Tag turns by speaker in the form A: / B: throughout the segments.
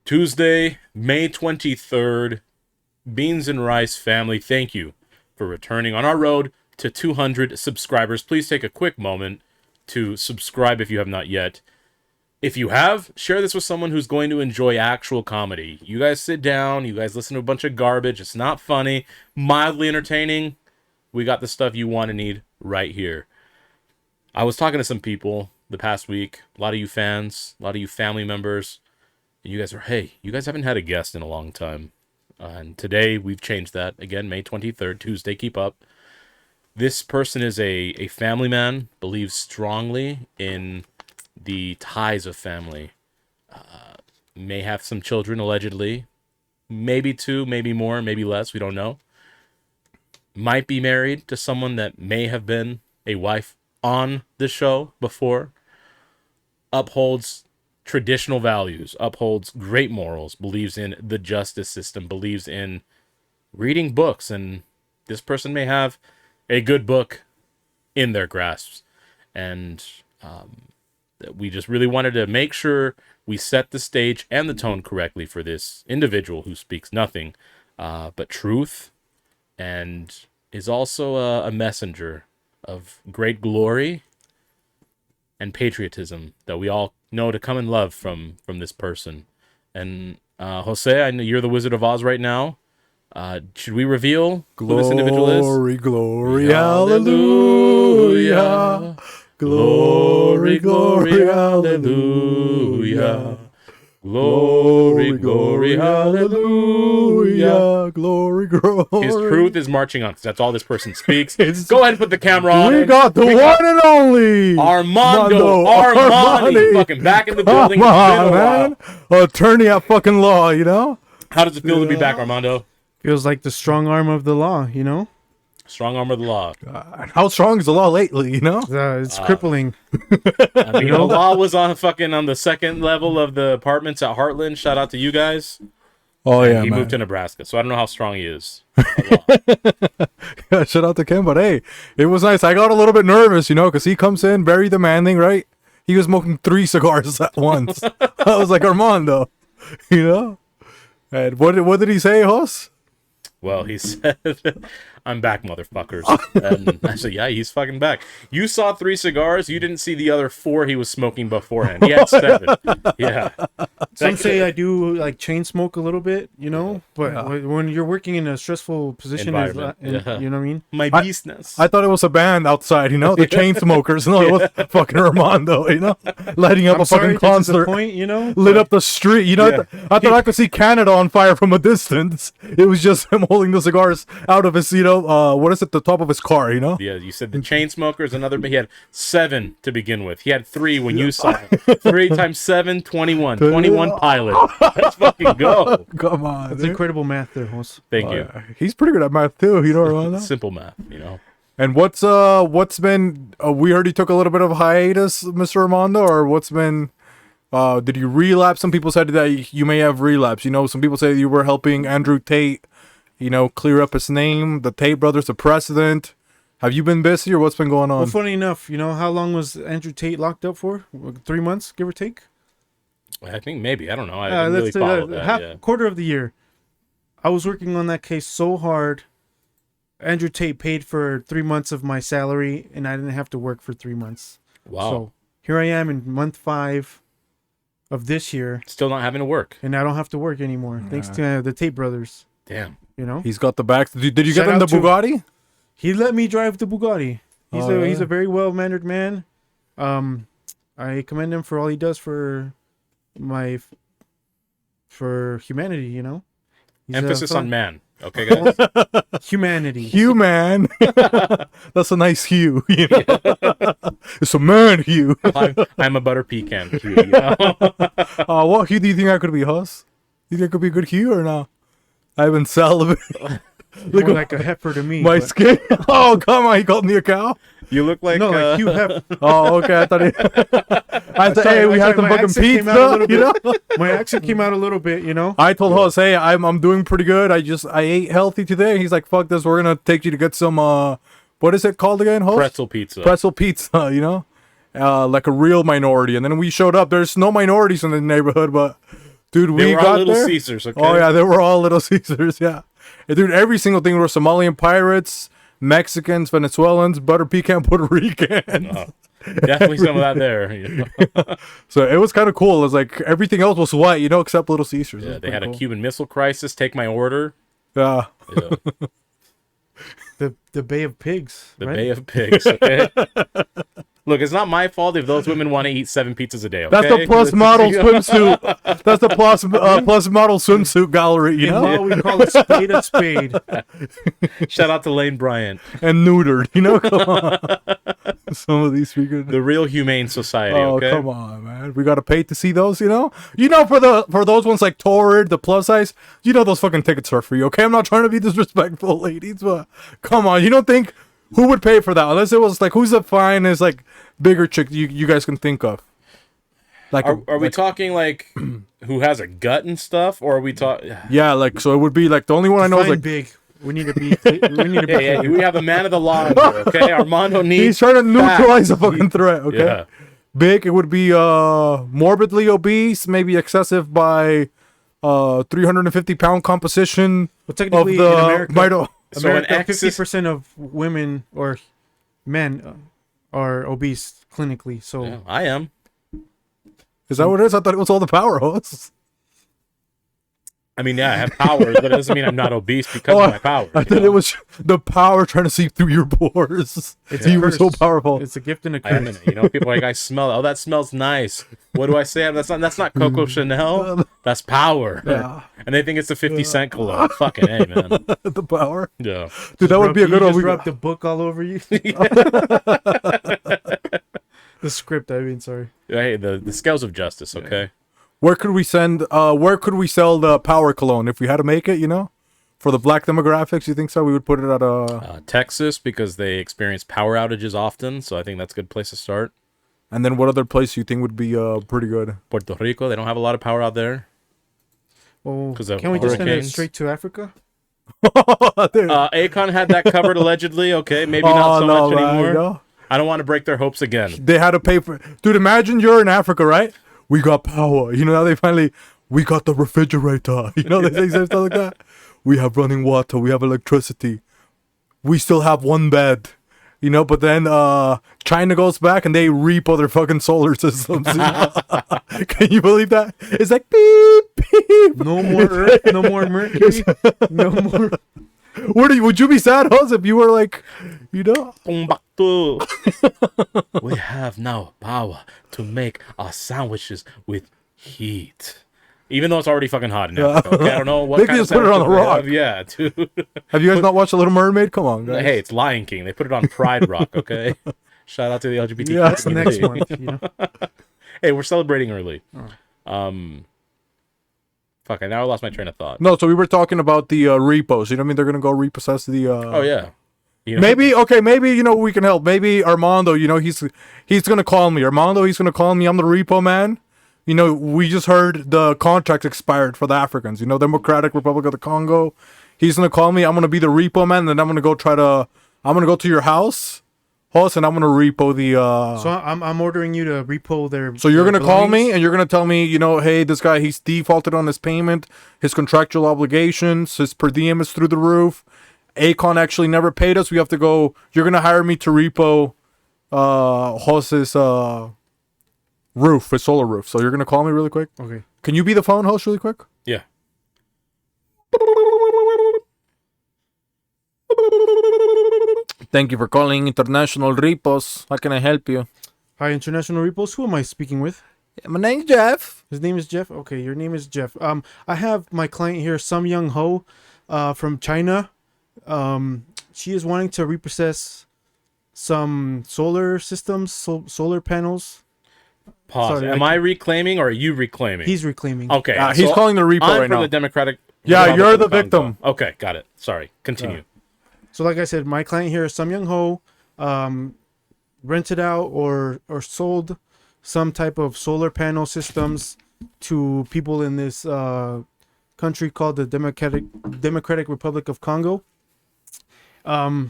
A: Tuesday, May 23rd. Beans and Rice family, thank you for returning on our road to 200 subscribers. Please take a quick moment to subscribe if you have not yet. If you have, share this with someone who's going to enjoy actual comedy. You guys sit down, you guys listen to a bunch of garbage. It's not funny, mildly entertaining. We got the stuff you want and need right here. I was talking to some people the past week, a lot of you fans, a lot of you family members, and you guys are, hey, you guys haven't had a guest in a long time. And today we've changed that. Again, May 23rd, Tuesday, keep up. This person is a family man, believes strongly in the ties of family. May have some children, allegedly. Maybe two, maybe more, maybe less, we don't know. Might be married to someone that may have been a wife on the show before. Upholds traditional values, upholds great morals, believes in the justice system, believes in reading books, and this person may have a good book in their grasps. And we just really wanted to make sure we set the stage and the tone correctly for this individual who speaks nothing but truth, and is also a messenger of great glory and patriotism that we all know to come and love from this person. And Jose, I know you're the Wizard of Oz right now. Should we reveal who this individual is?
B: Glory, glory, hallelujah. Glory, glory, hallelujah.
A: Glory, glory, hallelujah.
B: Glory, glory.
A: His truth is marching on, because that's all this person speaks. Go ahead and put the camera on.
B: We got the one and only
A: Armando Armani. Fucking back in the building.
B: Come on, man. Attorney at fucking law, you know?
A: How does it feel to be back, Armando?
C: Feels like the strong arm of the law, you know?
A: Strong arm of the law.
B: How strong is the law lately, you know?
C: It's crippling.
A: I mean, the law was on the second level of the apartments at Heartland. Shout out to you guys.
B: Oh, yeah,
A: he
B: man.
A: moved to Nebraska, so I don't know how strong he is.
B: Yeah, shout out to Kim, but hey, it was nice. I got a little bit nervous, you know, because he comes in very demanding, right? He was smoking 3 cigars at once. I was like, Armando, you know? And what did he say, Jos?
A: Well, he said, I'm back, motherfuckers. And I said, yeah, he's fucking back. You saw 3 cigars. You didn't see the other 4 he was smoking beforehand. He had 7. Yeah.
C: Some say I do like chain smoke a little bit, you know, but when you're working in a stressful position, you know what I mean?
A: My business.
B: I thought it was a band outside, you know, the chain smokers. No, it was fucking Armando, you know, lighting up a fucking concert.
C: Point, you know,
B: lit up the street, you know. I thought I could see Canada on fire from a distance. It was just him holding the cigars out of his, you know, what is it, the top of his car, you know?
A: Yeah, you said the chain smokers, another, but he had 7 to begin with. He had 3 when you saw him. 3 times 7, 21. 21 pilot. Let's fucking go.
B: Come on.
C: That's
B: dude.
C: incredible math there, Jos.
A: Thank you.
B: He's pretty good at math too, you know, Armando?
A: Simple math, you know.
B: And what's been, we already took a little bit of a hiatus, Mr. Armando, or what's been, did you relapse? Some people said that you may have relapsed. You know, some people say you were helping Andrew Tate, you know, clear up his name, the Tate brothers, the president. Have you been busy, or what's been going on?
C: Well, funny enough, you know, how long was Andrew Tate locked up for? 3 months, give or take?
A: I think maybe. I don't know. I didn't really follow that.
C: Quarter of the year. I was working on that case so hard. Andrew Tate paid for 3 months of my salary, and I didn't have to work for 3 months.
A: Wow.
C: So here I am in month 5 of this year.
A: Still not having to work.
C: And I don't have to work anymore, thanks to the Tate brothers.
A: Damn.
C: You know?
B: He's got the back. Did you
C: Shout
B: get him the
C: out to-
B: Bugatti?
C: He let me drive the Bugatti. He's a very well-mannered man. I commend him for all he does for humanity, you know? He's
A: Emphasis on man. Okay, guys?
C: humanity.
B: Human. That's a nice hue. You know? It's a man hue.
A: I'm a butter pecan. Too, you know?
B: What hue do you think I could be, Huss? You think I could be a good hue or no? I've been salivating.
C: Look like a heifer to me.
B: My skin. Oh, come on. He called me a cow?
A: You look like...
C: No, like Hugh Hef.
B: Oh, okay. I thought hey, we had some fucking pizza, you know?
C: My accent came out a little bit, you know?
B: I told Jose, I'm doing pretty good. I ate healthy today. He's like, fuck this. We're going to take you to get some, what is it called again, Jose?
A: Pretzel pizza.
B: Pretzel pizza, you know? Like a real minority. And then we showed up. There's no minorities in the neighborhood, but Dude, we
A: They were all
B: got
A: Little
B: there.
A: Caesars, okay?
B: Oh yeah, they were all Little Caesars. Yeah, and dude, every single thing were Somalian pirates, Mexicans, Venezuelans, butter pecan, Puerto Ricans.
A: Oh, definitely some of that there. You know?
B: So it was kind of cool. It was like everything else was white, you know, except Little Caesars. It
A: Yeah,
B: was
A: they had
B: pretty
A: a
B: cool.
A: Cuban Missile Crisis. Take my order.
B: Yeah.
A: Yeah.
C: The Bay of Pigs.
A: The
C: right?
A: Bay of Pigs. Okay. Look, it's not my fault if those women want to eat 7 pizzas a day. Okay?
B: That's the plus model swimsuit. That's the plus model swimsuit gallery, you know,
C: Well, we call it spade a spade.
A: Shout out to Lane Bryant,
B: and neutered. You know, come on. Some of these freaking.
A: the real Humane Society.
B: Oh
A: Okay.
B: come on, man! We gotta pay to see those, you know. For those ones like Torrid, the plus size, you know those fucking tickets are free. Okay, I'm not trying to be disrespectful, ladies, but come on, you don't think who would pay for that unless it was like who's the finest like bigger chick you guys can think of? Like,
A: Are we talking like who has a gut and stuff, or are we talking?
B: yeah, like so it would be like the only one I know is
C: Fine
B: like
C: big. We need to be. We need to be.
A: Yeah, we have a man of the law here, okay? Armando needs.
B: he's trying to neutralize the
A: facts.
B: fucking threat. Okay,
A: Yeah.
B: big it would be morbidly obese, maybe excessive by 350-pound composition
C: Well,
B: of
C: technically,
B: the
C: in America,
B: mito-
A: So an
C: America,
A: excess-
C: 50% of women or men are obese clinically. So
A: Yeah, I am.
B: Is that what it is? I thought it was all the power hosts.
A: I mean, yeah, I have powers, but it doesn't mean I'm not obese because of my powers.
B: I
A: you
B: thought
A: know?
B: it was the power trying to seep through your pores.
C: It's a
B: You were so
C: curse.
B: powerful.
C: It's a gift and a
A: I am in
C: curse.
A: it. You know, people are like, I smell it. Oh, that smells nice. What do I say? That's not Coco Chanel. That's power.
B: Yeah.
A: And they think it's a 50-cent cologne. Fucking A, man.
B: The power.
A: Yeah.
B: Dude, that would be a good
C: You
B: one.
C: just
B: We-
C: rubbed the book all over you. The script, I mean, sorry.
A: Hey, the scales of justice, okay?
B: Where could we sell the power cologne if we had to make it, you know? For the black demographics, you think so? We would put it at a...
A: Texas, because they experience power outages often, so I think that's a good place to start.
B: And then what other place you think would be pretty good?
A: Puerto Rico, they don't have a lot of power out there.
C: Well,
A: 'Cause of
C: can we just send it
A: hurricanes?
C: straight to Africa?
A: Akon had that covered allegedly, okay? Maybe not so much
B: man,
A: anymore.
B: no.
A: I don't want to break their hopes again.
B: They had to pay for... Dude, imagine you're in Africa, right? We got power. You know, now they finally... We got the refrigerator. You know, they say stuff like that. We have running water. We have electricity. We still have one bed. You know, but then China goes back and they repo their fucking solar systems. You know? Can you believe that? It's like beep, beep.
C: No more Earth, no more Mercury, no more.
B: Would you be sad, Hoss, if you were like, you know?
A: We have now power to make our sandwiches with heat. Even though it's already fucking hot in Africa. Okay, I don't know what
B: They
A: kind
B: just
A: of
B: put it on the
A: sandwiches they
B: rock.
A: have. Yeah, dude.
B: Have you guys not watched The Little Mermaid? Come on, guys.
A: Hey, it's Lion King. They put it on Pride Rock, okay? Shout out to the LGBT
B: Yeah.
C: That's next month, you know.
A: Hey, we're celebrating early.
C: Oh.
A: Fuck, I now lost my train of thought.
B: No, so we were talking about the repos. You know what I mean? They're going to go repossess the...
A: Oh, yeah. You know,
B: Maybe, you know, we can help. Maybe Armando, you know, he's going to call me. Armando, he's going to call me. I'm the repo man. You know, we just heard the contract expired for the Africans. You know, Democratic Republic of the Congo. He's going to call me. I'm going to be the repo man. Then I'm going to go to your house, Hoss, and I'm going to repo the...
C: So I'm ordering you to repo their.
B: So you're
C: their
B: going to call me
C: belongings.
B: and you're going to tell me, you know, hey, this guy, he's defaulted on his payment, his contractual obligations, his per diem is through the roof. Akon actually never paid us. We have to go. You're going to hire me to repo Hoss's roof, his solar roof. So you're going to call me really quick.
C: Okay.
B: Can you be the phone host really quick?
A: yeah.
B: Thank you for calling International Repos. How can I help you?
C: Hi, International Repos. Who am I speaking with?
B: My name's Jeff.
C: His name is Jeff. Okay, your name is Jeff. I have my client here, some young ho, from China. She is wanting to repossess some solar systems, solar panels.
A: Pause.
C: Sorry,
A: Am I reclaiming or are you reclaiming?
C: He's reclaiming.
A: Okay.
B: He's
A: so
B: calling the repo
A: I'm
B: right
A: from
B: now.
A: the Democratic...
B: Yeah,
A: Republic
B: you're
A: of
B: the
A: Congo.
B: victim.
A: Okay, got it. Sorry. Continue.
C: So like I said, my client here is some young ho, rented out or sold some type of solar panel systems to people in this country called the Democratic Republic of Congo. I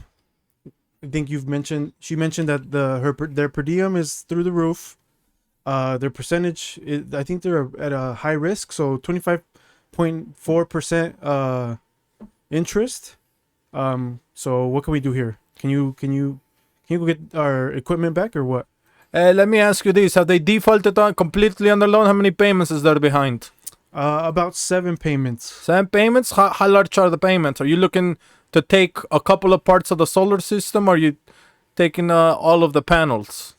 C: think she mentioned that their per diem is through the roof. Their percentage, I think they're at a high risk, so 25.4% interest. So what can we do here? Can you go get our equipment back or what?
B: Let me ask you this: have they defaulted on completely on the loan? How many payments is there behind?
C: About 7 payments.
B: 7 payments? How large are the payments? Are you looking to take a couple of parts of the solar system, or are you taking all of the panels?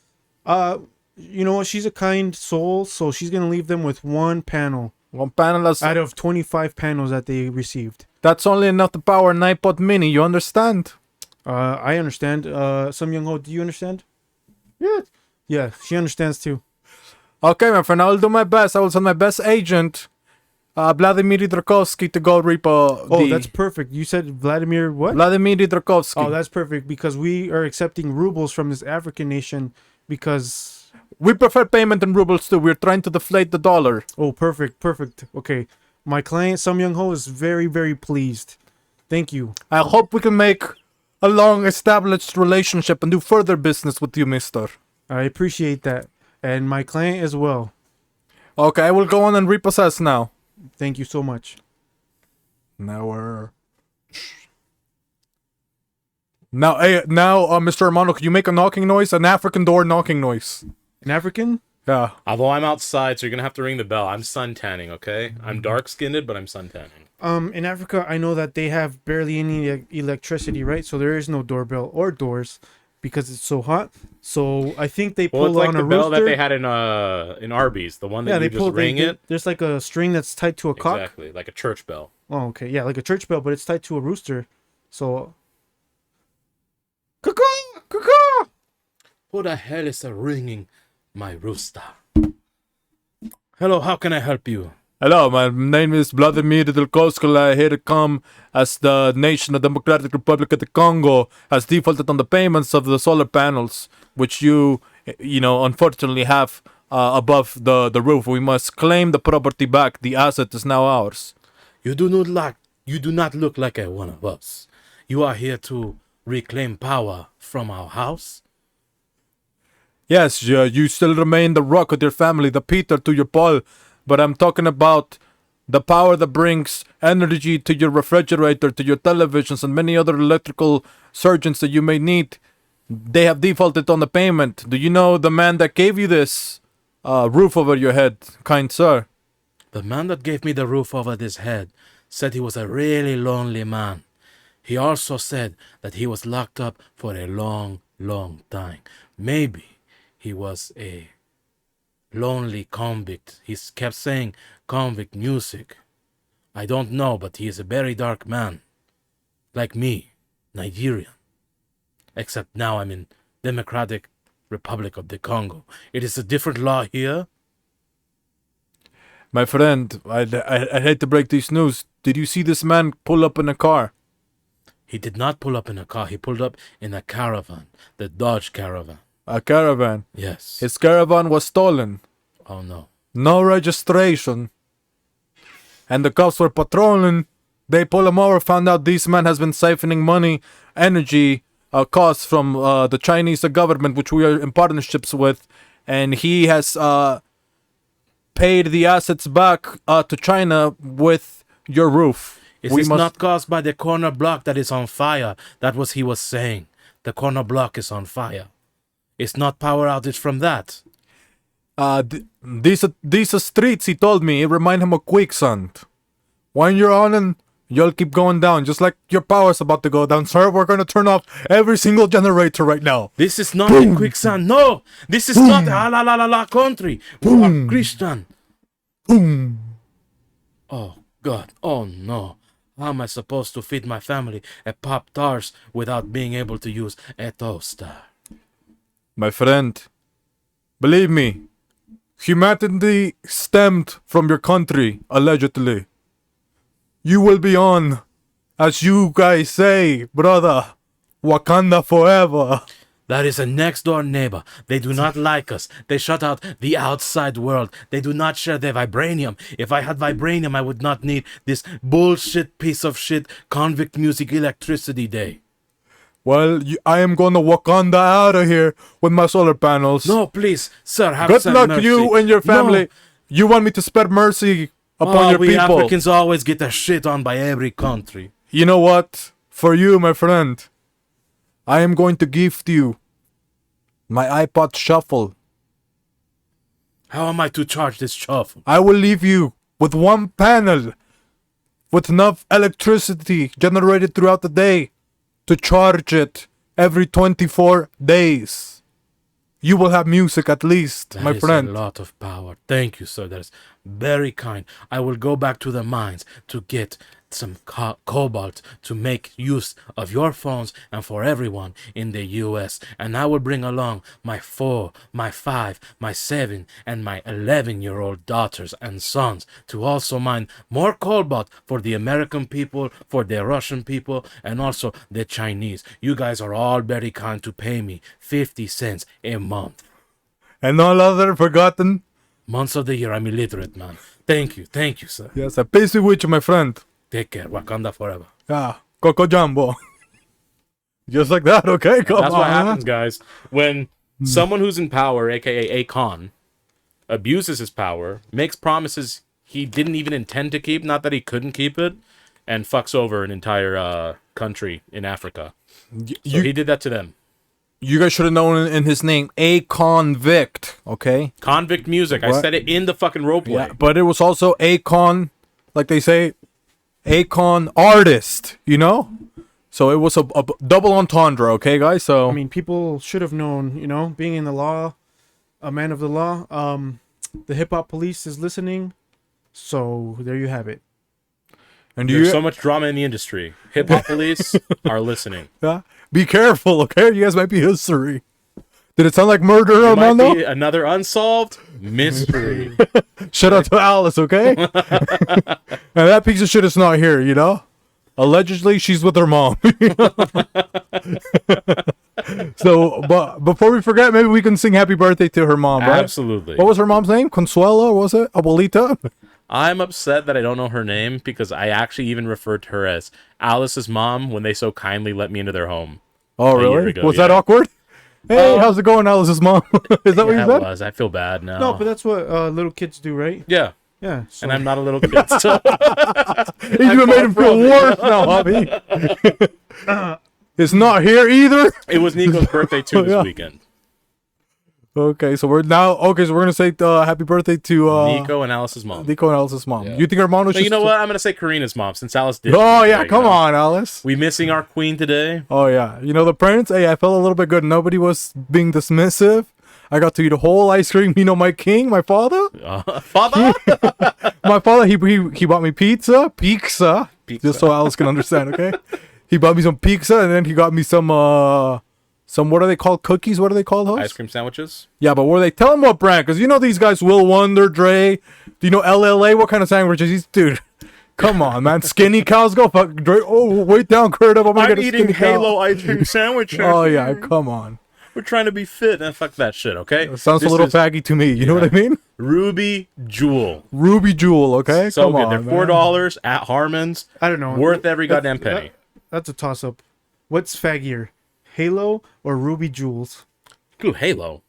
C: You know what? She's a kind soul, so she's gonna leave them with 1 panel
B: One panel is,
C: out of 25 panels that they received.
B: that's only enough to power an iPod mini, you understand?
C: I understand. Some Young Ho, do you understand? Yeah. Yeah, she understands too.
B: Okay, my friend, I will do my best. I will send my best agent, Vladimir Drakovsky, to go repo
C: Oh, that's perfect. You said Vladimir what?
B: Vladimir Drakovsky.
C: Oh, that's perfect because we are accepting rubles from this African nation because...
B: We prefer payment in rubles too. We're trying to deflate the dollar.
C: Oh, perfect, perfect. Okay. My client, Some Young Ho, is very, very pleased. Thank you.
B: I hope we can make a long-established relationship and do further business with you, mister.
C: I appreciate that. And my client as well.
B: Okay, I will go on and repossess now.
C: Thank you so much.
B: Now we're... Now, Mr. Armando, can you make a knocking noise? An African door knocking noise.
C: An African?
B: Yeah.
A: Although I'm outside, so you're gonna have to ring the bell. I'm sun tanning, okay? I'm dark skinned, but I'm sun tanning.
C: In Africa, I know that they have barely any electricity, right? So there is no doorbell or doors because it's so hot. So I think they pull
A: Well, it's like
C: on
A: the
C: a
A: bell
C: rooster.
A: that they had in Arby's, the one that you just ring it.
C: There's like a string that's tied to a cock.
A: Exactly, like a church bell.
C: Oh, okay. Yeah, like a church bell, but it's tied to a rooster. So... Caw-caw! Caw-caw!
A: Who the hell is ringing my rooster? Hello, how can I help you?
B: Hello, my name is Vladimir Drakovsky. I here to come as the nation, the Democratic Republic of the Congo, has defaulted on the payments of the solar panels, which you unfortunately have above the roof. We must claim the property back. The asset is now ours.
A: You do not look like one of us. You are here to reclaim power from our house?
B: Yes, you still remain the rock of your family, the Peter to your Paul, but I'm talking about the power that brings energy to your refrigerator, to your televisions, and many other electrical surgeons that you may need. They have defaulted on the payment. Do you know the man that gave you this roof over your head, kind sir?
A: The man that gave me the roof over his head said he was a really lonely man. He also said that he was locked up for a long, long time. Maybe he was a lonely convict. He kept saying convict music. I don't know, but he is a very dark man. Like me, Nigerian. Except now I'm in Democratic Republic of the Congo. It is a different law here.
B: My friend, I hate to break this news. Did you see this man pull up in a car?
A: He did not pull up in a car. He pulled up in a caravan. The Dodge Caravan.
B: A caravan.
A: Yes.
B: His caravan was stolen.
A: Oh no.
B: No registration. And the cops were patrolling. They pulled him over, found out this man has been siphoning money, energy, costs from the Chinese government, which we are in partnerships with. And he has paid the assets back to China with your roof.
A: Is not caused by the corner block that is on fire? That was he was saying. The corner block is on fire. It's not power outage from that.
B: These streets, he told me, it remind him of quicksand. When you're on them, you'll keep going down, just like your power's about to go down, sir. We're gonna turn off every single generator right now.
A: This is not a quicksand. No, this is not a la country. We are Christian.
B: Boom.
A: Oh God. Oh no. How am I supposed to feed my family a Pop-Tarts without being able to use a toaster?
B: My friend, believe me, humanity stemmed from your country, allegedly. You will be on, as you guys say, brother, Wakanda forever.
A: That is a next door neighbor. They do not like us. They shut out the outside world. They do not share their vibranium. If I had vibranium, I would not need this bullshit piece of shit convict music electricity day.
B: Well, I am going to Wakanda out of here with my solar panels.
A: No, please, sir, have
B: Good
A: some
B: luck,
A: mercy.
B: you and your family.
A: No.
B: You want me to spread mercy upon your
A: we
B: people.
A: Africans always get the shit on by every country.
B: You know what? For you, my friend, I am going to gift you my iPod Shuffle.
A: How am I to charge this shuffle?
B: I will leave you with one panel with enough electricity generated throughout the day to charge it every 24 days. You will have music at least, my friend.
A: That is a lot of power. Thank you, sir. That is very kind. I will go back to the mines to get some cobalt to make use of your phones and for everyone in the U.S. And I will bring along my 4, my 5, my 7, and my 11-year-old daughters and sons to also mine more cobalt for the American people, for the Russian people, and also the Chinese. You guys are all very kind to pay me 50 cents a month.
B: And all other forgotten.
A: Months of the year, I'm illiterate, man. Thank you, sir.
B: Yes, I peace be with you, my friend.
A: Take care. Wakanda forever.
B: Yeah, Coco Jumbo. Just like that, okay? Come
A: That's
B: on.
A: what happens, guys. When someone who's in power, aka Akon, abuses his power, makes promises he didn't even intend to keep, not that he couldn't keep it, and fucks over an entire country in Africa. So he did that to them.
B: You guys should have known in his name, A Convict, okay?
A: Convict music. I
B: What?
A: said it in the fucking roleplay.
B: Yeah, but it was also Akon, like they say, Akon artist, you know? So it was a double entendre, okay, guys? So
C: I mean, people should have known, you know, being in the law, a man of the law. The hip hop police is listening, so there you have it.
B: and
A: There's
B: you
A: so much drama in the industry. Hip hop police are listening.
B: yeah, be careful, okay? You guys might be history. Did it sound like murder,
A: It might
B: Armando?
A: be another unsolved mystery.
B: Shout out to Alice, okay? And that piece of shit is not here, you know? Allegedly, she's with her mom. So, but before we forget, maybe we can sing happy birthday to her mom, right?
A: Absolutely.
B: What was her mom's name? Consuelo, was it? Abuelita?
A: I'm upset that I don't know her name because I actually even referred to her as Alice's mom when they so kindly let me into their home.
B: Oh,
A: A year
B: really?
A: ago,
B: Was that
A: yeah.
B: awkward? Hey, how's it going, Alice's mom? Is that what you
A: Yeah,
B: said?
A: it was. I feel bad now.
C: No, but that's what little kids do, right?
A: yeah,
C: Yeah. So
A: and I'm not a little kid. So
B: You even made him feel worse now, hubby. It's not here either.
A: it was Nico's birthday too this
B: Yeah.
A: weekend.
B: Okay, so we're gonna say happy birthday to
A: Nico and Alice's mom.
B: Nico and Alice's mom.
A: Yeah.
B: You think Armando
A: But
B: should?
A: you know what? I'm gonna say Karina's mom since Alice did.
B: Oh
A: it
B: yeah,
A: today,
B: come
A: you know?
B: on, Alice.
A: We missing our queen today.
B: Oh yeah, you know the prince. Hey, I felt a little bit good. Nobody was being dismissive. I got to eat a whole ice cream. You know, my king, my father.
A: Father.
B: My father, he bought me pizza, just so Alice can understand. Okay, he bought me some pizza, and then he got me some what are they called? Cookies? What are they called? Host?
A: Ice cream sandwiches.
B: Yeah, but were they tell them what brand? Because you know these guys, Will Wonder, Dre. Do you know LLA? What kind of sandwiches? He's dude. Come on, man. Skinny cows go fuck Dre. Oh, wait down, Kurt. I'm gonna get a skinny cow.
A: ice cream sandwiches.
B: Oh yeah, come on.
A: We're trying to be fit and fuck that shit, okay?
B: It sounds
A: This
B: a little
A: is
B: faggy to me. You know what I mean?
A: Ruby Jewel.
B: Ruby Jewel, okay?
A: So
B: Come
A: good.
B: on,
A: They're
B: man.
A: $4 at Harmon's.
C: I don't know.
A: Worth every
C: That's-
A: goddamn penny.
C: That's a toss up. What's faggier, Halo or Ruby Jewels?
A: Ooh, Halo.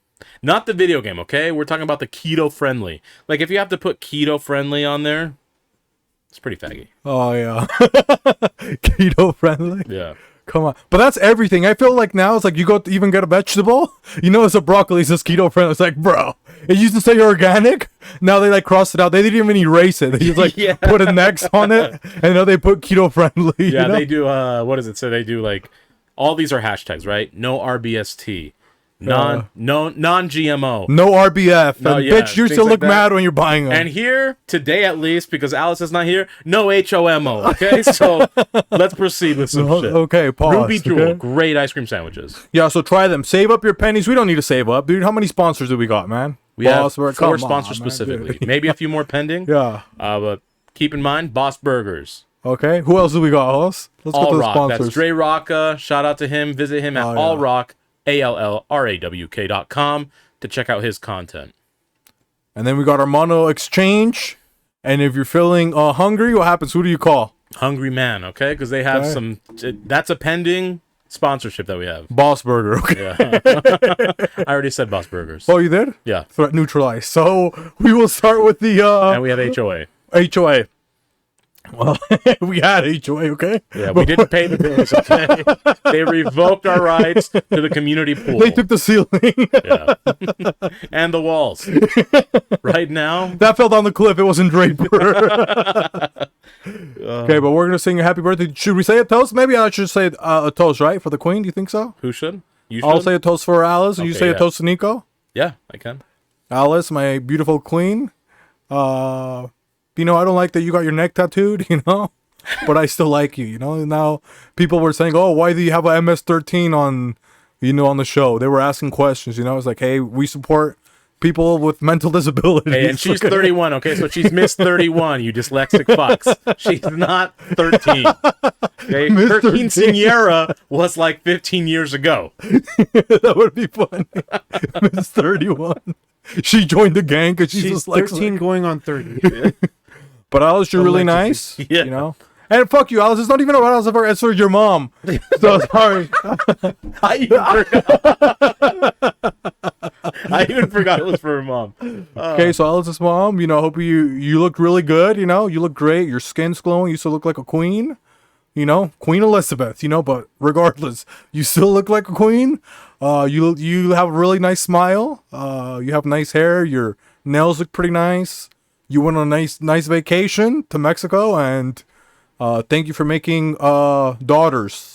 A: Not the video game, okay? We're talking about the keto friendly. Like, if you have to put keto friendly on there, it's pretty faggy.
B: Oh yeah. Keto friendly.
A: Yeah.
B: Come on. But that's everything. I feel like now it's like you go to even get a vegetable. You know, it's a broccoli, it says keto friendly. It's like, bro, it used to say organic. Now they like crossed it out. They didn't even erase it. They just like
A: Yeah.
B: put an X on it. And now they put keto friendly.
A: Yeah,
B: you know?
A: they do, what does it say? They do, like, all these are hashtags, right? No RBST. Non-GMO.
B: No RBF.
A: No,
B: and
A: yeah,
B: bitch, you
A: things
B: still
A: like
B: look
A: that.
B: mad when you're buying them.
A: And here, today at least, because Alice is not here, no HOMO, okay? So, let's proceed with some shit.
B: Okay, pause.
A: Ruby Jewel,
B: okay?
A: great ice cream sandwiches.
B: Yeah, so try them. Save up your pennies. We don't need to save up, dude. How many sponsors do we got, man?
A: We have
B: Boss,
A: 4
B: come
A: sponsors
B: on, man,
A: specifically.
B: dude.
A: Maybe a few more pending.
B: Yeah.
A: But keep in mind, Boss Burgers.
B: Okay. Who else do we got, Hoss? Let's go
A: All
B: to the
A: Rock.
B: sponsors.
A: That's Dre Rocka. Shout out to him. Visit him at
B: Oh, yeah.
A: allrock, ALLRAWK.com to check out his content.
B: And then we got Armando Exchange. And if you're feeling hungry, what happens? Who do you call?
A: Hungry Man, okay? Because they have
B: Okay.
A: some... That's a pending sponsorship that we have.
B: Boss Burger. Okay.
A: Yeah. I already said Boss Burgers.
B: Oh, you did?
A: Yeah.
B: Threat neutralized. So we will start with the
A: And we have HOA.
B: HOA. Well, we had HOA, okay?
A: Yeah, we didn't pay the bills, okay? They revoked our rights to the community pool.
B: They took the ceiling.
A: Yeah. And the walls. Right now.
B: That fell down the cliff. It wasn't Draper. Okay, but we're going to sing a happy birthday. Should we say a toast? Maybe I should say a toast, right? For the queen? Do you think so?
A: Who should? You should?
B: I'll say a toast for Alice, and you
A: Okay,
B: say
A: yeah.
B: a toast to Nico.
A: Yeah, I can.
B: Alice, my beautiful queen. You know, I don't like that you got your neck tattooed, you know? But I still like you, you know? Now, people were saying, oh, why do you have a MS-13 on, you know, on the show? They were asking questions, you know? It's like, hey, we support people with mental disabilities.
A: Hey, and she's
B: okay?
A: 31, okay? So she's Miss 31, you dyslexic fucks. She's not 13. Okay?
B: Miss
A: Her
B: 13.
A: quinceañera was like 15 years ago.
B: That would be funny. Miss 31. She joined the gang because she's
C: She's
B: dyslexic.
C: 13 going on 30.
B: But Alice, you're really
C: Allegedly.
B: nice.
A: Yeah.
B: You know? And fuck you, Alice. It's not even about Alice. It's for your mom. So sorry.
A: I even forgot it was for her mom.
B: Okay, so Alice's mom, you know, hope you look really good, you know, you look great, your skin's glowing, you still look like a queen, you know, Queen Elizabeth, you know, but regardless, you still look like a queen. You have a really nice smile, you have nice hair, your nails look pretty nice, you went on a nice vacation to Mexico, and thank you for making daughters.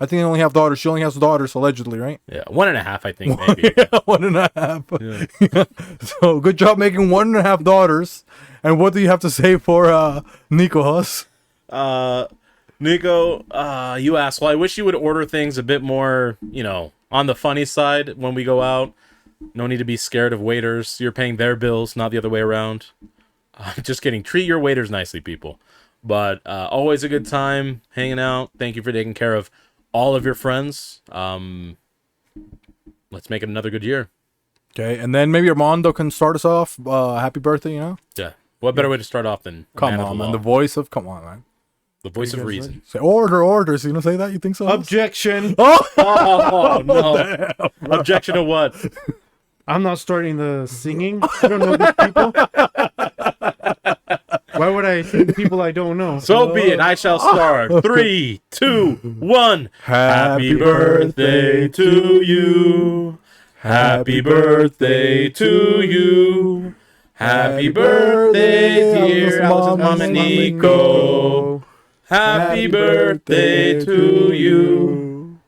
B: I think they only have daughters. She only has daughters, allegedly, right?
A: Yeah, 1.5, I think, maybe.
B: 1.5.
A: Yeah.
B: So good job making 1.5 daughters. And what do you have to say for Nico Huss?
A: Nico, you asked. Well, I wish you would order things a bit more, you know, on the funny side when we go out. No need to be scared of waiters. You're paying their bills, not the other way around. Just kidding. Treat your waiters nicely, people. But always a good time hanging out. Thank you for taking care of all of your friends. Let's make it another good year.
B: Okay, and then maybe Armando can start us off. Happy birthday, you know?
A: Yeah. What better way to start off than
B: Come
A: Man of
B: on,
A: the
B: man.
A: Law?
B: The voice of, come on, man.
A: The voice of reason.
B: Say orders. You know, say that? You think so?
C: Objection.
A: Oh, no. Objection to what?
C: I'm not starting the singing. I don't know these people. Why would I sing people I don't know?
A: So be it. I shall start. 3, 2, 1. Happy birthday to you. Happy birthday to you. Happy birthday, dear Alice's mom and Nico. Happy birthday to you.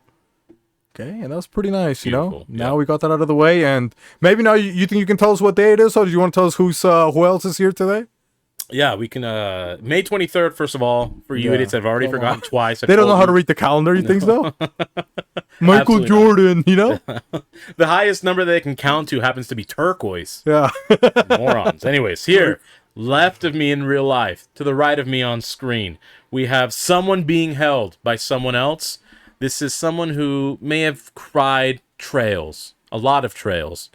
B: Okay, and that was pretty nice, you
A: Beautiful,
B: know?
A: yeah.
B: Now we got that out of the way, and maybe now you think you can tell us what day it is, or do you want to tell us who else is here today?
A: Yeah, we can, May 23rd, first of all, for you
B: Yeah,
A: idiots that have already
B: come
A: forgotten
B: on.
A: twice.
B: They don't know how to read the calendar, you think so? Michael
A: Absolutely not.
B: Jordan, you know?
A: The highest number they can count to happens to be turquoise.
B: Yeah.
A: Morons. Anyways, here, left of me in real life, to the right of me on screen, we have someone being held by someone else. This is someone who may have cried trails, a lot of trails.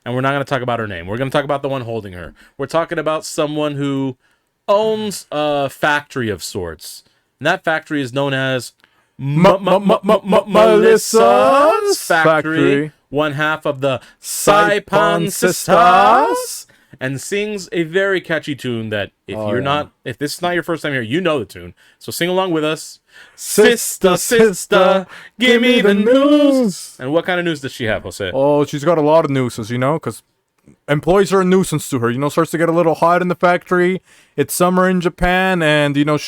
A: And we're not going to talk about her name. We're going to talk about the one holding her. We're talking about someone who owns a factory of sorts. And that factory is known as Melissa's Factory, one half of the Saipan Sisters, and sings a very catchy tune that if this is not your first time here, you know the tune. So sing along with us. Sister, sister, give me the news. And what kind of news does she have, Jose?
B: Oh, she's got a lot of nuisance, you know, because employees are a nuisance to her. You know, starts to get a little hot in the factory. It's summer in Japan, and, you know,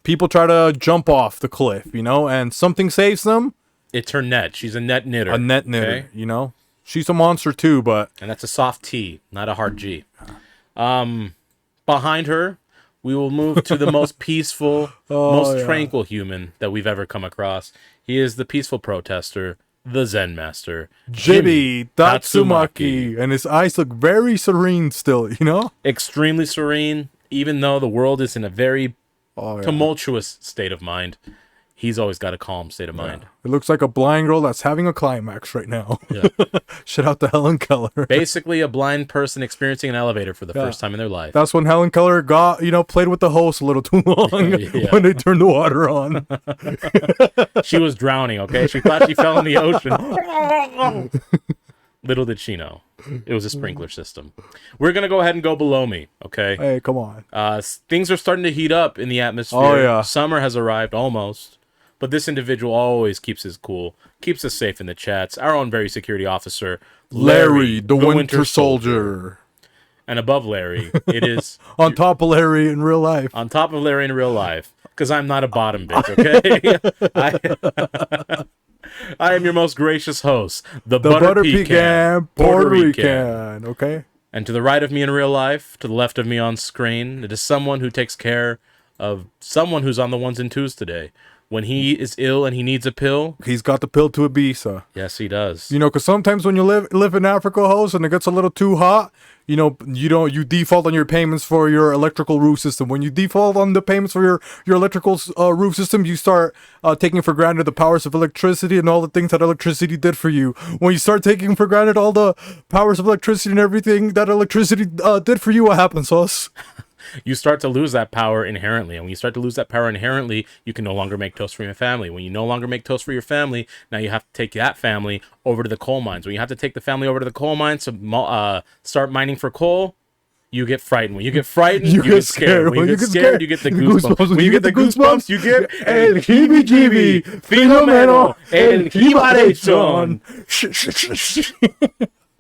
B: people try to jump off the cliff, you know, and something saves them.
A: It's her net. She's a net knitter.
B: A net knitter,
A: okay?
B: you know. She's a monster, too, but...
A: And that's a soft T, not a hard G. Behind her, we will move to the most peaceful, most tranquil human that we've ever come across. He is the peaceful protester, the Zen master,
B: Jimmy Tatsumaki. And his eyes look very serene still, you know?
A: Extremely serene, even though the world is in a very
B: Oh, yeah.
A: tumultuous state of mind. he's always got a calm state of mind.
B: It looks like a blind girl that's having a climax right now.
A: Yeah.
B: Shout out to Helen Keller.
A: Basically, a blind person experiencing an elevator for the first time in their life.
B: That's when Helen Keller got, played with the hose a little too long when they turned the water on.
A: She was drowning, okay? She thought she fell in the ocean. Little did she know. It was a sprinkler system. We're going to go ahead and go below me, okay?
B: Hey, come on.
A: Things are starting to heat up in the atmosphere.
B: Oh, yeah.
A: Summer has arrived, almost. But this individual always keeps his cool, keeps us safe in the chats. Our own very security officer,
B: Larry, the Winter Soldier.
A: And above Larry, it is...
B: On top of Larry in real life.
A: On top of Larry in real life. Because I'm not a bottom bitch, okay? I am your most gracious host, the Butter Pecan, Puerto Rican.
B: Okay?
A: And to the right of me in real life, to the left of me on screen, it is someone who takes care of someone who's on the ones and twos today. When he is ill and he needs a pill,
B: he's got the pill to Ibiza.
A: Yes, he does.
B: Because sometimes when you live in Africa, host, and it gets a little too hot, you default on your payments for your electrical roof system. When you default on the payments for your electrical roof system, you start taking for granted the powers of electricity and all the things that electricity did for you. When you start taking for granted all the powers of electricity and everything that electricity did for you, what happens, host?
A: You start to lose that power inherently. And when you start to lose that power inherently, you can no longer make toast for your family. When you no longer make toast for your family, now you have to take that family over to the coal mines. When you have to take the family over to the coal mines to start mining for coal, you get frightened. When you get frightened, you get scared. When you get scared, you get the goosebumps. When you get the goosebumps, you get el heebie-jeebie, fenomeno, el jibaration.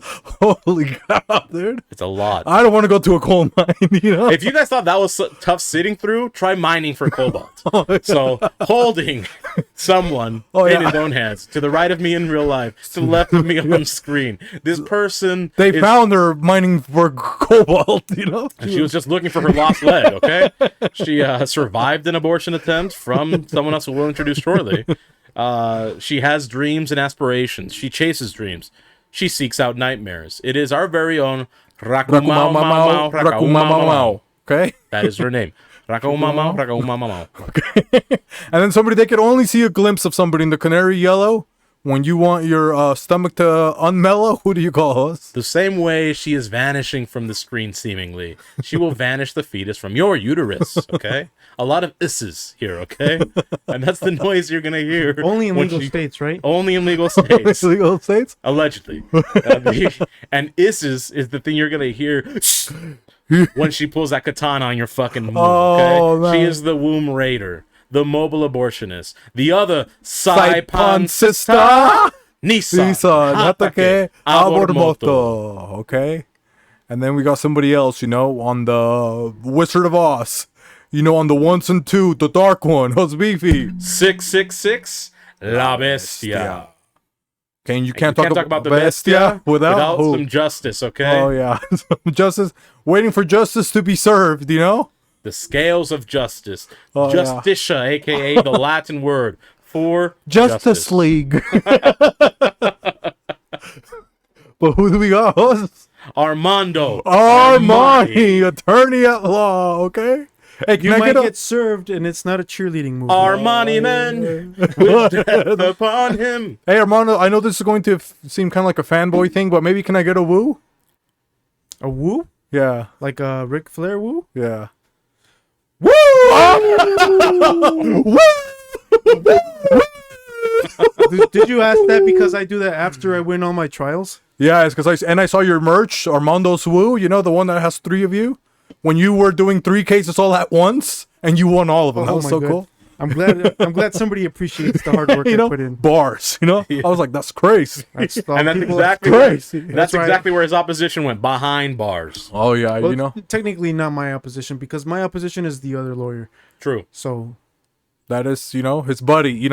B: Holy cow, dude.
A: It's a lot.
B: I don't want to go to a coal mine,
A: If you guys thought that was tough sitting through, try mining for cobalt. So, holding someone in his own hands, to the right of me in real life, to the left of me on screen. This person...
B: They found her mining for cobalt,
A: And she was just looking for her lost leg, okay? She survived an abortion attempt from someone else who we'll introduce shortly. She has dreams and aspirations. She chases dreams. She seeks out nightmares. It is our very own Rakumamamau.
B: Okay?
A: That is her name. Rakumamamau.
B: Okay. And then they could only see a glimpse of somebody in the canary yellow. When you want your stomach to unmellow, who do you call us?
A: The same way she is vanishing from the screen, seemingly. She will vanish the fetus from your uterus, okay? A lot of isses here, okay? And that's the noise you're going to hear.
C: Only in legal states, right?
A: Only in legal states.
B: Legal states?
A: Allegedly. And isses is the thing you're going to hear when she pulls that katana on your fucking womb, okay? She is the womb raider. The mobile abortionist. The other Saipan sister, Nisa Hatake Abormoto.
B: Okay? And then we got somebody else, on the Wizard of Oz. On the ones and two, the dark one, who's Beefy.
A: 666, La Bestia.
B: Okay, and you can't talk about
A: the
B: Bestia without
A: some justice, okay?
B: Oh, yeah. Some justice. Waiting for justice to be served,
A: The scales of justice. Justitia, a.k.a. the Latin word for
B: Justice League. But who do we got?
A: Armando
B: Armani, attorney at law, okay?
C: Hey, you might get served, and it's not a cheerleading movie.
A: Armani men with death upon him.
B: Hey, Armando, I know this is going to seem kind of like a fanboy thing, but maybe can I get a woo?
C: A woo?
B: Yeah.
C: Like a Ric Flair woo?
B: Yeah.
C: Woo! Did you ask that because I do that after I win all my trials?
B: Yeah, it's because I saw your merch, Armando's Woo, the one that has 3 of you. When you were doing 3 cases all at once, and you won all of them. That was so cool.
C: I'm glad somebody appreciates the hard work I put in.
B: Bars, I was like, that's crazy.
A: That's exactly
B: crazy.
A: That's exactly where his opposition went, behind bars.
B: Oh yeah,
C: well, technically not my opposition because my opposition is the other lawyer.
A: True.
C: So
B: that is, his buddy,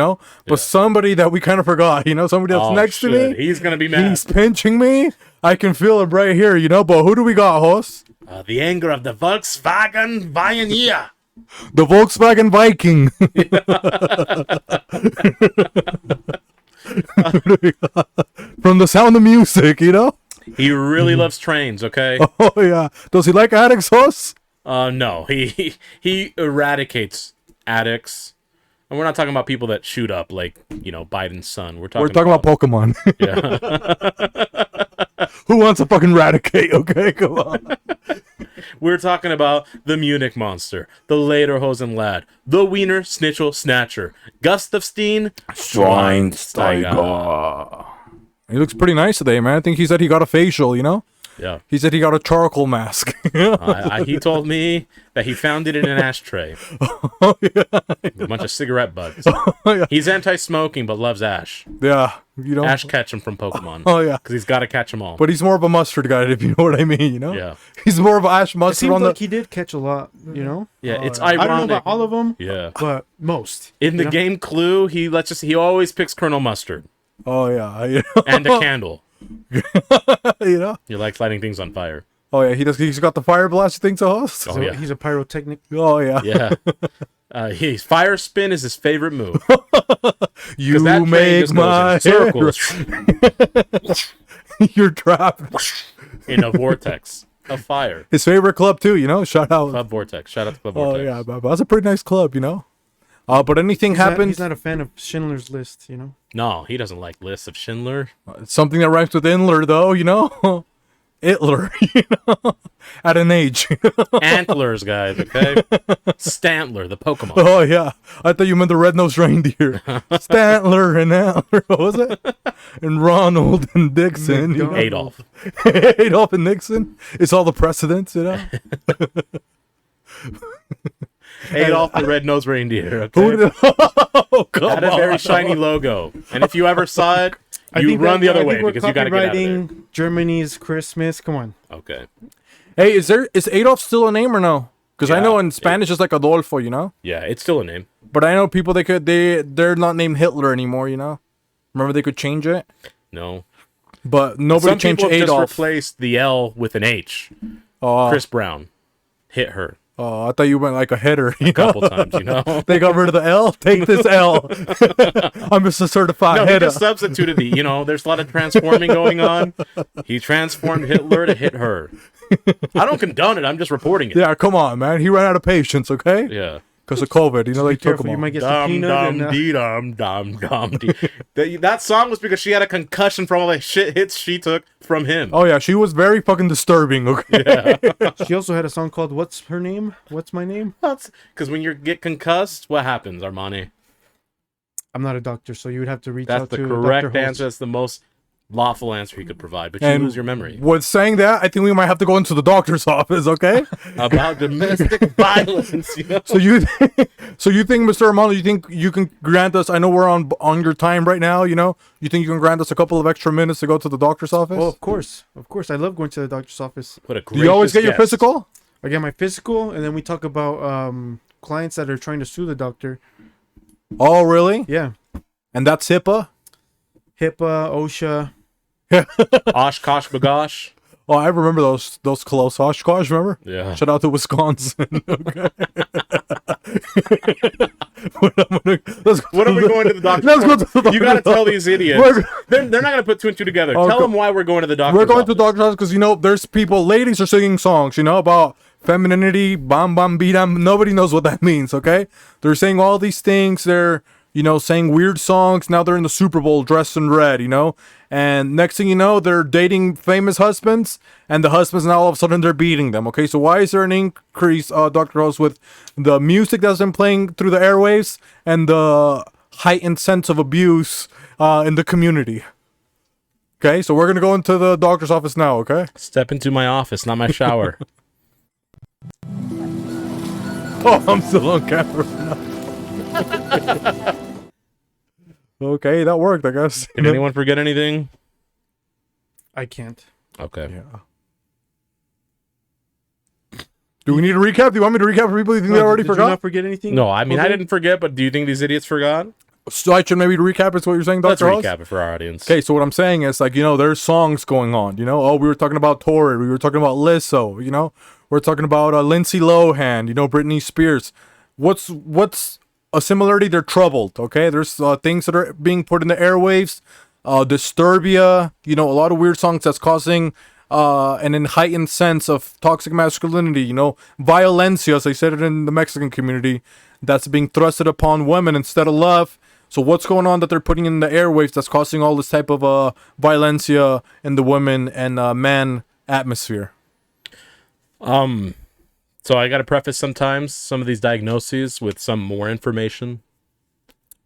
B: but somebody that we kind of forgot, somebody else next to me.
A: He's gonna be mad.
B: He's pinching me. I can feel it right here, but who do we got, host?
A: The anger of the Volkswagen Pioneer.
B: The Volkswagen Viking. From The Sound of Music,
A: He really loves trains, okay?
B: Oh, yeah. Does he like addicts, host?
A: No. He eradicates addicts, And we're not talking about people that shoot up like, you know, Biden's son. We're
B: We're
A: talking
B: talking about Pokemon.
A: yeah.
B: Who wants to fucking eradicate? Okay, come on.
A: We're talking about the Munich Monster, the Lederhosen Lad, the Wiener Schnitzel Snatcher, Gustavstein Schweinsteiger.
B: He looks pretty nice today, man. I think he said he got a facial, you know?
A: Yeah.
B: He said he got a charcoal mask.
A: He told me that he found it in an ashtray.
B: Oh, yeah.
A: A bunch of cigarette butts.
B: Oh, yeah.
A: He's anti-smoking but loves Ash.
B: Yeah, you know?
A: Ash Ketchum from Pokemon.
B: Oh, yeah.
A: Because he's got to catch them all.
B: But he's more of a mustard guy, if you know what I mean, you know?
A: Yeah.
B: He's more of an Ash
C: It
B: mustard
C: seems
B: on
C: like
B: the...
C: he did catch a lot, you know?
A: Yeah, it's
C: I
A: ironic.
C: don't know about all of them,
A: Yeah.
C: but most.
A: In the
C: you know?
A: game Clue, he always picks Colonel Mustard
B: Oh, yeah. You know?
A: and a candle.
B: You know?
A: He likes lighting things on fire.
B: Oh, yeah. He's got the fire blast thing to host.
A: Oh,
C: So
A: yeah.
C: he's a pyrotechnic.
B: Oh, yeah.
A: Yeah. Fire spin is his favorite move.
B: You
A: That train
B: make
A: just goes
B: my
A: in circles
B: You're trapped.
A: in a vortex of fire.
B: His favorite club, too, you know? Shout out.
A: Club Vortex. Shout out to Club
B: Oh,
A: Vortex.
B: yeah. But that's a pretty nice club, you know? But anything happens...
C: He's not a fan of Schindler's List, you know?
A: No, he doesn't like lists of Schindler.
B: Something that rhymes with Inler, though, you know? Itler, you know? At an age.
A: Antlers, guys, okay? Stantler, the Pokemon.
B: Oh, yeah. I thought you meant the red-nosed reindeer. Stantler and Antler. What was it? And Ronald and Dixon. You know?
A: Adolf.
B: Adolf and Nixon. It's all the precedents, you know?
A: Adolf the red-nosed reindeer,
B: Who
A: okay?
B: did... Oh, come
A: Had a
B: on.
A: very shiny logo. And if you ever saw it,
C: I
A: you
C: think
A: run the other way
C: we're
A: because you got to get out of there.
C: copywriting Germany's Christmas. Come on.
A: Okay.
B: Hey, is Adolf still a name or no? Because I
A: Yeah,
B: know in Spanish it's like Adolfo, you know?
A: Yeah, it's still a name.
B: But I know people they're not named Hitler anymore, you know? Remember they could change it?
A: No.
B: But nobody
A: Some
B: changed
A: people just
B: Adolf.
A: replaced the L with an H.
B: Oh,
A: Chris Brown hit her
B: I thought you went like a hitter. You
A: a couple times, you know?
B: They got rid of the L. Take this L. I'm just a certified
A: No, he
B: hitter.
A: just substituted the, there's a lot of transforming going on. He transformed Hitler to hit her. I don't condone it. I'm just reporting it.
B: Yeah, come on, man. He ran out of patience, okay?
A: Yeah.
B: Because of COVID. You know, they
C: Be
B: took
C: careful,
B: him
C: you
B: off.
C: might get
A: Dum
C: subpoenaed.
A: dum
C: And,
A: dee dum dum dum dee. That song was because she had a concussion from all the shit hits she took from him.
B: Oh, yeah. She was very fucking disturbing, okay?
C: she also had a song called "What's Her Name? What's My Name?"
A: Because when you get concussed, what happens, Armani?
C: I'm not a doctor, so you would have to reach
A: That's
C: out
A: the
C: to
A: correct
C: Dr. Holtz.
A: answer. That's the most lawful answer you could provide, but you
B: And
A: lose your memory.
B: with saying that, I think we might have to go into the doctor's office, okay?
A: About domestic violence,
B: So you think, Mr. Armando, you think you can grant us, I know we're on your time right now, you know? You think you can grant us a couple of extra minutes to go to the doctor's office?
C: Oh, of course. I love going to the doctor's office.
A: What a
B: Do you always get your
A: gracious guest.
B: physical?
C: I get my physical, and then we talk about clients that are trying to sue the doctor.
B: Oh, really?
C: Yeah,
B: And that's HIPAA?
C: HIPAA, OSHA.
A: Oshkosh bagosh.
B: Oh, I remember those close Oshkosh, remember?
A: Yeah.
B: Shout out to Wisconsin. Okay. Let's go
A: What are we going to the doctor?
B: Let's go to the
A: You got to
B: doctor's
A: tell these idiots.
B: We're-
A: They're not going to put two and two together.
B: Oh,
A: Tell
B: go-
A: them why we're going to the doctor.
B: We're going to the doctor's office because, you know, there's people, ladies are singing songs, you know, about femininity, bam, bam, bidam. Nobody knows what that means, okay? They're saying all these things. They're, you know, saying weird songs. Now they're in the Super Bowl dressed in red, you know? And next thing you know, they're dating famous husbands, and the husbands now all of a sudden they're beating them, okay? So why is there an increase, Dr. Host, with the music that's been playing through the airwaves and the heightened sense of abuse in the community? Okay, so we're going to go into the doctor's office now, okay?
A: Step into my office, not my shower.
B: Oh, I'm still on camera. Okay, that worked, I guess.
A: Did anyone forget anything?
C: I can't.
A: Okay.
B: Yeah. Do we need to recap? Do you want me to recap for people you think they already
C: Did you
B: forgot?
C: not forget anything?
A: No, I mean, I
C: Okay.
A: didn't forget, but do you think these idiots forgot?
B: So I should maybe recap is what you're saying,
A: Let's
B: Dr. House?
A: recap it for our audience.
B: Okay, so what I'm saying is, like, you know, there's songs going on, you know? Oh, we were talking about Torrid. We were talking about Lizzo, you know? We're talking about Lindsay Lohan, you know, Britney Spears. What's a similarity? They're troubled, okay? There's things that are being put in the airwaves. Disturbia, you know, a lot of weird songs that's causing an heightened sense of toxic masculinity, you know, violencia, as they said it in the Mexican community, that's being thrusted upon women instead of love. So what's going on that they're putting in the airwaves that's causing all this type of violencia in the women and man atmosphere?
A: So I got to preface sometimes some of these diagnoses with some more information.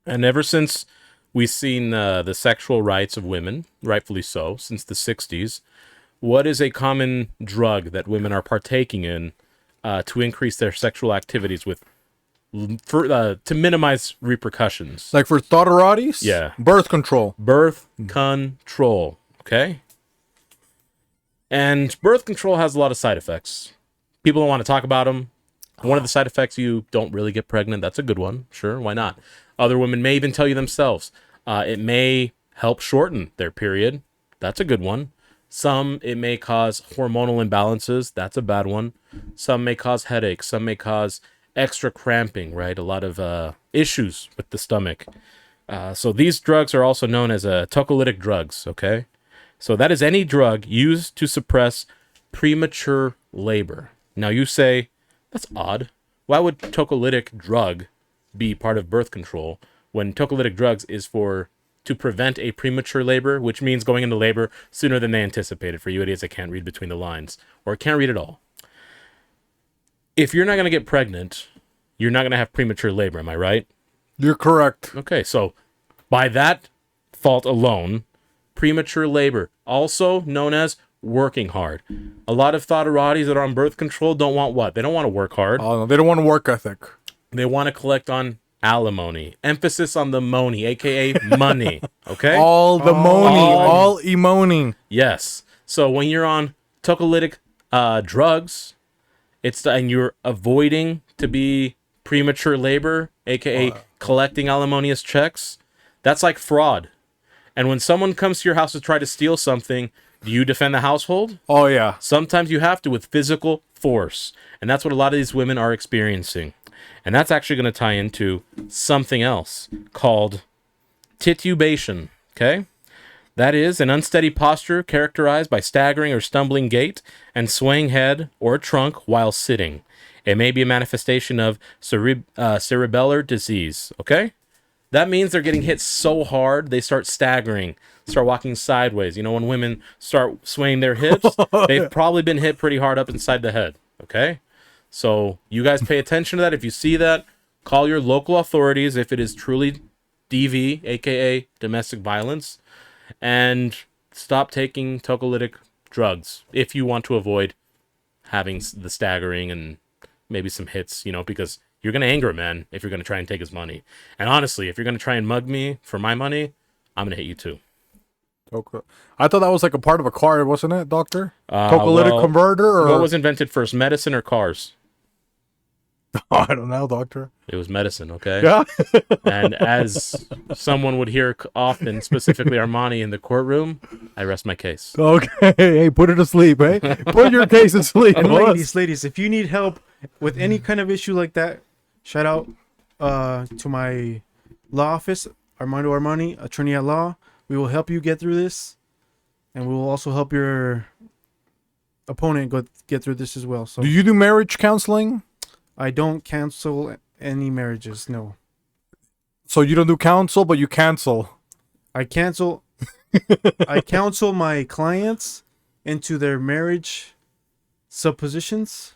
A: And ever since we've seen the sexual rights of women, rightfully so, since the 60s, what is a common drug that women are partaking in to increase their sexual activities with, to minimize repercussions?
B: Like for Thotaratis?
A: Yeah.
B: Birth control.
A: Birth control, okay? And birth control has a lot of side effects. People don't want to talk about them. One of the side effects, you don't really get pregnant. That's a good one. Sure, why not? Other women may even tell you themselves. It may help shorten their period. That's a good one. Some, it may cause hormonal imbalances. That's a bad one. Some may cause headaches. Some may cause extra cramping, right? A lot of issues with the stomach. So these drugs are also known as tocolytic drugs, okay? So that is any drug used to suppress premature labor. Now you say, that's odd. Why would tocolytic drug be part of birth control when tocolytic drugs is to prevent a premature labor, which means going into labor sooner than they anticipated, for you idiots that can't read between the lines or can't read at all? If you're not going to get pregnant, you're not going to have premature labor, am I right?
B: You're correct.
A: Okay, so by that fault alone, premature labor, also known as working hard. A lot of Thotaratis that are on birth control don't want what? They don't want to work hard.
B: Oh, no, they don't want to work ethic.
A: They want to collect on alimony. Emphasis on the money, aka money. Okay?
B: All the money, all e-money.
A: Yes. So when you're on tocolytic drugs, and you're avoiding to be premature labor, aka collecting alimonious checks, that's like fraud. And when someone comes to your house to try to steal something, do you defend the household?
B: Oh, yeah.
A: Sometimes you have to with physical force. And that's what a lot of these women are experiencing. And that's actually going to tie into something else called titubation, okay? That is an unsteady posture characterized by staggering or stumbling gait and swaying head or trunk while sitting. It may be a manifestation of cerebellar disease, okay? That means they're getting hit so hard, they start staggering, start walking sideways. You know, when women start swaying their hips, they've probably been hit pretty hard up inside the head, okay? So you guys pay attention to that. If you see that, call your local authorities if it is truly DV, aka domestic violence, and stop taking tocolytic drugs if you want to avoid having the staggering and maybe some hits, you know, because you're going to anger a man if you're going to try and take his money. And honestly, if you're going to try and mug me for my money, I'm going to hit you too.
B: Okay. I thought that was like a part of a car, wasn't it, doctor? Tocolytic converter? Or
A: what was invented first, medicine or cars?
B: I don't know, doctor.
A: It was medicine, okay?
B: Yeah.
A: And as someone would hear often, specifically Armani in the courtroom, I rest my case.
B: Okay. Hey, put it to sleep, eh? Put your case to sleep.
C: And ladies, if you need help with any kind of issue like that, shout out to my law office, Armando Armani, attorney at law. We will help you get through this, and we will also help your opponent get through this as well. So,
B: do you do marriage counseling?
C: I don't cancel any marriages. No.
B: So you don't do counsel, but you cancel.
C: I counsel my clients into their marriage suppositions.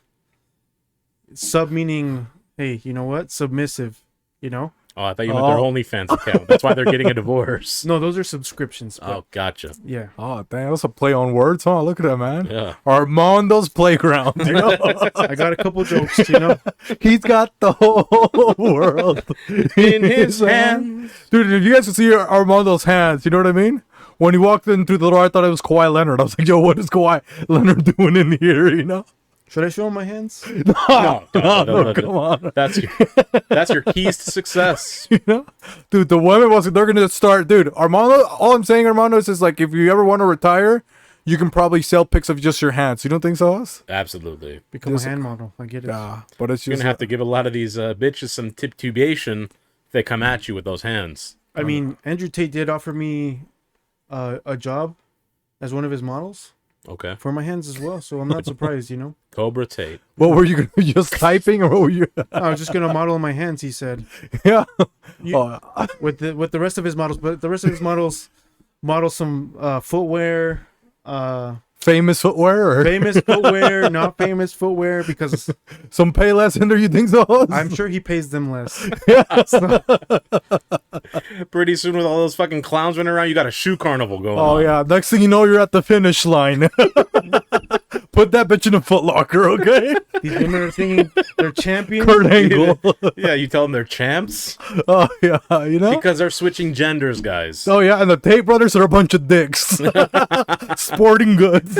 C: Sub meaning, hey, you know what? Submissive, you know?
A: Oh, I thought you meant their OnlyFans account. That's why they're getting a divorce.
C: No, those are subscriptions.
A: Oh, gotcha.
C: Yeah.
B: Oh, damn, that's a play on words, huh? Look at that, man.
A: Yeah.
B: Armando's playground, you know?
C: I got a couple jokes, you know?
B: He's got the whole world
A: In his hands.
B: Dude, if you guys could see Armando's hands, you know what I mean? When he walked in through the door, I thought it was Kawhi Leonard. I was like, yo, what is Kawhi Leonard doing in here, you know?
C: Should I show him my hands?
A: No,
B: come on.
A: That's your keys to success.
B: You know? Dude, the women they're gonna start, dude, Armando, all I'm saying, Armando, is like, if you ever want to retire, you can probably sell pics of just your hands. You don't think so, Us?
A: Absolutely.
C: Become a hand model. I get it.
B: Yeah, but it's just...
A: You're going to have to give a lot of these bitches some titubation if they come at you with those hands.
C: I mean, Andrew Tate did offer me a job as one of his models.
A: Okay.
C: for my hands as well. So I'm not surprised,
A: Cobra Tate.
B: What were you just typing, or what were you?
C: I was just gonna model my hands. He said
B: Yeah.
C: You-
B: Oh,
C: with the rest of his models, but the rest of his models model some footwear,
B: famous footwear, or
C: famous footwear, not famous footwear, because
B: some pay less in there? You think so?
C: I'm sure he pays them less.
A: Pretty soon, with all those fucking clowns running around, you got a shoe carnival going on.
B: Oh yeah. Next thing you know, you're at the finish line. Put that bitch in a Foot Locker, okay?
C: These women are thinking they're champions.
B: Kurt Angle.
A: Yeah, you tell them they're champs
B: Oh yeah, you know.
A: because they're switching genders, guys.
B: Oh yeah, and the Tate brothers are a bunch of dicks. Sporting goods.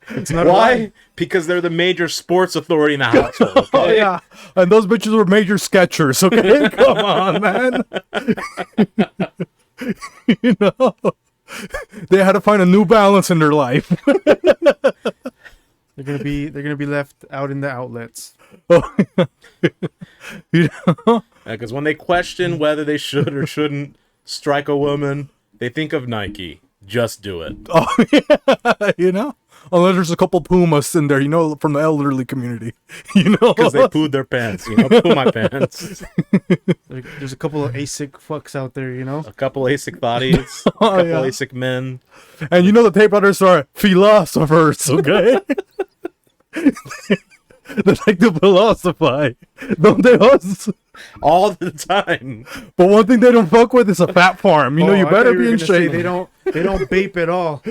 C: It's not
A: Why? Because they're the major sports authority in the household. Okay?
B: Oh yeah, and those bitches were major sketchers. Okay, come on, man. You know, they had to find a New Balance in their life.
C: They're gonna be left out in the outlets.
B: You know?
A: Because when they question whether they should or shouldn't strike a woman, they think of Nike. Just do it.
B: Oh yeah, you know. Unless there's a couple Pumas in there, you know, from the elderly community. You know,
A: Because they pooed their pants. Poo my pants.
C: There's a couple of ASIC fucks out there,
A: A couple ASIC bodies. A couple
B: yeah.
A: ASIC men.
B: And you know the Tate brothers are philosophers, okay? They like to philosophize, don't they, us?
A: All the time.
B: But one thing they don't fuck with is a fat farm. You know, you
C: I
B: better
C: thought
B: be
C: were
B: in
C: gonna say
B: shape.
C: They don't vape at all.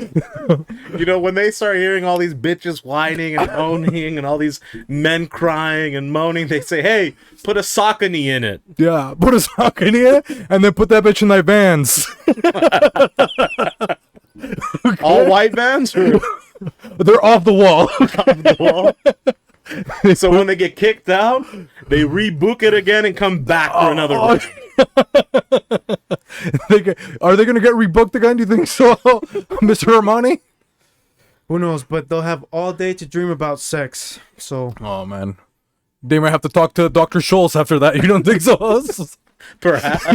A: When they start hearing all these bitches whining and moaning and all these men crying and moaning, they say, hey, put a Saucony in it.
B: Yeah, put a sock in here and then put that bitch in thy vans.
A: All white vans or
B: They're off the wall.
A: off the wall? So when they get kicked out, they rebook it again and come back for another one.
B: Are they going to get rebooked again? Do you think so, Mr. Armani?
C: Who knows? But they'll have all day to dream about sex. So
B: Oh, man. They might have to talk to Dr. Schultz after that. You don't think so?
A: Perhaps.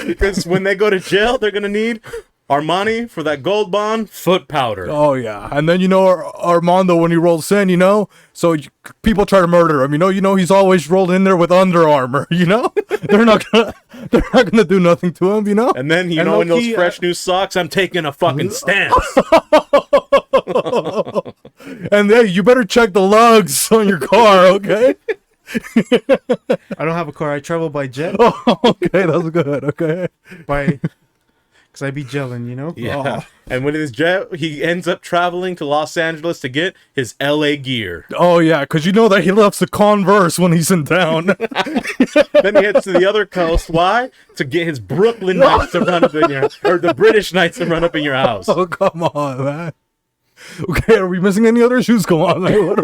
A: Because when they go to jail, they're going to need Armani for that gold bond, foot powder.
B: Oh, yeah. And then, Armando, when he rolls in, so people try to murder him. You know, he's always rolled in there with Under Armour, They're not gonna do nothing to him,
A: And then, in
C: low-key,
A: those fresh new socks, I'm taking a fucking stance.
B: And hey, you better check the lugs on your car, okay?
C: I don't have a car. I travel by jet.
B: Oh, okay, that's good, okay.
C: Because I be gelling,
A: Yeah. And with his jet, he ends up traveling to Los Angeles to get his LA gear.
B: Oh, yeah, because you know that he loves the Converse when he's in town.
A: Then he heads to the other coast. Why? To get his Brooklyn Knights to run up in your, or the British Knights to run up in your house.
B: Oh, come on, man. Okay, are we missing any other shoes? Come on, man.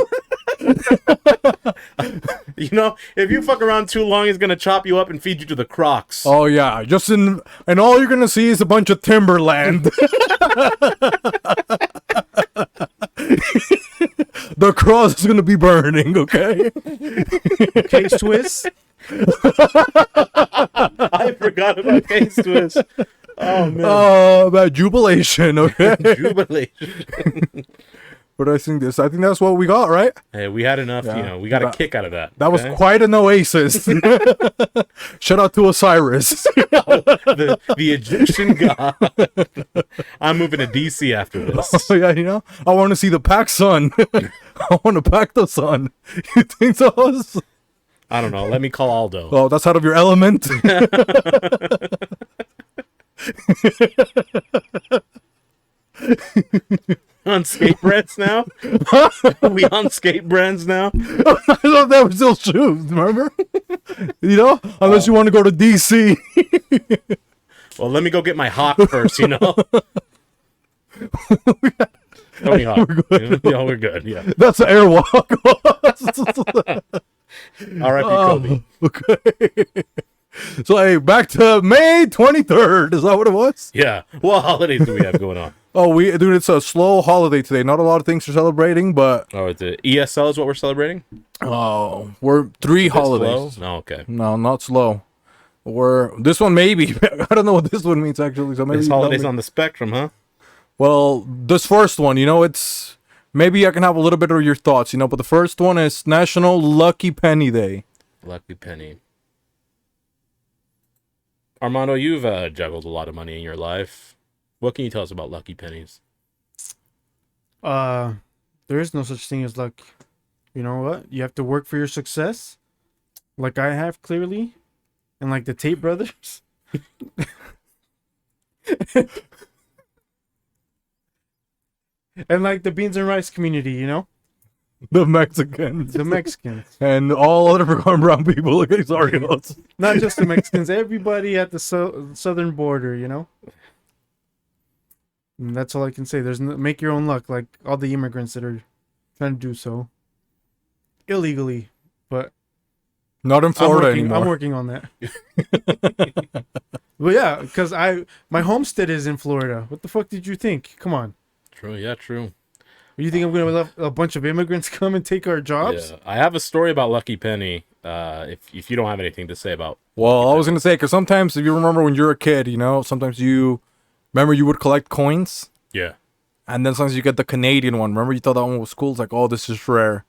A: If you fuck around too long, he's gonna chop you up and feed you to the Crocs.
B: Oh, yeah, and all you're gonna see is a bunch of timberland. The cross is gonna be burning, okay?
C: Case twist.
A: I forgot about Case Twist. Oh man.
B: Oh, about jubilation, okay?
A: Jubilation.
B: But I think that's what we got, right?
A: Hey, we had enough,
B: Yeah.
A: we got a kick out of that.
B: That was
A: okay?
B: quite an oasis. Shout out to Osiris.
A: the Egyptian god. I'm moving to DC after this.
B: Yeah, I want to see the pack sun. I want to pack the sun. You think so?
A: I don't know. Let me call Aldo.
B: Oh, that's out of your element.
A: On skate brands now? We on skate brands now?
B: I thought that was still shoes, remember? Unless you want to go to DC.
A: Well, let me go get my Hawk first, Tony Hawk.
B: We're good.
A: Yeah, we're good. Yeah.
B: That's an airwalk.
A: R.I.P. Kobe.
B: Okay. So, hey, back to May 23rd. Is that what it was?
A: Yeah. What holidays do we have going on?
B: Oh, dude, it's a slow holiday today. Not a lot of things are celebrating, but
A: Oh, the ESL is what we're celebrating?
B: we're three
A: Slow?
B: holidays.
A: No, okay.
B: No, not slow. Or this one maybe. I don't know what this one means actually. So maybe
A: This
B: you tell
A: holiday's
B: me.
A: on the spectrum, huh?
B: Well, this first one, it's maybe I can have a little bit of your thoughts, but the first one is National Lucky Penny Day.
A: Lucky penny. Armando, you've juggled a lot of money in your life. What can you tell us about lucky pennies?
C: There is no such thing as luck. You know what? You have to work for your success, like I have clearly, and like the Tate brothers. And like the beans and rice community,
B: The Mexicans.
C: the Mexicans.
B: And all other brown people. Okay, sorry.
C: Not just the Mexicans, everybody at the southern border, And that's all I can say. There's make your own luck, like all the immigrants that are trying to do so illegally, but
B: Not in Florida anymore.
C: I'm working on that. Well, yeah, because my homestead is in Florida. What the fuck did you think? Come on.
A: True, yeah, true.
C: You think I'm gonna let a bunch of immigrants come and take our jobs?
A: Yeah, I have a story about Lucky Penny. If you don't have anything to say about,
B: Well, I was going to say, because sometimes, if you remember when you were a kid, sometimes you would collect coins,
A: yeah,
B: and then sometimes you get the Canadian one. Remember, you thought that one was cool? It's like, oh, this is rare.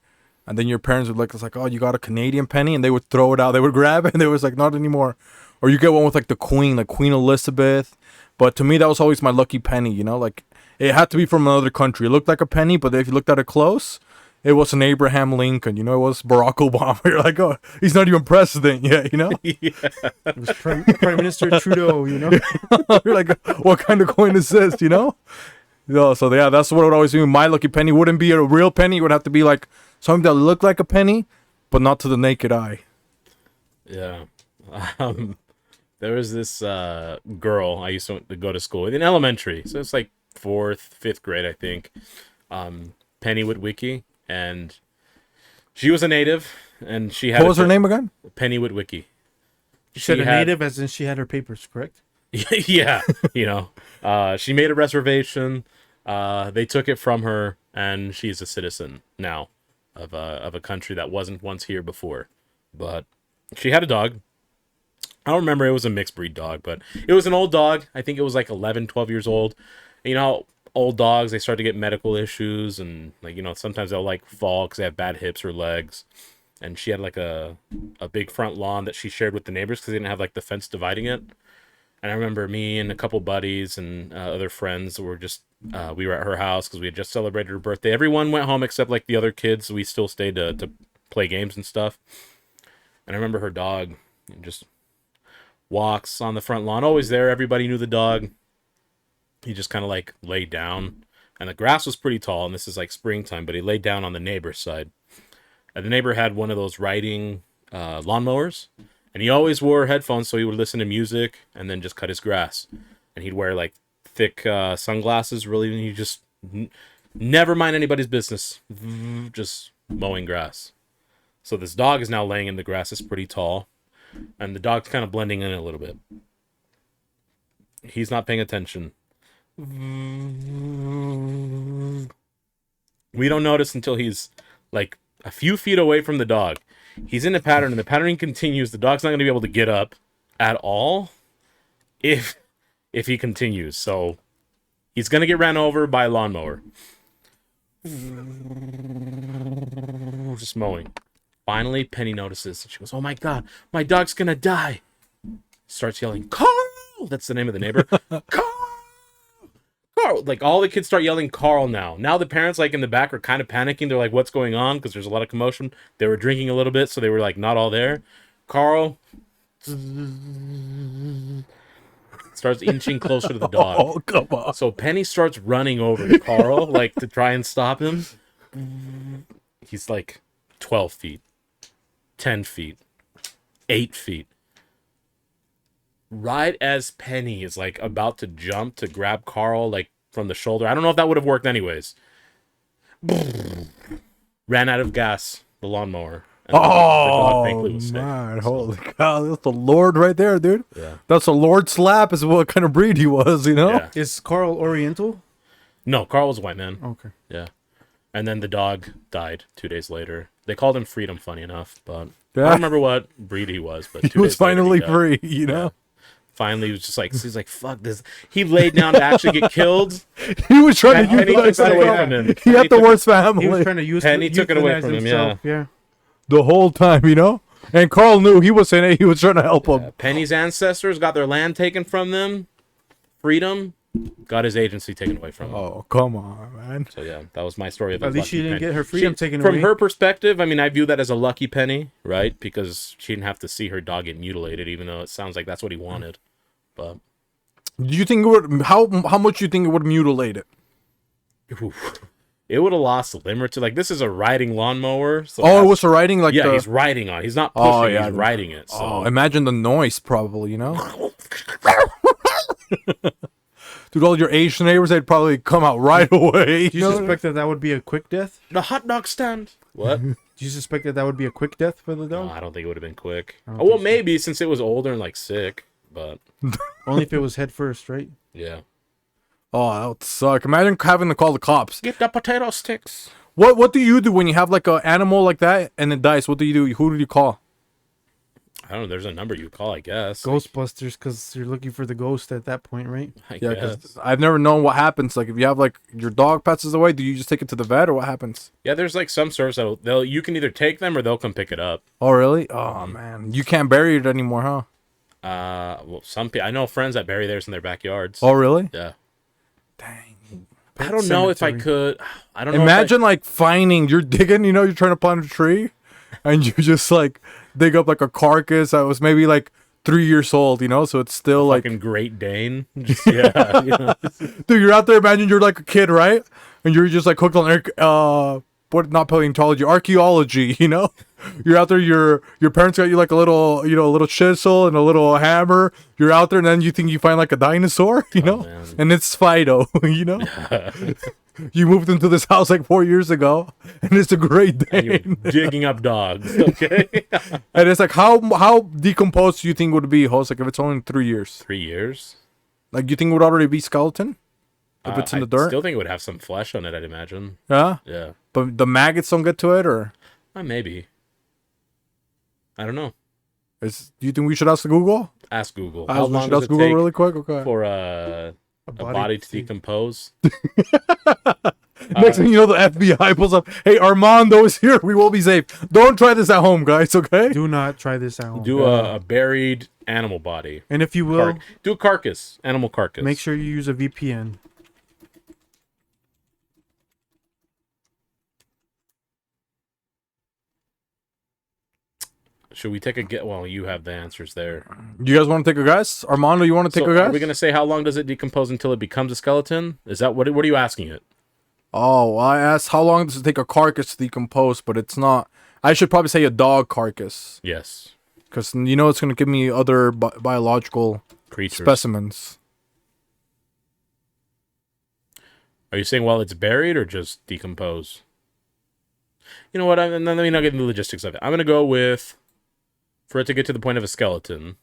B: And then your parents would it's like, oh, you got a Canadian penny? And they would throw it out. They would grab it, and they was like, not anymore. Or you get one with, like, the Queen, like Queen Elizabeth. But to me, that was always my lucky penny, Like, it had to be from another country. It looked like a penny, but if you looked at it close, it was an Abraham Lincoln, It was Barack Obama. You're like, oh, he's not even president yet,
A: yeah.
C: It was Prime Minister Trudeau,
B: You're like, what kind of coin is this, So yeah, that's what it would always be. My lucky penny wouldn't be a real penny. It would have to be like something that looked like a penny, but not to the naked eye.
A: Yeah. There was this girl I used to go to school with in elementary. So it's like 4th, 5th grade, I think. Penny Woodwicky. And she was a native. And she had...
B: What was her name again?
A: Penny Woodwicky.
C: You said a native as in she had her papers, correct?
A: Yeah. She made a reservation. They took it from her. And she's a citizen now of a country that wasn't once here before. But she had a dog. I don't remember, it was a mixed breed dog, but it was an old dog. I think it was like 11, 12 years old. And old dogs, they start to get medical issues, and sometimes they'll like fall because they have bad hips or legs. And she had like a big front lawn that she shared with the neighbors because they didn't have like the fence dividing it. And I remember me and a couple buddies and other friends were we were at her house because we had just celebrated her birthday. Everyone went home except like the other kids. We still stayed to play games and stuff. And I remember her dog just walks on the front lawn, always there. Everybody knew the dog. He just kind of like laid down, and the grass was pretty tall, and this is like springtime, but he laid down on the neighbor's side. And the neighbor had one of those riding lawnmowers, and he always wore headphones so he would listen to music and then just cut his grass. And he'd wear like thick sunglasses, really, and he just never mind anybody's business, just mowing grass. So this dog is now laying in the grass. It's pretty tall. And the dog's kind of blending in a little bit. He's not paying attention. We don't notice until he's like a few feet away from the dog. He's in a pattern, and the pattern continues. The dog's not going to be able to get up at all if he continues. So he's going to get ran over by a lawnmower. Just mowing. Finally, Penny notices. She goes, oh my God, my dog's going to die. Starts yelling, Carl! That's the name of the neighbor. Carl! Carl! Like, all the kids start yelling Carl now. Now the parents, like, in the back are kind of panicking. They're like, what's going on? Because there's a lot of commotion. They were drinking a little bit, so they were, like, not all there. Carl starts inching closer to the dog.
B: Oh, come on.
A: So Penny starts running over to Carl, like, to try and stop him. He's, like, 12 feet. 10 feet, 8 feet. Right as Penny is like about to jump to grab Carl like from the shoulder. I don't know if that would have worked anyways. Ran out of gas, the lawnmower. And the dog thankfully was safe.
B: Man, holy cow, that's the Lord right there, dude.
A: Yeah.
B: That's a Lord slap is what kind of breed he was,
A: Yeah.
C: Is Carl Oriental?
A: No, Carl was a white man.
C: Okay.
A: Yeah. And then the dog died 2 days later. They called him Freedom, funny enough, but I
B: Yeah.
A: don't remember what breed he was. But
B: He was finally
A: free.
B: free, you know?
A: Finally, he was just like, he's like, fuck this. He laid down to actually get killed.
B: He was trying to
A: Penny took
B: utilize
A: it away
B: that.
A: from him.
B: He had the worst
C: He was
B: family
C: trying to use
A: Penny took it away
C: euthanize
A: from him,
C: himself, yeah.
B: the whole time, you know? And Carl knew he was saying it. He was trying to help him.
A: Penny's ancestors got their land taken from them. Freedom got his agency taken away from him.
B: Oh, come on, man.
A: So yeah, that was my story of
C: At
A: the
C: least she
A: lucky
C: didn't
A: penny.
C: get her freedom taken
A: From
C: away.
A: her perspective, I mean, I view that as a lucky penny, right? Because she didn't have to see her dog get mutilated, even though it sounds like that's what he wanted. But
B: Do you think it would, how much do you think it would mutilate it?
A: oof, it would have lost a limb or two. Like, this is a riding lawnmower. So
B: Oh, it was a riding like
A: yeah,
B: the...
A: he's riding on. He's not pushing.
B: Oh, yeah,
A: he's riding it. So
B: Oh, imagine the noise, probably, you know? Dude, all your Asian neighbors, they'd probably come out right away.
C: Do you suspect that that would be a quick death?
A: the hot dog stand. What?
C: Do you suspect that that would be a quick death for the
A: No,
C: dog?
A: I don't think it would have been quick.
C: don't
A: Oh, well,
C: think so.
A: maybe since it was older and like sick, but
C: Only if it was head first, right?
A: yeah.
B: Oh, that would suck. Imagine having to call the cops.
A: Get the potato sticks.
B: What do you do when you have like an animal like that and it dies? What do you do? Who do you call?
A: I don't know. There's a number you call, I guess.
C: Ghostbusters, because you're looking for the ghost at that point, right?
A: I
B: Yeah,
A: guess.
B: because I've never known what happens. Like if you have like your dog passes away, do you just take it to the vet or what happens?
A: Yeah, there's like some service that they'll you can either take them or they'll come pick it up.
B: Oh, really? Oh, man. You can't bury it anymore, huh?
A: Well, some people I know friends that bury theirs in their backyards.
B: Oh, really?
A: Yeah.
B: Dang.
A: I don't know if I
C: cemetery.
A: could. I don't know.
B: Imagine like finding, you're digging, you know, you're trying to plant a tree and you just like dig up like a carcass that was maybe like 3 years old, you know, so it's still like,
A: fucking Great Dane. Just, yeah. You know.
B: dude, you're out there, imagine you're like a kid, right? And you're just like hooked on, what, not paleontology, archaeology, you know? You're out there, your parents got you like a little, you know, a little chisel and a little hammer. You're out there and then you think you find like a dinosaur, you know?
A: man.
B: And it's Fido, you know? You moved into this house like 4 years ago and it's a Great
A: You're
B: Dane.
A: digging up dogs. Okay.
B: And it's like, how decomposed do you think would it be, host? Like if it's only 3 years?
A: 3 years.
B: Like you think it would already be skeleton? If it's in the
A: I
B: dirt?
A: still think it would have some flesh on it, I'd imagine.
B: Yeah?
A: Yeah.
B: But the maggots don't get to it or?
A: Maybe. I don't know.
B: Do you think we should ask Google?
A: Ask Google.
B: We
A: How long
B: should
A: does
B: ask
A: it
B: Google
A: take
B: really quick? Okay.
A: for a body to decompose?
B: Next thing you know, the FBI pulls up. Hey, Armando is here. We will be safe. Don't try this at home, guys. Okay?
C: Do not try this out.
A: Do a buried animal body.
C: And if you will,
A: Do a carcass. Animal carcass.
C: make sure you use a VPN.
A: Should we take a guess? Well, you have the answers there.
B: You guys want to take a guess? Armando, you want to take
A: So
B: a guess?
A: are we going to say how long does it decompose until it becomes a skeleton? Is that what are you asking it?
B: Oh, well, I asked how long does it take a carcass to decompose, but it's not. I should probably say a dog carcass.
A: Yes.
B: Because you know it's going to give me other biological
A: Creatures.
B: specimens.
A: Are you saying while it's buried or just decompose? You know what? Let me not get into the logistics of it. I'm going to go with, for it to get to the point of a skeleton,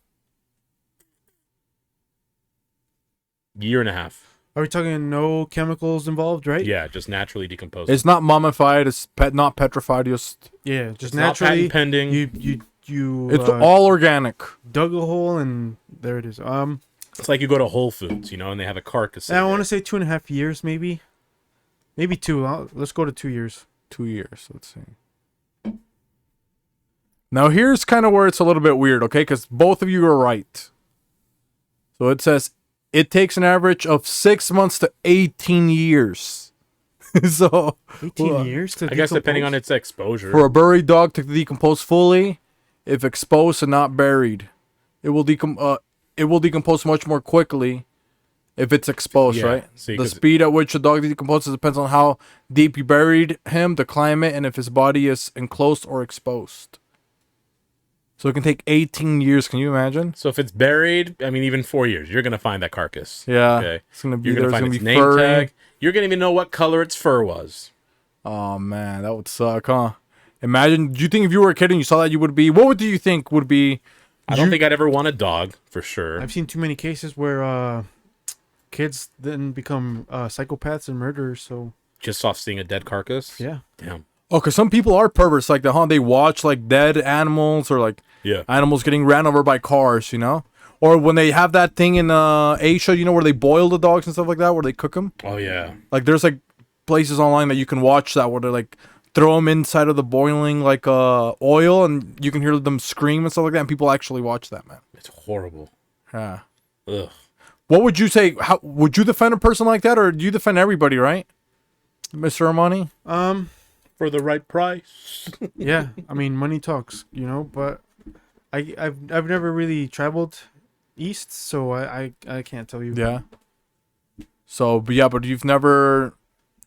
A: 1.5 years.
C: Are we talking no chemicals involved, right?
A: Yeah, just naturally decompose.
B: It's not mummified. It's not petrified. Just
C: Yeah, just
A: It's not
C: naturally.
A: patent pending.
C: You
B: it's all organic.
C: dug a hole and there it is.
A: It's like you go to Whole Foods, you know, and they have a carcass.
C: I want to say 2.5 years, maybe 2. Let's go to 2 years.
B: 2 years. Let's see. Now here's kind of where it's a little bit weird, okay? Because both of you are right. So it says it takes an average of 6 months to 18 years. So
C: 18 years to
A: I guess depending on
C: decompose?
A: its exposure.
B: for a buried dog to decompose fully, if exposed and not buried, it will decompose much more quickly if it's exposed,
A: Yeah,
B: right?
A: see,
B: The
A: 'cause-
B: speed at which a dog decomposes depends on how deep you buried him, the climate, and if his body is enclosed or exposed. So it can take 18 years. Can you imagine?
A: So if it's buried, I mean, even 4 years, you're gonna find that carcass.
B: Yeah.
A: Okay.
B: It's gonna be
A: You're gonna
B: there's
A: find
B: gonna
A: its
B: be
A: name
B: furry.
A: tag. You're gonna even know what color its fur was.
B: Oh man, that would suck, huh? Imagine. Do you think if you were a kid and you saw that, you would be? What do you think would be?
A: I don't think I'd ever want a dog for sure.
C: I've seen too many cases where kids then become psychopaths and murderers. So
A: Just off seeing a dead carcass?
C: Yeah.
A: Damn.
B: Oh, because some people are perverts like that, huh? They watch like dead animals or like
A: Yeah.
B: animals getting ran over by cars, you know? Or when they have that thing in Asia, you know, where they boil the dogs and stuff like that, where they cook them.
A: Oh, yeah.
B: Like there's like places online that you can watch that where they like throw them inside of the boiling like oil, and you can hear them scream and stuff like that, and people actually watch that, man.
A: It's horrible.
B: Yeah.
A: Ugh.
B: What would you say? How would you defend a person like that, or do you defend everybody, right, Mr. Armani?
A: For the right price.
C: Yeah. I mean, money talks, you know, but I've never really traveled east, so I can't tell you.
B: Yeah. So, but yeah, but you've never,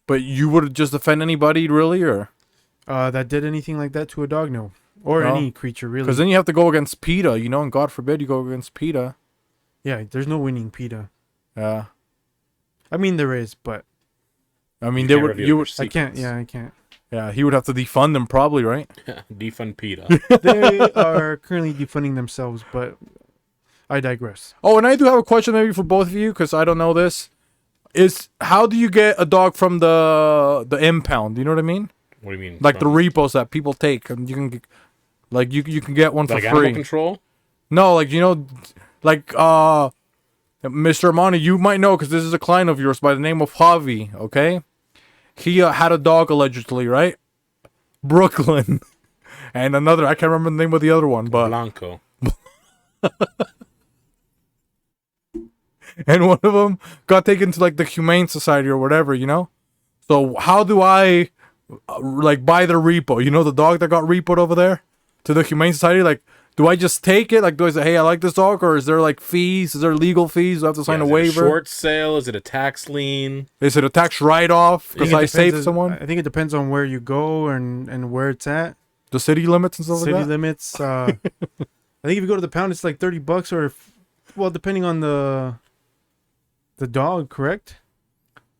B: but you would just defend anybody, really, or?
C: That did anything like that to a dog? No. Or
B: No?
C: any creature, really.
B: Because then you have to go against PETA, you know, and God forbid you go against PETA.
C: Yeah, there's no winning PETA.
B: Yeah.
C: I mean, there is, but
B: I mean,
A: You
B: they
A: can't
B: would.
A: reveal
B: You
A: your
B: would.
C: I can't.
A: secrets.
C: Yeah, I can't.
B: Yeah, he would have to defund them, probably, right?
A: Defund PETA.
C: They are currently defunding themselves, but I digress.
B: Oh, and I do have a question maybe for both of you, because I don't know this. Is how do you get a dog from the impound? You know what I mean?
A: What do you mean?
B: Like the
A: from-
B: repos that people take, and you can, like you can get one for
A: like
B: free.
A: animal control?
B: No, like you know, like Mr. Armani, you might know because this is a client of yours by the name of Javi. Okay, he had a dog allegedly, right? Brooklyn, and another I can't remember the name of the other one, but
A: Blanco.
B: and one of them got taken to like the Humane Society or whatever, you know. So how do I like buy the repo? You know, the dog that got repoed over there to the Humane Society. Like, do I just take it? Like, do I say, hey, I like this dog, or is there like fees? Is there legal fees? Do I have to sign
A: Yeah,
B: a
A: is it
B: waiver?
A: short sale? Is it a tax lien?
B: Is it a tax write-off because
C: think it
B: I saved
C: depends-
B: someone?
C: I think it depends on where you go and where it's at.
B: The city limits and stuff
C: City
B: like that.
C: limits. I think if you go to the pound, it's like $30, or well, depending on the dog. Correct?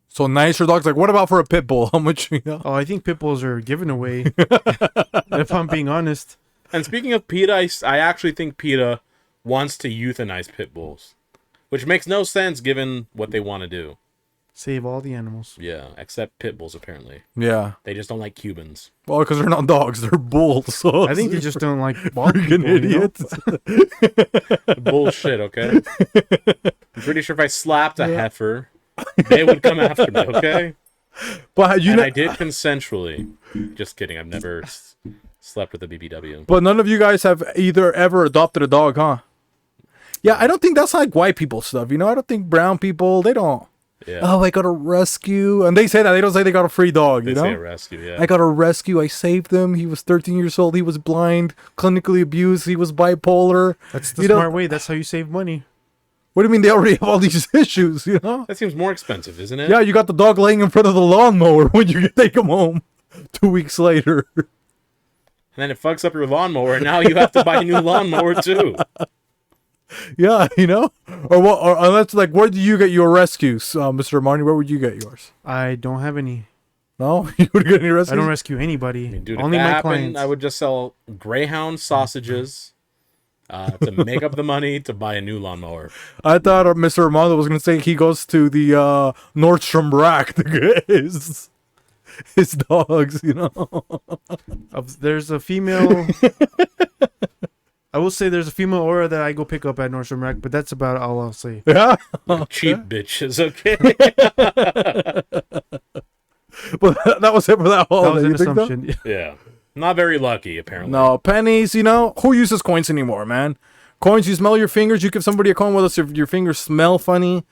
B: So nicer dogs. Like, what about for a pit bull? How much? You know?
C: Oh, I think pit bulls are given away. If I'm being honest.
A: And speaking of PETA, I actually think PETA wants to euthanize pit bulls, which makes no sense given what they want to do.
C: Save all the animals.
A: Yeah, except pit bulls, apparently.
B: Yeah.
A: They just don't like Cubans.
B: Well, because they're not dogs, they're bulls. So
C: I think they just don't like bald
B: freaking
C: people, you know?
B: idiots.
A: Bullshit, okay? I'm pretty sure if I slapped a heifer, they would come after me, okay?
B: But you
A: And
B: know,
A: I did consensually. Just kidding, I've never slept with a BBW.
B: but none of you guys have either ever adopted a dog, huh? Yeah, I don't think that's like white people stuff. You know, I don't think brown people they don't.
A: Yeah.
B: Oh, I got a rescue, and they say that they don't say they got a free dog.
A: They
B: You
A: say a
B: know,
A: rescue, yeah.
B: I got a rescue. I saved him. He was 13 years old. He was blind, clinically abused. He was bipolar.
C: That's the
B: You know-
C: smart way. That's how you save money.
B: What do you mean they already have all these issues? You know?
A: That seems more expensive, isn't it?
B: Yeah, you got the dog laying in front of the lawnmower when you take him home 2 weeks later.
A: And then it fucks up your lawnmower, and now you have to buy a new lawnmower too.
B: Yeah, you know, or what? Or unless like, where do you get your rescues, Mr. Armani? Where would you get yours?
C: I don't have any.
B: No, you would get any rescues.
C: I don't rescue anybody.
A: I mean, dude,
C: Only
A: if that
C: my
A: happened,
C: clients.
A: I would just sell Greyhound sausages to make up the money to buy a new lawnmower.
B: I thought Mr. Armando was gonna say he goes to the Nordstrom rack to get his dogs. You know.
C: There's a female. I will say there's a female aura that I go pick up at Nordstrom Rack, but that's about all I'll say.
B: Yeah.
A: Cheap bitches, okay?
B: But that was it for that
C: That
B: holiday.
C: was an
B: you think so?
C: assumption.
A: Yeah. Not very lucky, apparently.
B: No, pennies, you know, who uses coins anymore, man? Coins, you smell your fingers, you give somebody a coin with us, your fingers smell funny.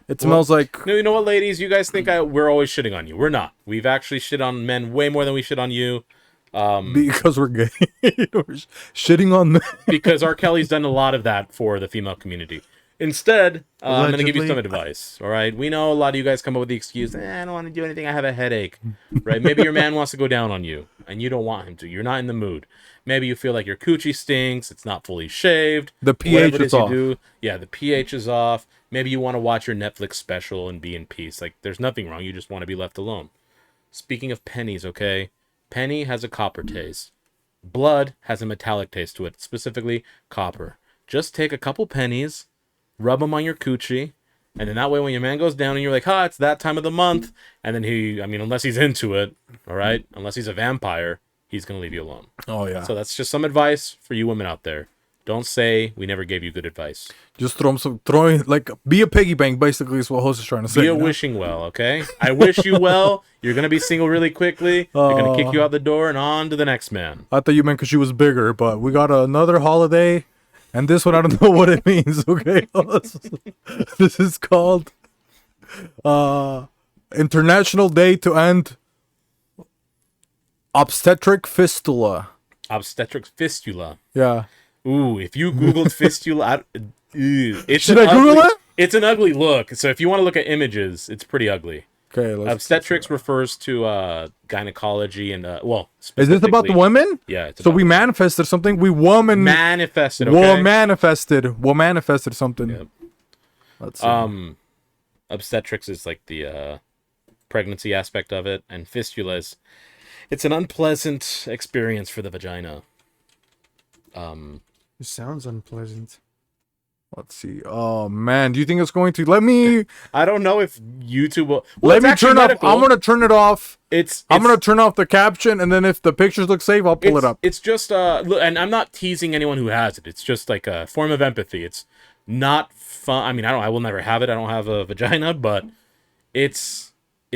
B: It smells like...
A: No, you know what, ladies? You guys think we're always shitting on you. We're not. We've actually shit on men way more than we shit on you.
B: Because we're gay. We're shitting on them.
A: Because R. Kelly's done a lot of that for the female community. Instead, I'm going to give you some
C: Allegedly.
A: advice, all right? We know a lot of you guys come up with the excuse, I don't want to do anything, I have a headache, right? Maybe your man wants to go down on you, and you don't want him to. You're not in the mood. Maybe you feel like your coochie stinks, it's not fully shaved.
B: The
A: whatever
B: pH
A: it
B: is off.
A: You do. Yeah, the pH is off. Maybe you want to watch your Netflix special and be in peace. Like, there's nothing wrong. You just want to be left alone. Speaking of pennies, okay? Penny has a copper taste. Blood has a metallic taste to it, specifically copper. Just take a couple pennies, rub them on your coochie, And then that way, when your man goes down and you're like, it's that time of the month. And then unless he's into it, all right? Unless he's a vampire, he's going to leave you alone.
B: Oh, yeah.
A: So that's just some advice for you women out there. Don't say we never gave you good advice.
B: Just be a piggy bank, basically, is what host is trying to say.
A: Be a wishing well, okay? I wish you well. You're going to be single really quickly. They're going to kick you out the door and on to the next man.
B: I thought you meant because she was bigger, but we got another holiday, and this one, I don't know what it means, okay? This is called International Day to End Obstetric Fistula.
A: Obstetric fistula.
B: Yeah.
A: Ooh, if you Googled fistula,
B: Should I Google it?
A: It's an ugly look. So if you want to look at images, it's pretty ugly.
B: Okay.
A: Obstetrics refers to gynecology and
B: is this about the women?
A: Yeah.
B: So we manifested something. We
A: manifested. Okay?
B: manifested something.
A: Yep.
B: Let's see.
A: Obstetrics is like the pregnancy aspect of it, and fistulas. It's an unpleasant experience for the vagina.
C: It sounds unpleasant.
B: Let's see. Oh man, do you think it's going to? Let me.
A: I don't know if YouTube will.
B: Let me turn off. I'm gonna turn it off. I'm gonna turn off the caption, and then if the pictures look safe, I'll pull it up.
A: It's just look, and I'm not teasing anyone who has it. It's just like a form of empathy. It's not fun. I mean, I will never have it. I don't have a vagina, but it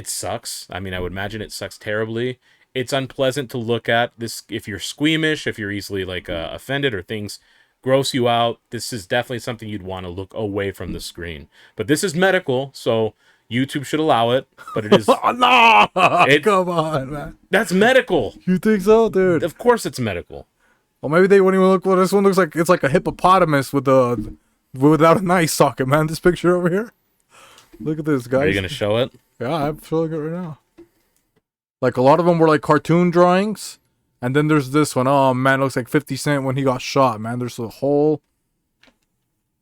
A: sucks. I mean, I would imagine it sucks terribly. It's unpleasant to look at. This, if you're squeamish, if you're easily offended or things gross you out, this is definitely something you'd want to look away from the screen. But this is medical, so YouTube should allow it. But it is
B: no, come on, man.
A: That's medical.
B: You think so, dude?
A: Of course, it's medical.
B: Well, maybe they wouldn't even look. Well, this one looks like it's like a hippopotamus without an eye socket, man. This picture over here. Look at this, guys.
A: Are you gonna show it?
B: Yeah, I'm showing it right now. Like, a lot of them were, like, cartoon drawings. And then there's this one. Oh, man, it looks like 50 Cent when he got shot, man. There's a hole.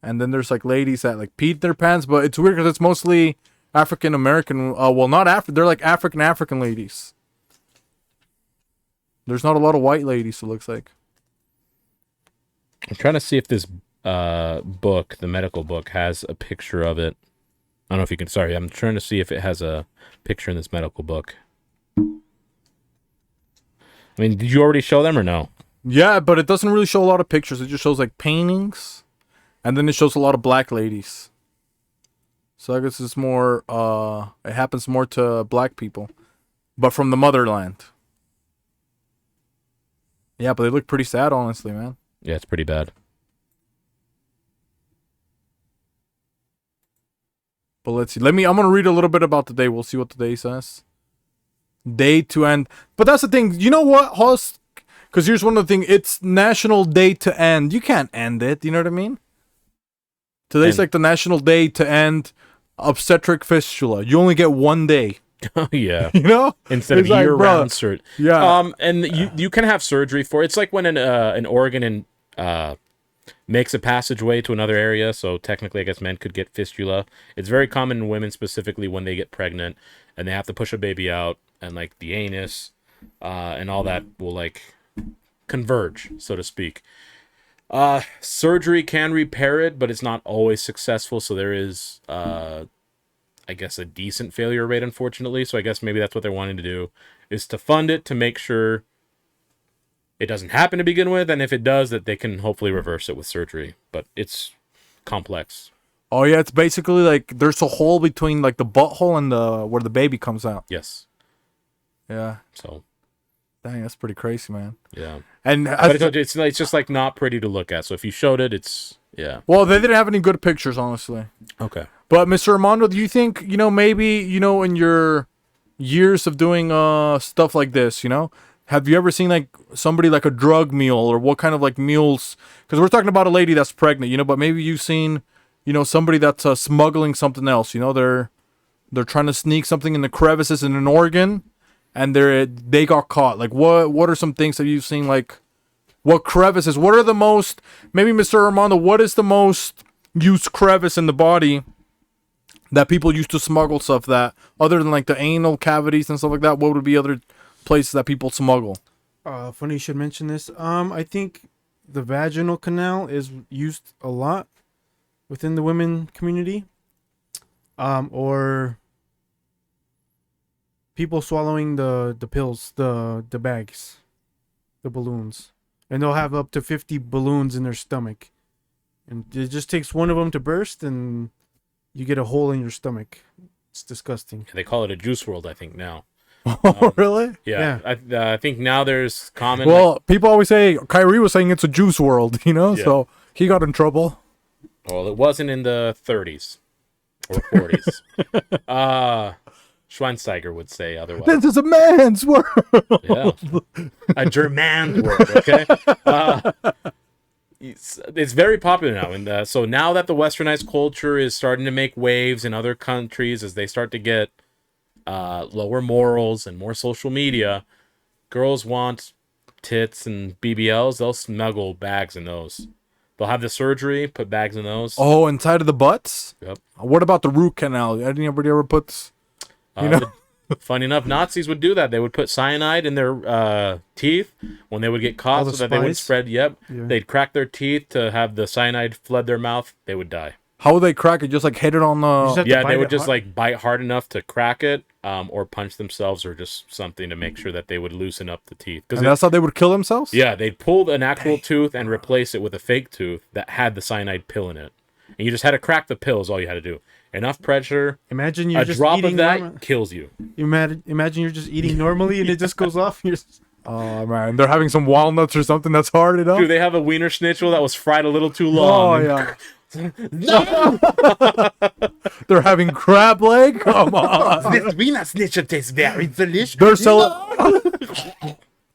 B: And then there's, like, ladies that, like, peed their pants. But it's weird because it's mostly African-American. Not African. They're, like, African ladies. There's not a lot of white ladies, it looks like.
A: I'm trying to see if this book, the medical book, has a picture of it. I don't know if you can... Sorry, I'm trying to see if it has a picture in this medical book. I mean, did you already show them or no?
B: Yeah, but it doesn't really show a lot of pictures. It just shows like paintings, and then it shows a lot of black ladies. So I guess it's more, it happens more to black people, but from the motherland. Yeah, but they look pretty sad, honestly, man.
A: Yeah, it's pretty bad.
B: But let's see. I'm gonna read a little bit about the day. We'll see what the day says. Day to end. But that's the thing. You know what, host? Because here's one of the things. It's National Day to End. You can't end it. You know what I mean? Today's like the National Day to End Obstetric Fistula. You only get one day.
A: Oh, yeah.
B: You know?
A: Instead of year-round surgery.
B: Yeah.
A: And you can have surgery for... It's like when an organ makes a passageway to another area. So technically, I guess men could get fistula. It's very common in women, specifically when they get pregnant and they have to push a baby out. And like the anus and all that will like converge, so to speak. Surgery can repair it, but it's not always successful. So there is, I guess, a decent failure rate, unfortunately. So I guess maybe that's what they're wanting to do, is to fund it to make sure it doesn't happen to begin with. And if it does, that they can hopefully reverse it with surgery. But it's complex.
B: Oh, yeah. It's basically like there's a hole between like the butthole and where the baby comes out.
A: Yes.
B: Yeah.
A: So,
B: dang, that's pretty crazy, man.
A: Yeah.
B: And
A: but it's just like not pretty to look at. So if you showed it, it's
B: Well, they didn't have any good pictures, honestly.
A: Okay.
B: But Mr. Armando, do you think maybe in your years of doing stuff like this, have you ever seen like somebody like a drug mule, or what kind of like mules? Because we're talking about a lady that's pregnant, but maybe you've seen somebody that's smuggling something else. They're trying to sneak something in the crevices in an organ. And they got caught. Like, what are some things that you've seen? Like, what crevices? What are the most? Maybe Mr. Armando, what is the most used crevice in the body that people used to smuggle stuff that, other than like the anal cavities and stuff like that? What would be other places that people smuggle?
C: Funny you should mention this. I think the vaginal canal is used a lot within the women community. Or people swallowing the pills, the bags, the balloons, and they'll have up to 50 balloons in their stomach, and it just takes one of them to burst, and you get a hole in your stomach. It's disgusting.
A: They call it a juice world, I think now.
B: Oh, really?
A: Yeah, I think now there's common.
B: Well, people always say Kyrie was saying it's a juice world, you know,
A: Yeah.
B: so he got in trouble.
A: Well, it wasn't in the 30s or 40s. Schweinsteiger would say otherwise.
B: This is a man's world.
A: Yeah, a German word. Okay, it's very popular now, and so now that the westernized culture is starting to make waves in other countries as they start to get lower morals and more social media, girls want tits and BBLs. They'll smuggle bags in those. They'll have the surgery, put bags in those.
B: Oh, inside of the butts?
A: Yep.
B: What about the root canal? Anybody ever puts, you know?
A: Funny enough, Nazis would do that. They would put cyanide in their teeth when they would get caught,
C: All
A: so
C: the
A: that they would
C: spice?
A: spread. Yep,
C: Yeah.
A: they'd crack their teeth to have the cyanide flood their mouth. They would die.
B: How would they crack it? Just like hit it on
C: just
B: the...
C: have to
A: Yeah,
C: bite
A: they
C: it
A: would just
C: hard.
A: like bite hard enough to crack it, or punch themselves, or just something to make sure that they would loosen up the teeth.
B: And that's how they would kill themselves?
A: Yeah, they'd pull an actual tooth and replace it with a fake tooth that had the cyanide pill in it, and you just had to crack the pill. Is all you had to do. Enough pressure,
C: Imagine you're
A: a
C: just
A: drop
C: eating
A: of that
C: normal-
A: kills you.
C: Imagine you're just eating normally and it just goes off. You're just,
B: Oh, man. They're having some walnuts or something that's hard, you know?
A: Dude, they have a wiener schnitzel that was fried a little too
B: Oh,
A: long.
B: yeah. They're having crab leg? Come on.
A: This wiener schnitzel tastes very delicious.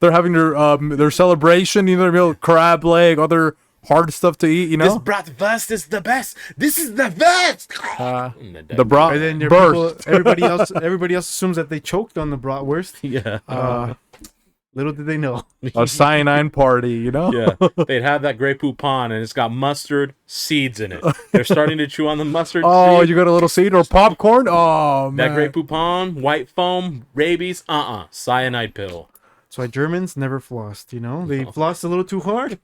B: They're having their celebration, you know, crab leg, other hard stuff to eat, you
A: This
B: know?
A: bratwurst is the best. This is the best.
B: The bra
C: and then your
B: burst.
C: people, everybody else assumes that they choked on the bratwurst.
A: Yeah.
C: Little did they know.
B: A cyanide party, you know?
A: Yeah, they'd have that Grey Poupon, and it's got mustard seeds in it. They're starting to chew on the mustard
B: Oh,
A: seed.
B: you got a little seed or popcorn? Oh, man.
A: That Grey Poupon, white foam, rabies, cyanide pill.
C: That's why Germans never flossed, you know? They flossed a little too hard.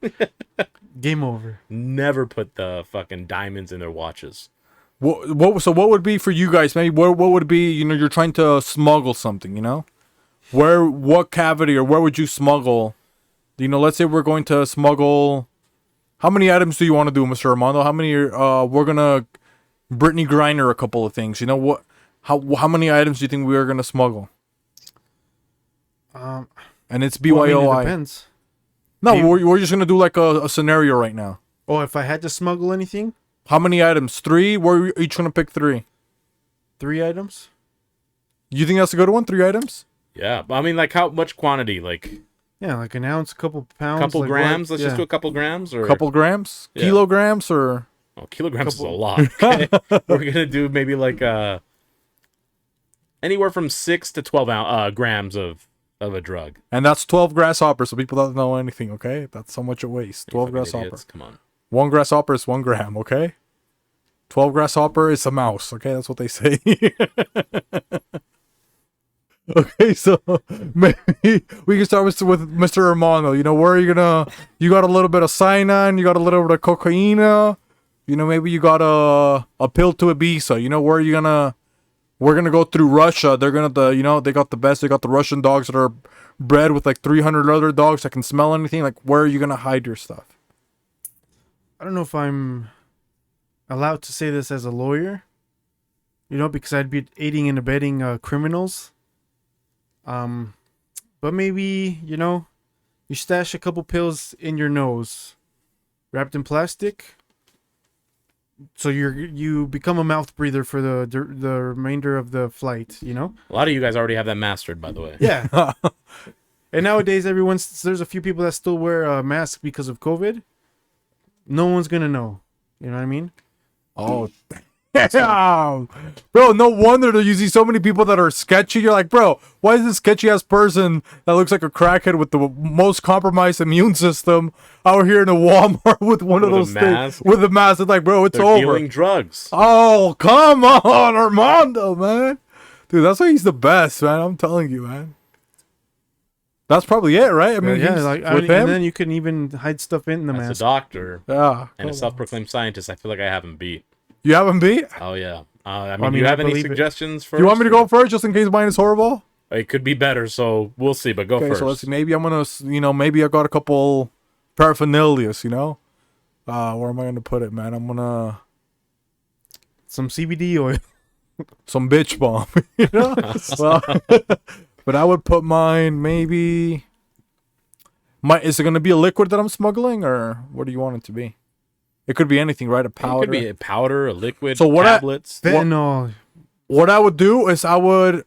C: Game over.
A: Never put the fucking diamonds in their watches.
B: So what would be for you guys? Maybe what would be, you know, you're trying to smuggle something, you know? What cavity or where would you smuggle? You know, let's say we're going to smuggle. How many items do you want to do, Mr. Armando? How many? We're gonna Brittany Griner a couple of things. You know what? How many items do you think we are gonna smuggle? And it's
C: Well, I mean, it
B: BYOI.
C: depends.
B: No, we're just gonna do like a scenario right now.
C: Oh, if I had to smuggle anything,
B: How many items? 3? We're each gonna pick 3.
C: 3 items.
B: You think that's a good one? 3 items?
A: Yeah, but I mean, like how much quantity? Like
C: Yeah, like an ounce, couple pounds,
A: couple
C: like
A: grams?
C: what?
A: Let's just do a couple grams, or
B: Couple grams?
A: Yeah.
B: Kilograms or?
A: Oh, kilograms is a lot. Okay? We're gonna do maybe like anywhere from 6 to 12 grams of a drug.
B: And that's 12 grasshoppers, so people don't know anything, okay? That's how much it weighs. 12
A: Fucking
B: grasshopper.
A: idiots, come on.
B: 1 grasshopper is 1 gram, okay? 12 grasshopper is a mouse, okay? That's what they say. Okay, so maybe we can start with Mr. Armando. You know, where are you gonna? You got a little bit of cyanide, you got a little bit of cocaine. You know, maybe you got a pill to Ibiza. You know, where are you gonna? We're gonna go through Russia. They're gonna you know, they got the best. They got the Russian dogs that are bred with like 300 other dogs that can smell anything. Like, where are you gonna hide your stuff?
C: I don't know if I'm allowed to say this as a lawyer, you know, because I'd be aiding and abetting criminals. But maybe, you know, you stash a couple pills in your nose, wrapped in plastic, so you become a mouth breather for the remainder of the flight, you know.
A: A lot of you guys already have that mastered, by the way.
C: Yeah. And nowadays, there's a few people that still wear a mask because of COVID. No one's gonna know. You know what I mean?
B: Oh, damn. Bro, no wonder they're using so many people that are sketchy. You're like, bro, why is this sketchy ass person that looks like a crackhead with the most compromised immune system out here in a Walmart with one of
A: With a
B: those things
A: mask?
B: with a mask? It's like, bro, it's
A: They're
B: over.
A: dealing drugs.
B: Oh, come on, Armando, man. Dude, that's why he's the best, man. I'm telling you, man. That's probably it, right? I mean,
C: Yeah,
B: he's-
C: like
B: with
C: and
B: him.
C: then you can even hide stuff in the
A: As a
C: mask.
A: doctor
B: Yeah.
A: and a self-proclaimed scientist, I feel like I have him beat.
B: You have him beat?
A: Oh yeah, I mean, do you have any suggestions first?
B: Do you want me to go first, just in case mine is horrible?
A: It could be better, so we'll see. But go first.
B: So let's see. Maybe I'm gonna, maybe I got a couple paraphernalias. Where am I gonna put it, man? I'm gonna
C: some CBD oil,
B: some bitch bomb. Well, but I would put mine maybe. Is it gonna be a liquid that I'm smuggling, or what do you want it to be? It could be anything, right? A powder.
A: It could be a powder, a liquid,
B: so what
A: tablets.
C: Fentanyl.
B: What I would do is I would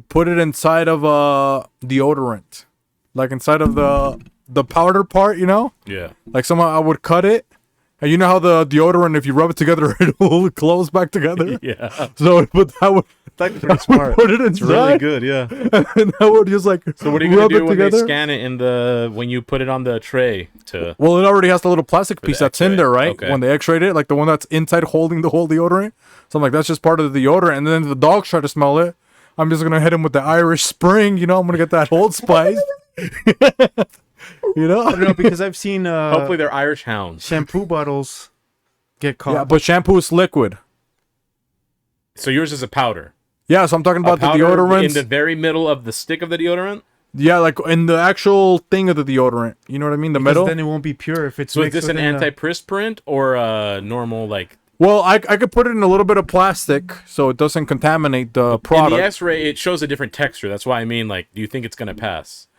B: put it inside of a deodorant, like inside of the powder part,
A: Yeah.
B: Like somehow I would cut it, and you know how the deodorant, if you rub it together, it will close back together.
A: Yeah.
B: So, but I would.
A: That's pretty smart.
B: Put it inside.
A: It's really good, yeah.
B: And I would just like.
A: So what are you gonna do when they scan it when you put it on the tray
B: Well, it already has the little plastic piece that's in there, right?
A: Okay.
B: When they X-rayed it, like the one that's inside holding the whole deodorant. So I'm like, that's just part of the deodorant. And then if the dogs try to smell it, I'm just gonna hit him with the Irish Spring. I'm gonna get that Old Spice.
C: I don't know, because I've seen
A: hopefully they're Irish hounds.
C: Shampoo bottles get caught.
B: Yeah, but shampoo is liquid.
A: So yours is a powder.
B: Yeah, so I'm talking about the deodorant
A: in the very middle of the stick of the deodorant.
B: Yeah, like in the actual thing of the deodorant. You know what I mean? The middle.
C: Then it won't be pure if it's.
A: So is this an antiperspirant or a normal like?
B: Well, I could put it in a little bit of plastic so it doesn't contaminate the product.
A: In the X-ray, it shows a different texture. That's why I mean, like, do you think it's gonna pass?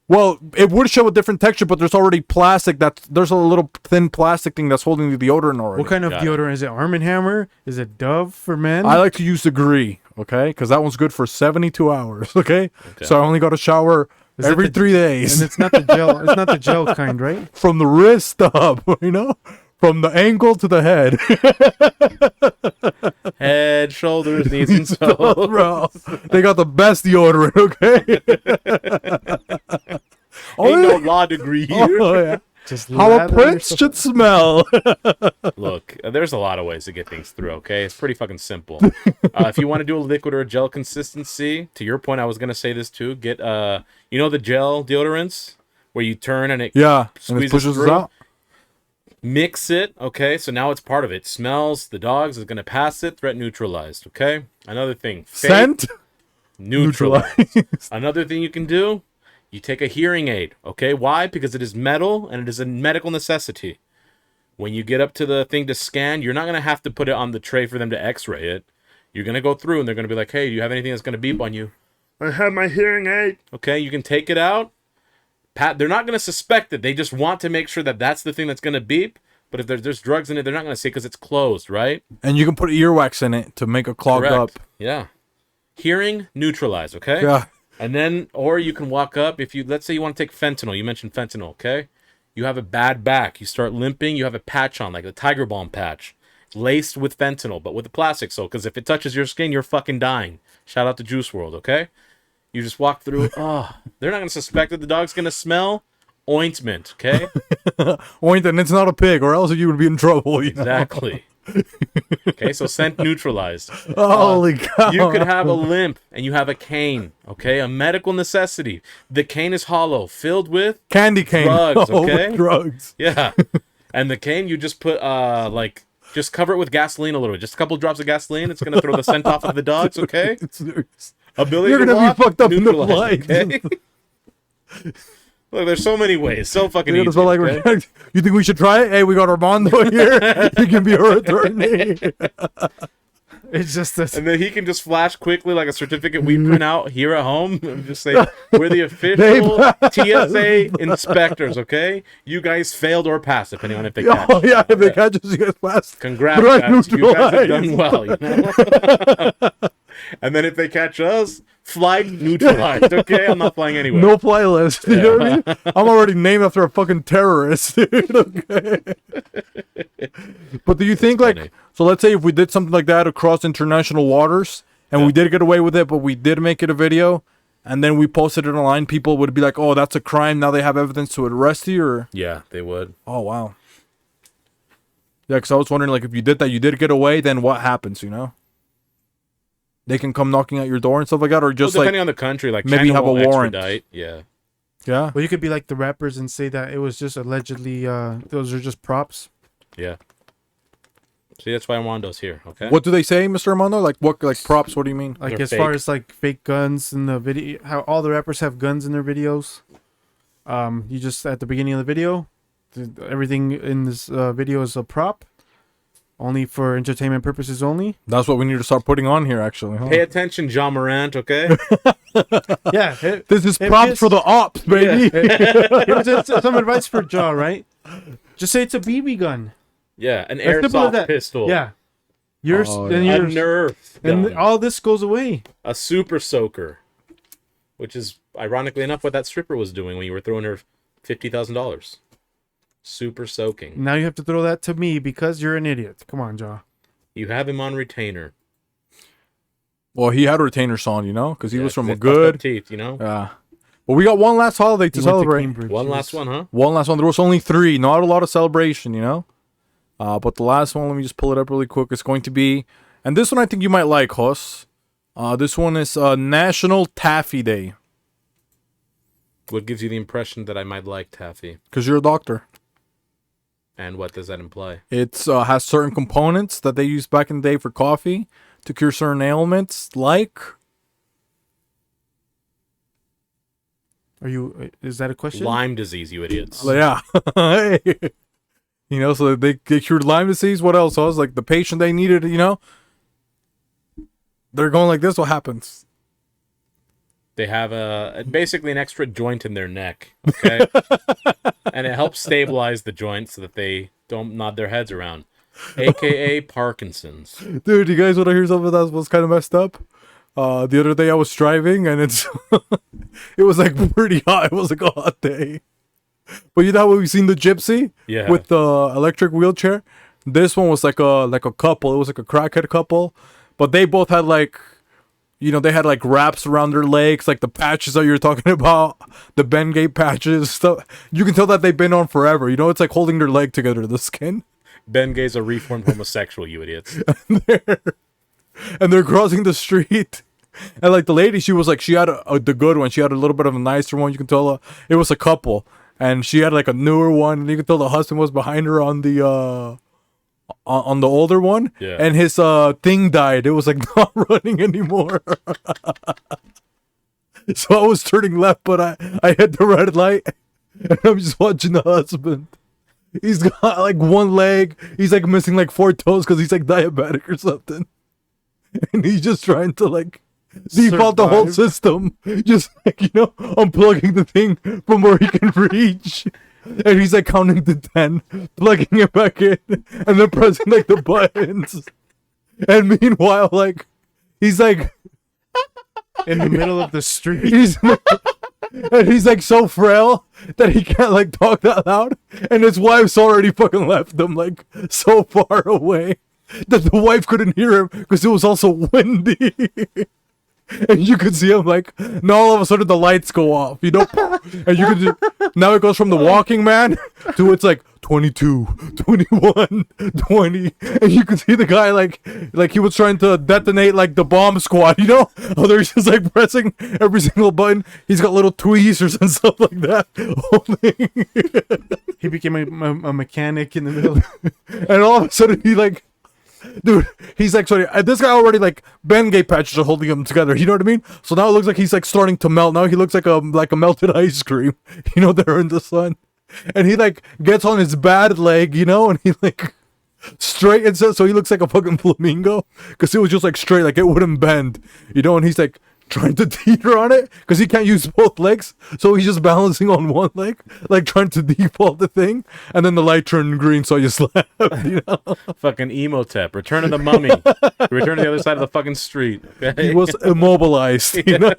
B: Well, it would show a different texture, but there's already plastic. There's a little thin plastic thing that's holding the deodorant already.
C: What kind of deodorant is it? Arm & Hammer? Is it Dove for men?
B: I like to use the Gree, okay, because that one's good for 72 hours. Okay, so I only got to shower every 3 days.
C: And it's not the gel. It's not the gel kind, right?
B: From the wrist up, from the ankle to the head.
A: Head, shoulders, knees, and toes.
B: Bro, they got the best deodorant, okay?
A: Ain't no law degree here.
B: Oh, yeah. Just how a prince should smell.
A: Look, there's a lot of ways to get things through, okay? It's pretty fucking simple. If you want to do a liquid or a gel consistency, to your point, I was going to say this too. Get, the gel deodorants where you turn and it
B: squeezes and it pushes it out?
A: Mix it, okay? So now it's part of it. Smells, the dogs is going to pass it, threat neutralized, okay? Another thing.
B: Scent?
A: Neutralized. Another thing you can do, you take a hearing aid, okay? Why? Because it is metal and it is a medical necessity. When you get up to the thing to scan, you're not going to have to put it on the tray for them to X-ray it. You're going to go through and they're going to be like, hey, do you have anything that's going to beep on you? I have my hearing aid. Okay, you can take it out. They're not going to suspect it. They just want to make sure that that's the thing that's going to beep. But if there's drugs in it, they're not going to say because it's closed, right?
B: And you can put earwax in it to make it clog up.
A: Yeah. Hearing neutralized, okay?
B: Yeah.
A: And then, or you can walk up let's say you want to take fentanyl. You mentioned fentanyl, okay? You have a bad back. You start limping. You have a patch on, like a Tiger Balm patch. Laced with fentanyl, but with a plastic sole. Because if it touches your skin, you're fucking dying. Shout out to Juice WRLD, okay? You just walk through. Oh, they're not going to suspect that the dog's going to smell ointment, okay?
B: Ointment, it's not a pig, or else you would be in trouble.
A: Exactly. Okay, so scent neutralized.
B: Holy cow.
A: You could have a limp and you have a cane, okay? A medical necessity. The cane is hollow, filled with
B: candy cane.
A: Drugs, okay?
B: Drugs.
A: Yeah. And the cane, you just put, just cover it with gasoline a little bit. Just a couple drops of gasoline. It's going to throw the scent off of the dogs, okay?
B: You're gonna be fucked up in the flight.
A: Okay? Look, there's so many ways. So fucking easy.
B: Okay? You think we should try it? Hey, we got Armando here. He can be our attorney.
C: It's just this.
A: And then he can just flash quickly like a certificate we print out here at home and just say, we're the official TSA inspectors, okay? You guys failed or passed, depending on if they catch.
B: Oh, yeah, if they catch us, you guys passed.
A: Congrats, guys. You guys have done well, you know? And then if they catch us, flight neutralized, okay? I'm not flying anywhere.
B: No fly list, you know what I mean? I'm already named after a fucking terrorist, dude, okay? But do you think, so let's say if we did something like that across international waters, and we did get away with it, but we did make it a video, and then we posted it online, people would be like, oh, that's a crime, now they have evidence to arrest you, or?
A: Yeah, they would.
B: Oh, wow. Yeah, because I was wondering, if you did that, you did get away, then what happens, you know? They can come knocking at your door and stuff like that, or just
A: depending on the country, maybe
B: China have a warrant.
A: Extradite. Yeah.
B: Yeah.
C: Well, you could be like the rappers and say that it was just allegedly, those are just props.
A: Yeah. See, that's why Armando's here, okay?
B: What do they say, Mr. Armando? Like what? Like props? What do you mean?
C: Like
A: They're
C: as far
A: fake.
C: as like fake guns in the video, how all the rappers have guns in their videos. You just at the beginning of the video, everything in this video is a prop, only for entertainment purposes only.
B: That's what we need to start putting on here, actually. Huh?
A: Pay attention, John Morant, okay?
C: Yeah,
B: This is props for the ops, baby.
C: here's some advice for Jaw, right? Just say it's a BB gun.
A: Yeah, an
C: As simple as
A: airsoft
C: that.
A: pistol.
C: Yeah, yours
B: Oh,
C: and
A: A
C: yours,
A: Nerf
C: and
A: gun.
C: all this goes away.
A: A super soaker. Which is, ironically enough, what that stripper was doing when you were throwing her $50,000. Super soaking.
C: Now you have to throw that to me because you're an idiot. Come on, Jaw.
A: You have him on retainer.
B: Well, he had retainers on, you know, because he was from a
A: 'cause they puffed
B: good.
A: up teeth, you know?
B: Yeah. But we got one last holiday to
C: He went to
B: celebrate.
C: Cambridge.
A: One
C: He
A: last
C: was-
A: one, huh?
B: One last one. There was only 3. Not a lot of celebration, you know. But the last one, let me just pull it up really quick. It's going to be, and this one I think you might like, Hus. This one is National Taffy Day.
A: What gives you the impression that I might like taffy?
B: Because you're a doctor.
A: And what does that imply?
B: It's has certain components that they used back in the day for coffee to cure certain ailments, like.
C: Is that a question?
A: Lyme disease, you idiots.
B: Yeah. You know, so they cured Lyme disease. What else? I was like the patient they needed, you know. They're going like this. What happens?
A: They have basically an extra joint in their neck, okay? And it helps stabilize the joint so that they don't nod their heads around. AKA Parkinson's.
B: Dude, you guys want to hear something that was kind of messed up? The other day I was driving and it's it was like pretty hot. It was like a hot day. But you know how we've seen the gypsy
A: Yeah.
B: with the electric wheelchair? This one was like a couple. It was like a crackhead couple, but they both had like, you know, they had like wraps around their legs, like the patches that you're talking about, the Bengay patches stuff. You can tell that they've been on forever. You know, it's like holding their leg together, the skin.
A: Bengay's a reformed homosexual, you idiots.
B: And they're crossing the street. And like the lady, she was like, she had the good one. She had a little bit of a nicer one. You can tell it was a couple. And she had like a newer one. And you can tell the husband was behind her on the older one.
A: Yeah.
B: And his thing died. It was like not running anymore. So I was turning left, but I hit the red light. And I'm just watching the husband. He's got like one leg. He's like missing like 4 toes because he's like diabetic or something. And he's just trying to like default the whole
C: Survive.
B: system. Just like, you know, unplugging the thing from where he can reach. And he's like counting to 10, plugging it back in, and then pressing like the buttons. And meanwhile, like, he's like,
C: In the middle of the street.
B: and he's like so frail that he can't like talk that loud. And his wife's already fucking left him like so far away that the wife couldn't hear him because it was also windy. And you could see him like, now all of a sudden the lights go off, you know? And you could now it goes from the walking man to it's like 22, 21, 20. And you could see the guy like he was trying to detonate like the bomb squad, you know? Oh, they're just like pressing every single button. He's got little tweezers and stuff like that. Holding.
C: He became a mechanic in the middle.
B: And all of a sudden he like, dude, he's like, sorry, this guy already like Bengay patches are holding him together. You know what I mean? So now it looks like he's like starting to melt. Now he looks like a melted ice cream. You know, they're in the sun, and he like gets on his bad leg, you know, and he like straightens it so he looks like a fucking flamingo because it was just like straight, like it wouldn't bend, you know. And he's like trying to teeter on it because he can't use both legs, so he's just balancing on one leg, like trying to default the thing. And then the light turned green, so I just left. You know?
A: Fucking Emotep. Return of the Mummy. Return to the other side of the fucking street. Okay?
B: He was immobilized, you know.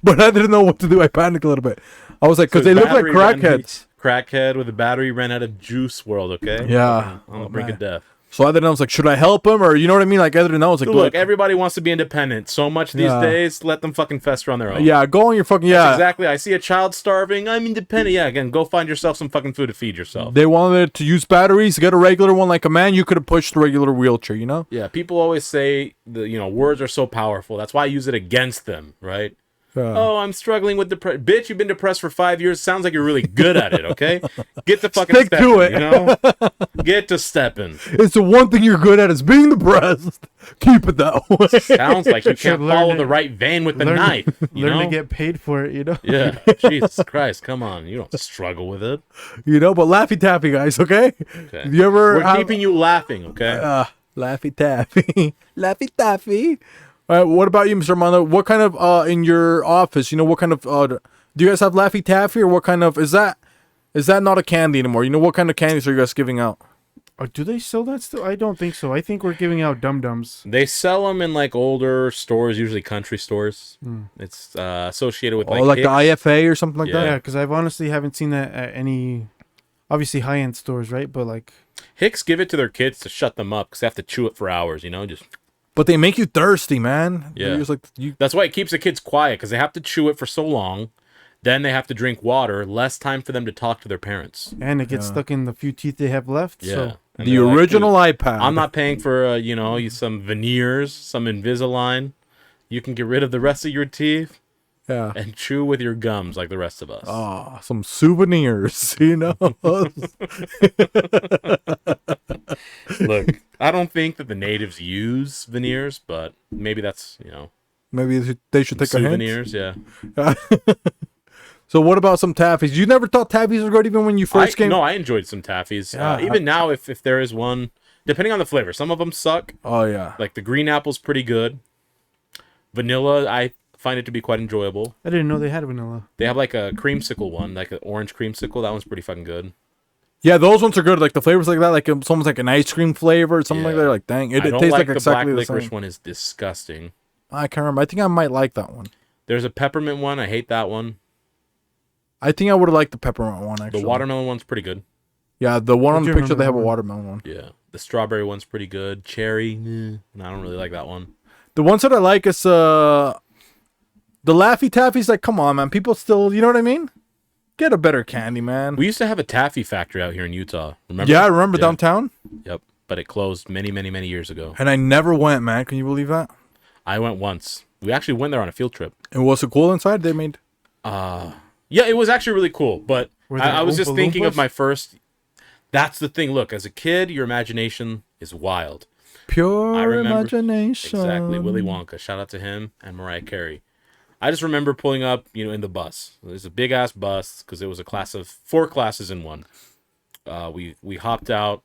B: But I didn't know what to do. I panicked a little bit. I was like, because
A: So
B: they
A: his
B: look like
A: battery ran-
B: crackheads.
A: Crackhead with a battery ran out of Juice World, okay?
B: Yeah.
A: On the brink of death.
B: So I didn't know. I was like, should I help him, or you know what I mean? Like I didn't know. I was like,
A: Look, everybody wants to be independent so much these
B: Yeah.
A: days. Let them fucking fester on their own.
B: yeah, go on your fucking
A: Exactly. I see a child starving. I'm independent. Yeah, again, go find yourself some fucking food to feed yourself.
B: They wanted to use batteries. Get a regular one like a man. You could have pushed the regular wheelchair. You know.
A: Yeah, people always say words are so powerful. That's why I use it against them, right? Oh, I'm struggling with depression. Bitch, you've been depressed for 5 years. Sounds like you're really good at it, okay? Get the fucking
B: Stick
A: step
B: to
A: in,
B: it.
A: you know? Get to stepping.
B: It's the one thing you're good at is being depressed. Keep it that way.
A: Sounds like you can't
C: learn
A: follow
C: to-
A: the right vein with the
C: learn to-
A: knife. You
C: Learn
A: know?
C: to get paid for it, you know?
A: Yeah. Jesus Christ, come on. You don't struggle with it.
B: You know, but Laffy Taffy, guys, okay?
A: Okay.
B: Have you ever
A: We're
B: have-
A: keeping you laughing, okay?
B: Laffy Taffy. Laffy Taffy. All right, what about you, Mr. Armando? What kind of in your office, you know, what kind of do you guys have Laffy Taffy, or what kind of is that not a candy anymore? You know, what kind of candies are you guys giving out?
C: Or do they sell that still? I don't think so. I think we're giving out Dum-Dums.
A: They sell them in like older stores, usually country stores. It's associated with like,
B: Or like the
A: Hicks.
B: IFA or something like
A: Yeah.
C: Yeah,
B: that?
C: because I've honestly haven't seen that at any, obviously high-end stores, right? But like,
A: Hicks give it to their kids to shut them up because they have to chew it for hours, you know? Just
B: But they make you thirsty, man.
A: Yeah.
B: They're just like you.
A: that's why it keeps the kids quiet because they have to chew it for so long. Then they have to drink water, less time for them to talk to their parents.
C: and it gets stuck in the few teeth they have left.
A: Yeah.
C: So
A: And
B: The
A: they're like,
B: original
A: "Dude,
B: iPad.
A: I'm not paying for, you know, some veneers, some Invisalign. You can get rid of the rest of your teeth
B: Yeah.
A: and chew with your gums like the rest of us.
B: Oh, some souvenirs, you know.
A: Look, I don't think that the natives use veneers, but maybe that's, you know,
B: Maybe they should take a hint.
A: souvenirs, yeah.
B: So what about some taffies? You never thought taffies were good even when you first came?
A: No, I enjoyed some taffies.
B: Yeah,
A: Even now, if there is one, depending on the flavor, some of them suck.
B: Oh yeah.
A: Like the green apple's pretty good. Vanilla, I find it to be quite enjoyable.
C: I didn't know they had vanilla.
A: They have like a creamsicle one, like an orange creamsicle. That one's pretty fucking good.
B: Yeah, those ones are good. Like the flavors like that, like it's almost like an ice cream flavor or something like
A: Yeah.
B: that. Like dang, it
A: I don't
B: tastes
A: like
B: like
A: the black
B: exactly the
A: licorice
B: same.
A: one. Is disgusting.
B: I can't remember. I think I might like that one.
A: There's a peppermint one. I hate that one.
B: I think I would have liked the peppermint one actually.
A: The watermelon one's pretty good.
B: Yeah, the one on
C: I
B: the
C: do
B: picture they have a
C: remember
B: watermelon one.
A: Yeah. The strawberry one's pretty good. Cherry, no, I don't really like that one.
B: The ones that I like is the Laffy Taffy's. Like, come on, man. People still, you know what I mean? Get a better candy, man.
A: We used to have a taffy factory out here in Utah. Remember?
B: Yeah, I remember downtown.
A: Yep. But it closed many, many, many years ago.
B: And I never went, man. Can you believe that?
A: I went once. We actually went there on a field trip.
B: And was it cool inside? They made.
A: Yeah, it was actually really cool. But
C: Were there
A: I was just
C: Oompa
A: thinking of
C: Loompas?
A: my first. That's the thing. Look, as a kid, your imagination is wild.
B: Pure
A: I remember-
B: imagination.
A: Exactly. Willy Wonka. Shout out to him and Mariah Carey. I just remember pulling up, in the bus. It was a big ass bus because it was a class of 4 classes in one. We hopped out,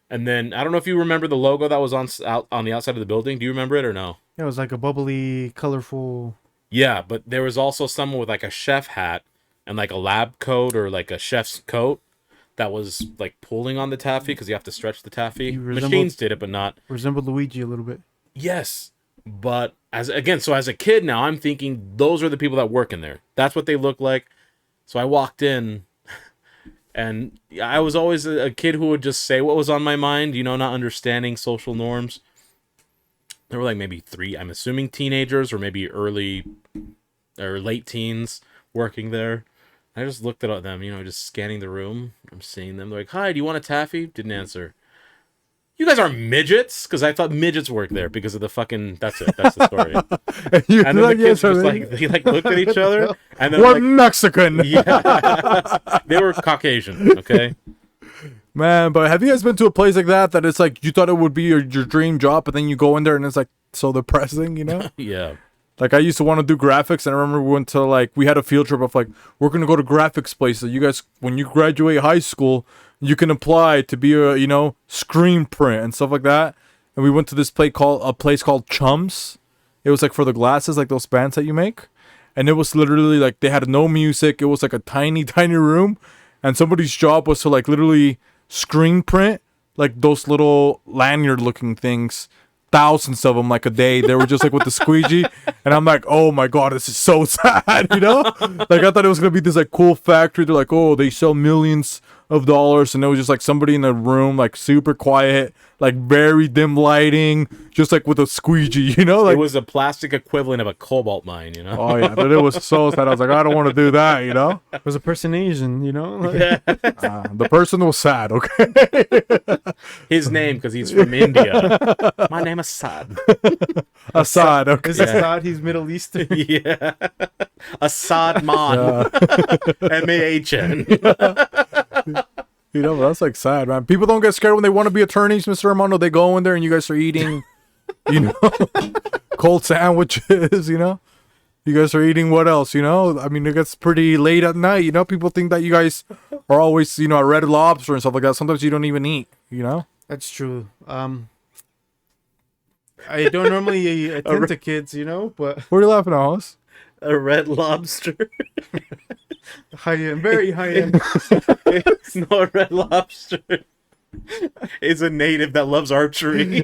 A: and then I don't know if you remember the logo that was on the outside of the building. Do you remember it or no?
C: Yeah, it was like a bubbly, colorful.
A: Yeah, but there was also someone with like a chef hat and like a lab coat or like a chef's coat that was like pulling on the taffy because you have to stretch the taffy.
C: You resembled-
A: Machines did it, but not.
C: Resembled Luigi a little bit.
A: Yes, but as a kid now, I'm thinking those are the people that work in there. That's what they look like. So I walked in, and I was always a kid who would just say what was on my mind, not understanding social norms. There were like maybe 3, I'm assuming teenagers or maybe early or late teens working there. I just looked at them, just scanning the room. I'm seeing them. They're like, "Hi, do you want a taffy?" Didn't answer. You guys are midgets? Because I thought midgets worked there because of the fucking. That's it. That's the story.
B: You
A: And then the
B: like,
A: kids
B: yes,
A: just
B: I mean,
A: like they looked at each other and then
B: we're
A: like,
B: Mexican.
A: yeah, they were Caucasian. Okay.
B: Man, but have you guys been to a place like that it's like you thought it would be your dream job, but then you go in there and it's like so depressing,
A: Yeah.
B: Like I used to want to do graphics, and I remember we went to we had a field trip of we're gonna go to graphics places. You guys, when you graduate high school, you can apply to be a screen print and stuff like that. And we went to this place called Chums. It was for the glasses, like those bands that you make. And it was literally they had no music. It was a tiny, tiny room, and somebody's job was to literally screen print those little lanyard looking things. Thousands of them a day. They were just with the squeegee, and I'm like, oh my god, this is so sad, I thought it was gonna be this cool factory. They're like, oh, they sell millions of dollars, and it was just like somebody in the room, like super quiet, like very dim lighting, just like with a squeegee, you know, like
A: It was a plastic equivalent of a cobalt mine, you know?
B: oh yeah, but it was so sad. I was like, I don't want to do that, you know.
C: Was a person Asian, you know? Like,
B: The person was sad. Okay,
A: His name, because he's from India. My name is Assad.
B: Assad. Okay,
C: is Assad, he's Middle Eastern.
A: Yeah. Assad Man. M-A-H-N.
B: you know, that's like sad, man. People don't get scared when they want to be attorneys, Mr. Armando. They go in there and you guys are eating, you know, cold sandwiches. You know, you guys are eating what else? You know, I mean, it gets pretty late at night. You know, people think that you guys are always, you know, at Red Lobster and stuff like that. Sometimes you don't even eat. You know.
C: That's true. I don't normally attend to kids, you know, but
B: What are you laughing at, Hoss?
A: A red lobster.
C: high end, very high end.
A: It's not a red lobster. It's a native that loves archery.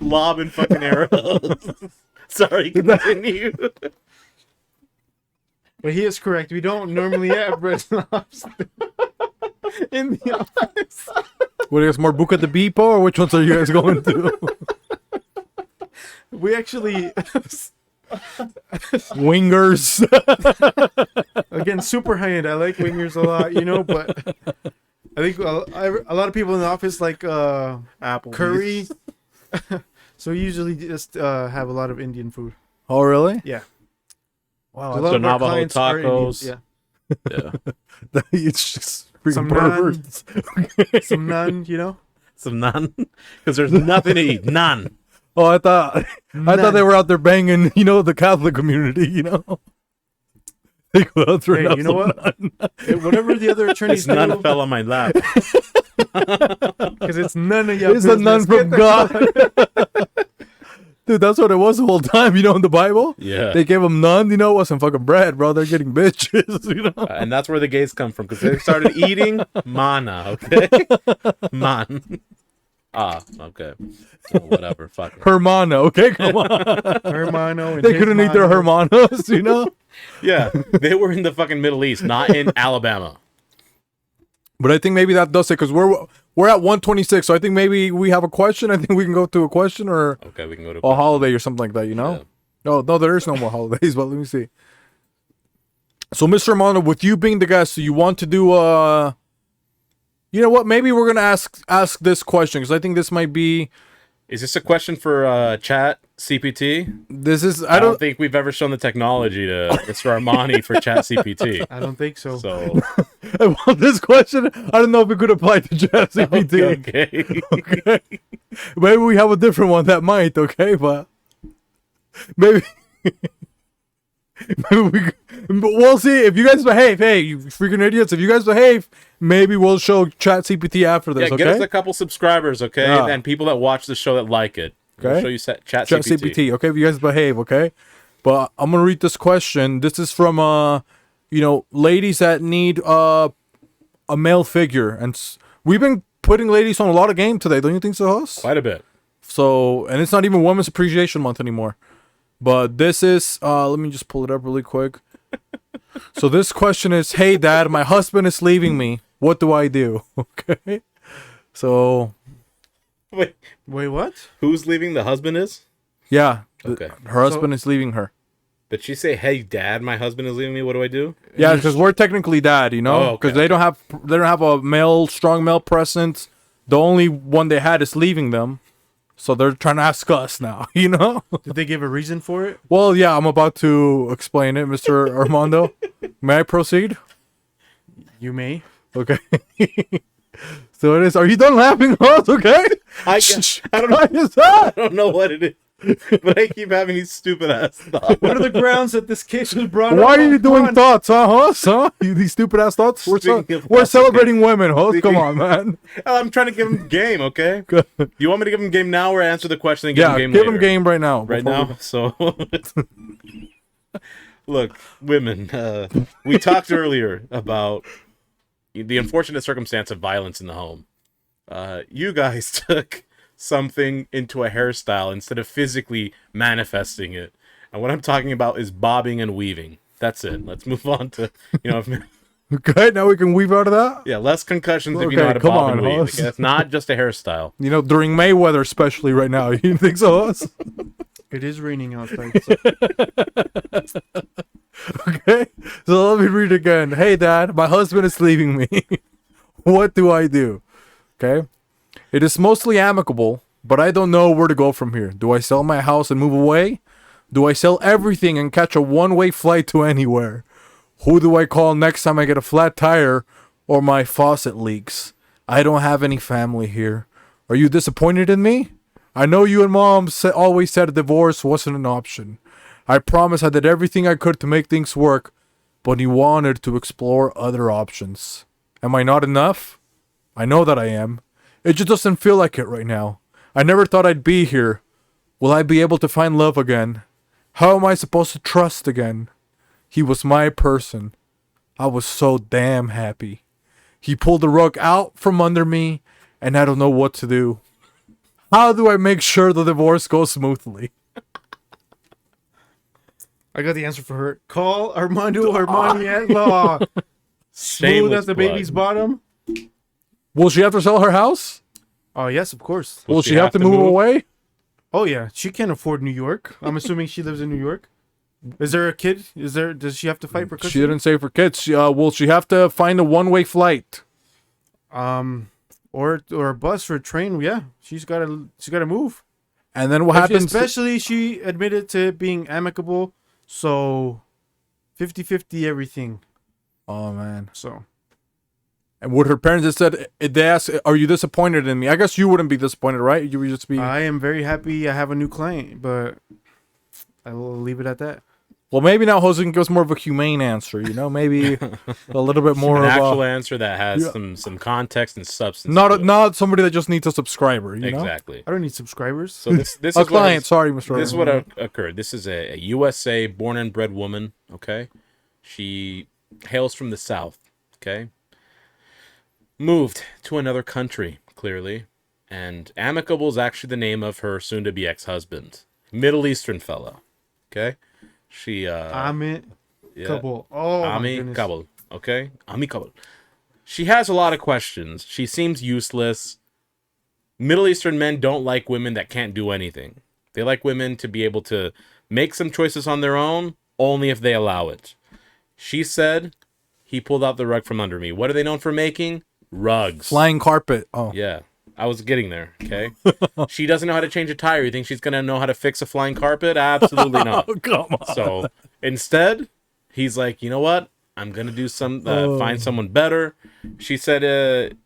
A: Lob and fucking arrows. Sorry, continue.
C: But he is correct. We don't normally have red lobster in the office.
B: What is more, Buca de Bipo, or which ones are you guys going to?
C: We actually,
B: Wingers.
C: again, super high end. I like wingers a lot, you know, but I think a lot of people in the office like
A: Apple
C: curry. So we usually just have a lot of Indian food.
B: Oh, really?
C: Yeah.
B: Wow.
C: A lot
A: So
C: of our
A: Navajo
C: clients are
A: tacos.
C: Indian,
A: Yeah.
B: It's just freaking
C: Some
B: perverts.
C: yeah. Some naan, you know.
A: Some none. Because there's nothing to eat. None.
B: Oh, I thought they were out there banging, you know, the Catholic community, you know. They go out there and
C: Hey,
B: have
C: you know
B: some
C: what?
B: naan.
C: Whatever the other attorneys
A: None
C: do,
A: fell on my lap.
C: because it's none of your
B: It's a
C: business.
B: nun from God. Dude, that's what it was the whole time, you know, in the Bible.
A: Yeah.
B: They gave them none, you know, it wasn't fucking bread, bro. They're getting bitches, you know.
A: And that's where the gays come from, because they started eating mana, okay? Man. Ah, okay. So whatever, fuck it.
B: Hermano, okay? Come on.
C: Hermano and
B: They
C: his
B: couldn't eat their
C: mano.
B: hermanos, you know.
A: Yeah, they were in the fucking Middle East, not in Alabama.
B: But I think maybe that does it, because we're at 126, so I think maybe we have a question. I think we can go to a question or
A: Okay, we can go to
B: a holiday or something like that, you know? No, there is no more holidays, but let me see. So, Mr. Armando, with you being the guest, so you want to do, you know what? Maybe we're going to ask this question, because I think this might be,
A: Is this a question for Chat CPT?
B: this is,
A: I don't think we've ever shown the technology to Mr. Armani for Chat CPT.
C: I don't think so.
A: So,
B: well, this question, I don't know if it could apply to ChatGPT.
A: okay.
B: Okay. Maybe we have a different one that might, okay? But maybe, maybe we'll see. If you guys behave, hey, you freaking idiots, if you guys behave, maybe we'll show ChatGPT after this,
A: Yeah,
B: okay?
A: get us a couple subscribers, okay?
B: Yeah.
A: And people that watch the show that like it. We'll
B: Okay.
A: show you Chat
B: ChatGPT, okay? If you guys behave, okay? But I'm going to read this question. This is from, you know, ladies that need a male figure. And we've been putting ladies on a lot of game today. Don't you think so, host?
A: Quite a bit.
B: So, and it's not even Women's Appreciation Month anymore. But this is, let me just pull it up really quick. So this question is, hey, Dad, my husband is leaving me. What do I do? Okay. So,
A: Wait,
C: Wait, what?
A: who's leaving? The husband is?
B: yeah.
A: Okay.
B: Her husband is leaving her.
A: Did she say, "Hey, Dad, my husband is leaving me. What do I do?"
B: Yeah, because we're technically dad, you
A: Oh,
B: know,
A: okay,
B: because they don't have a strong male presence. The only one they had is leaving them, so they're trying to ask us now, you know.
C: Did they give a reason for it?
B: Well, yeah, I'm about to explain it, Mr. Armando. May I proceed?
C: You may.
B: Okay. So it is. Are you done laughing, Hoss? Okay.
A: I don't know.
B: What is that?
A: I don't know what it is, but I keep having these stupid ass thoughts.
C: What are the grounds that this case was brought up?
B: Why are you doing
C: on?
B: thoughts, huh, Hoss? Huh? These stupid ass thoughts. We're
A: Speaking of
B: we're
A: thoughts,
B: celebrating women, Hoss.
A: Speaking-
B: Come on, man.
A: I'm trying to give him game, okay?
B: Good.
A: You want me to give him game now or answer the question and give
B: Yeah,
A: him game
B: give
A: later?
B: him game right now.
A: Right
B: before
A: now? So, look, women, we talked earlier about the unfortunate circumstance of violence in the home. You guys took something into a hairstyle instead of physically manifesting it. And what I'm talking about is bobbing and weaving. That's it. Let's move on to, you know,
B: Okay, now we can weave out of that.
A: Yeah, less concussions if you
B: Okay,
A: know how to
B: come
A: bob
B: on,
A: and weave.
B: Hoss.
A: Okay? It's not just a hairstyle.
B: You know, during Mayweather, especially right now. You think so, Hoss?
C: It is raining outside. So.
B: Okay, so let me read again. Hey, Dad, my husband is leaving me. What do I do? Okay, it is mostly amicable, but I don't know where to go from here. Do I sell my house and move away? Do I sell everything and catch a one-way flight to anywhere? Who do I call next time I get a flat tire or my faucet leaks? I don't have any family here. Are you disappointed in me? I know you and Mom always said a divorce wasn't an option. I promise I did everything I could to make things work, but you wanted to explore other options. Am I not enough? I know that I am. It just doesn't feel like it right now. I never thought I'd be here. Will I be able to find love again? How am I supposed to trust again? He was my person. I was so damn happy. He pulled the rug out from under me, and I don't know what to do. How do I make sure the divorce goes smoothly?
C: I got the answer for her. Call Armando Armani at law. Smooth
A: Shameless
C: at the
A: plug.
C: baby's bottom.
B: Will she have to sell her house?
C: Oh, yes, of course.
B: Will she have to move away?
C: Oh, yeah. She can't afford New York. I'm assuming she lives in New York. Is there a kid? Does she have to fight for
B: She
C: custody?
B: didn't say for kids. Will she have to find a one-way flight?
C: Or a bus or a train. Yeah, she's gotta move.
B: And then what happens?
C: Especially she admitted to being amicable, so 50-50 everything.
B: Oh man.
C: So
B: And what her parents had said, they asked, "Are you disappointed in me?" I guess you wouldn't be disappointed, right? You would just be.
C: I am very happy I have a new client, but I will leave it at that.
B: Well, maybe now Jose can give us more of a humane answer. You know, maybe a little bit more
A: An
B: of
A: actual
B: a,
A: answer that has some context and substance. to it.
B: not somebody that just needs a subscriber. You know,
A: Exactly.
C: I don't need subscribers.
A: So this
B: a
A: is
B: client.
A: what
B: Sorry, Mr.
A: this is what occurred. This is a USA born and bred woman. Okay, she hails from the South. Okay, moved to another country clearly, and amicable is actually the name of her soon-to-be ex-husband, Middle Eastern fella. Okay, she
C: Amit
A: yeah.
C: Kabul. Oh my
A: Ami
C: goodness.
A: Kabul. Okay? Ami Kabul. She has a lot of questions. She seems useless. Middle Eastern men don't like women that can't do anything. They like women to be able to make some choices on their own, only if they allow it. She said, he pulled out the rug from under me. What are they known for making? Rugs.
B: Flying carpet. Oh,
A: Yeah. I was getting there, okay? She doesn't know how to change a tire. You think she's going to know how to fix a flying carpet? Absolutely not.
B: come on.
A: So instead, he's like, you know what? I'm gonna do find someone better. She said,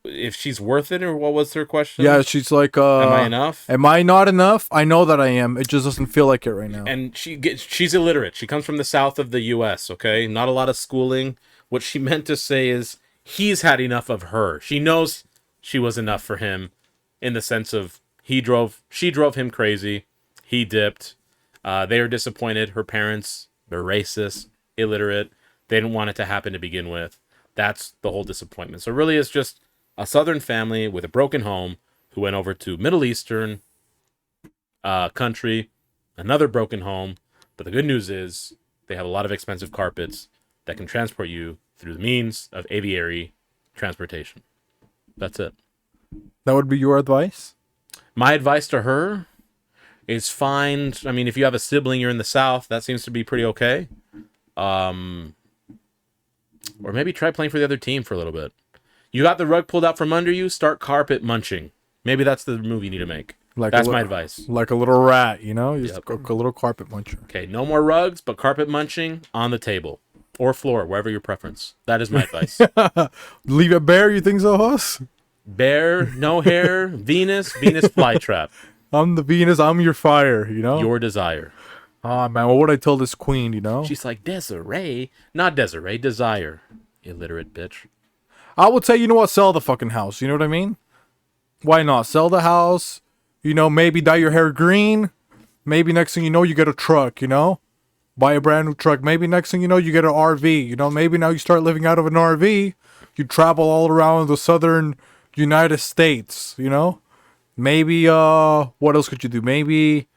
A: if she's worth it, or what was her question?
B: Yeah, she's like,
A: Am I enough?
B: Am I not enough? I know that I am. It just doesn't feel like it right now.
A: And she's illiterate. She comes from the south of the U.S. Okay, not a lot of schooling. What she meant to say is he's had enough of her. She knows she was enough for him, in the sense of she drove him crazy. He dipped. They were disappointed. Her parents, they're racist, illiterate. They didn't want it to happen to begin with. That's the whole disappointment. So really, it's just a Southern family with a broken home who went over to Middle Eastern country, another broken home. But the good news is they have a lot of expensive carpets that can transport you through the means of aviary transportation. That's it.
B: That would be your advice?
A: My advice to her is find, I mean, if you have a sibling, you're in the South, that seems to be pretty okay. Or maybe try playing for the other team for a little bit. You got the rug pulled out from under you, start carpet munching. Maybe that's the move you need to make. That's my advice.
B: Like a little rat, you know? Just
A: Yep.
B: a little carpet muncher.
A: Okay, no more rugs, but carpet munching on the table. Or floor, wherever your preference. That is my advice.
B: Leave it bare, you think so, Hoss?
A: Bear, no hair, Venus flytrap.
B: I'm the Venus, I'm your fire, you know?
A: Your desire.
B: Ah, man, what would I tell this queen, you know?
A: She's like, Desiree. Not Desiree, Desire. Illiterate bitch.
B: I would say, you know what? Sell the fucking house. You know what I mean? Why not? Sell the house. You know, maybe dye your hair green. Maybe next thing you know, you get a truck, you know? Buy a brand new truck. Maybe next thing you know, you get an RV. You know, maybe now you start living out of an RV. You travel all around the southern United States, you know? Maybe, what else could you do? Maybe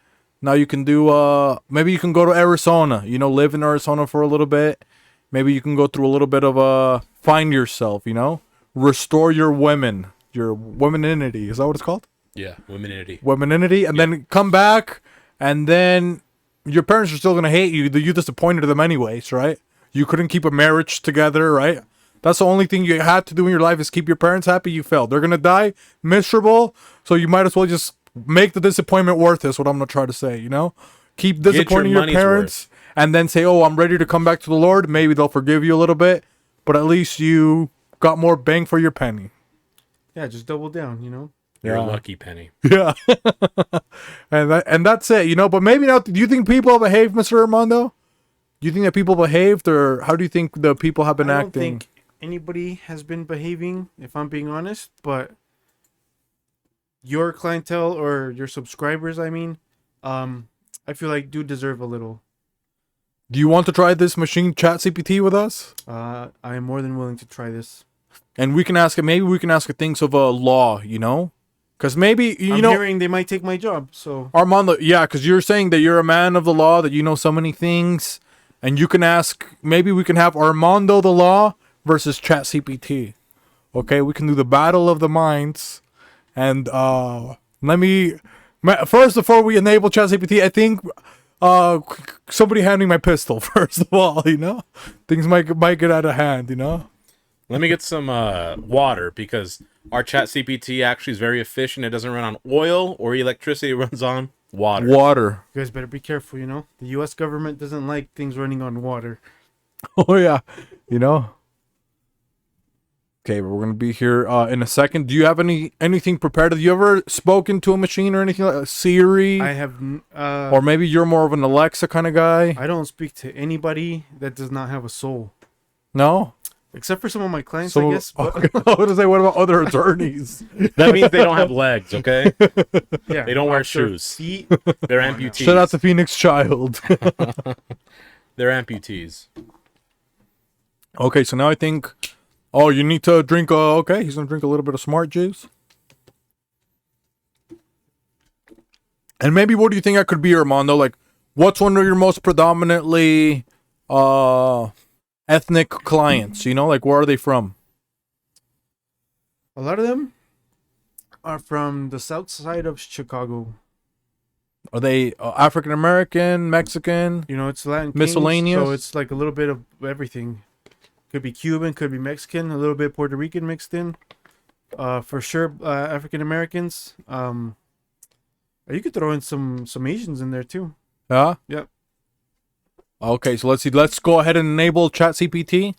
B: now you can do, maybe you can go to Arizona, you know, live in Arizona for a little bit. maybe you can go through a little bit of a find yourself, you know? Restore your womaninity. Is that what it's called?
A: Yeah,
B: Womaninity, and then come back, and then your parents are still going to hate you. You disappointed them anyways, right? You couldn't keep a marriage together, right? That's the only thing you had to do in your life is keep your parents happy. You failed. They're going to die miserable, so you might as well just make the disappointment worth it, is what I'm going to try to say, you know? Keep disappointing your parents, and then say, oh, I'm ready to come back to the Lord. Maybe they'll forgive you a little bit, but at least you got more bang for your penny.
C: Yeah, just double down, you know?
A: You're a lucky penny.
B: Yeah. and that's it, you know? But maybe now, do you think people behave, Mr. Armando? Do you think that people behaved, or how do you think the people have been
C: I don't
B: acting?
C: think anybody has been behaving, if I'm being honest, but your clientele or your subscribers, I mean, I feel like do deserve a little.
B: Do you want to try this machine chat CPT with us?
C: I am more than willing to try this.
B: And we can ask it, maybe we can ask it things of a law, you know? Because maybe, you
C: I'm
B: know,
C: hearing they might take my job, so.
B: Armando, yeah, because you're saying that you're a man of the law, that you know so many things, and you can ask, maybe we can have Armando the law versus chat CPT. Okay, we can do the battle of the minds. And first, before we enable chat CPT, I think somebody handing my pistol, first of all, you know? Things might get out of hand, you know?
A: Let me get some water, because our chat CPT actually is very efficient. It doesn't run on oil or electricity. It runs on water.
C: You guys better be careful, you know? The U.S. government doesn't like things running on water.
B: Oh, yeah. You know? Okay, we're going to be here in a second. Do you have anything prepared? Have you ever spoken to a machine or anything like Siri?
C: I have...
B: or maybe you're more of an Alexa kind of guy?
C: I don't speak to anybody that does not have a soul.
B: No?
C: Except for some of my clients, I guess. But...
B: Okay. I was going to say, what about other attorneys?
A: That means they don't have legs, okay?
C: Yeah,
A: They don't wear shoes.
C: Feet.
A: They're amputees.
B: Shout out to Phoenix Child.
A: They're amputees.
B: Okay, so now I think... Oh, you need to drink... okay, he's going to drink a little bit of smart juice. And maybe what do you think that could be, Armando? Like, what's one of your most predominantly ethnic clients? You know, like, where are they from?
C: A lot of them are from the south side of Chicago.
B: Are they African American, Mexican?
C: You know, it's Latin
B: Miscellaneous?
C: Kings, so it's like a little bit of everything. Could be Cuban, could be Mexican, a little bit Puerto Rican mixed in. For sure, African Americans. You could throw in some Asians in there too.
B: Yeah?
C: Yep.
B: Okay, so let's see. Let's go ahead and enable Chat CPT.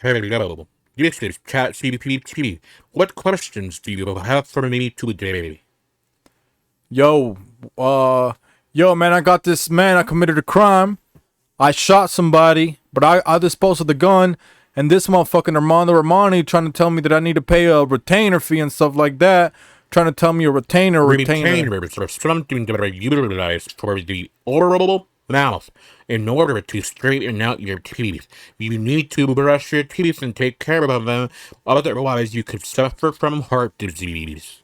A: Hello. This is Chat CPT. What questions do you have for me today?
B: Yo, man, I got this man. I committed a crime. I shot somebody, but I disposed of the gun. And this motherfucking Armando Armani trying to tell me that I need to pay a retainer fee and stuff like that. Trying to tell me a retainer.
A: Retainers are something that are utilized for the oral mouth in order to straighten out your teeth. You need to brush your teeth and take care of them. Otherwise, you could suffer from heart disease.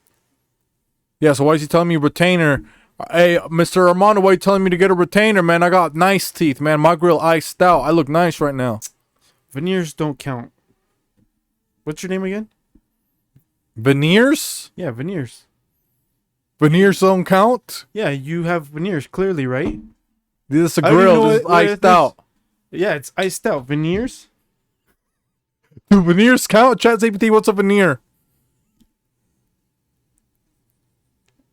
B: Yeah, so why is he telling me retainer? Hey, Mr. Armando, why are you telling me to get a retainer, man? I got nice teeth, man. My grill iced out. I look nice right now.
C: Veneers don't count. What's your name again?
B: Veneers?
C: Yeah, veneers.
B: Veneers don't count?
C: Yeah, you have veneers, clearly, right?
B: This is a
C: I don't even
B: grill.
C: know
B: This is
C: what it
B: iced
C: is.
B: out.
C: Yeah, it's iced out. Veneers?
B: Do veneers count? Chat CPT, what's a veneer?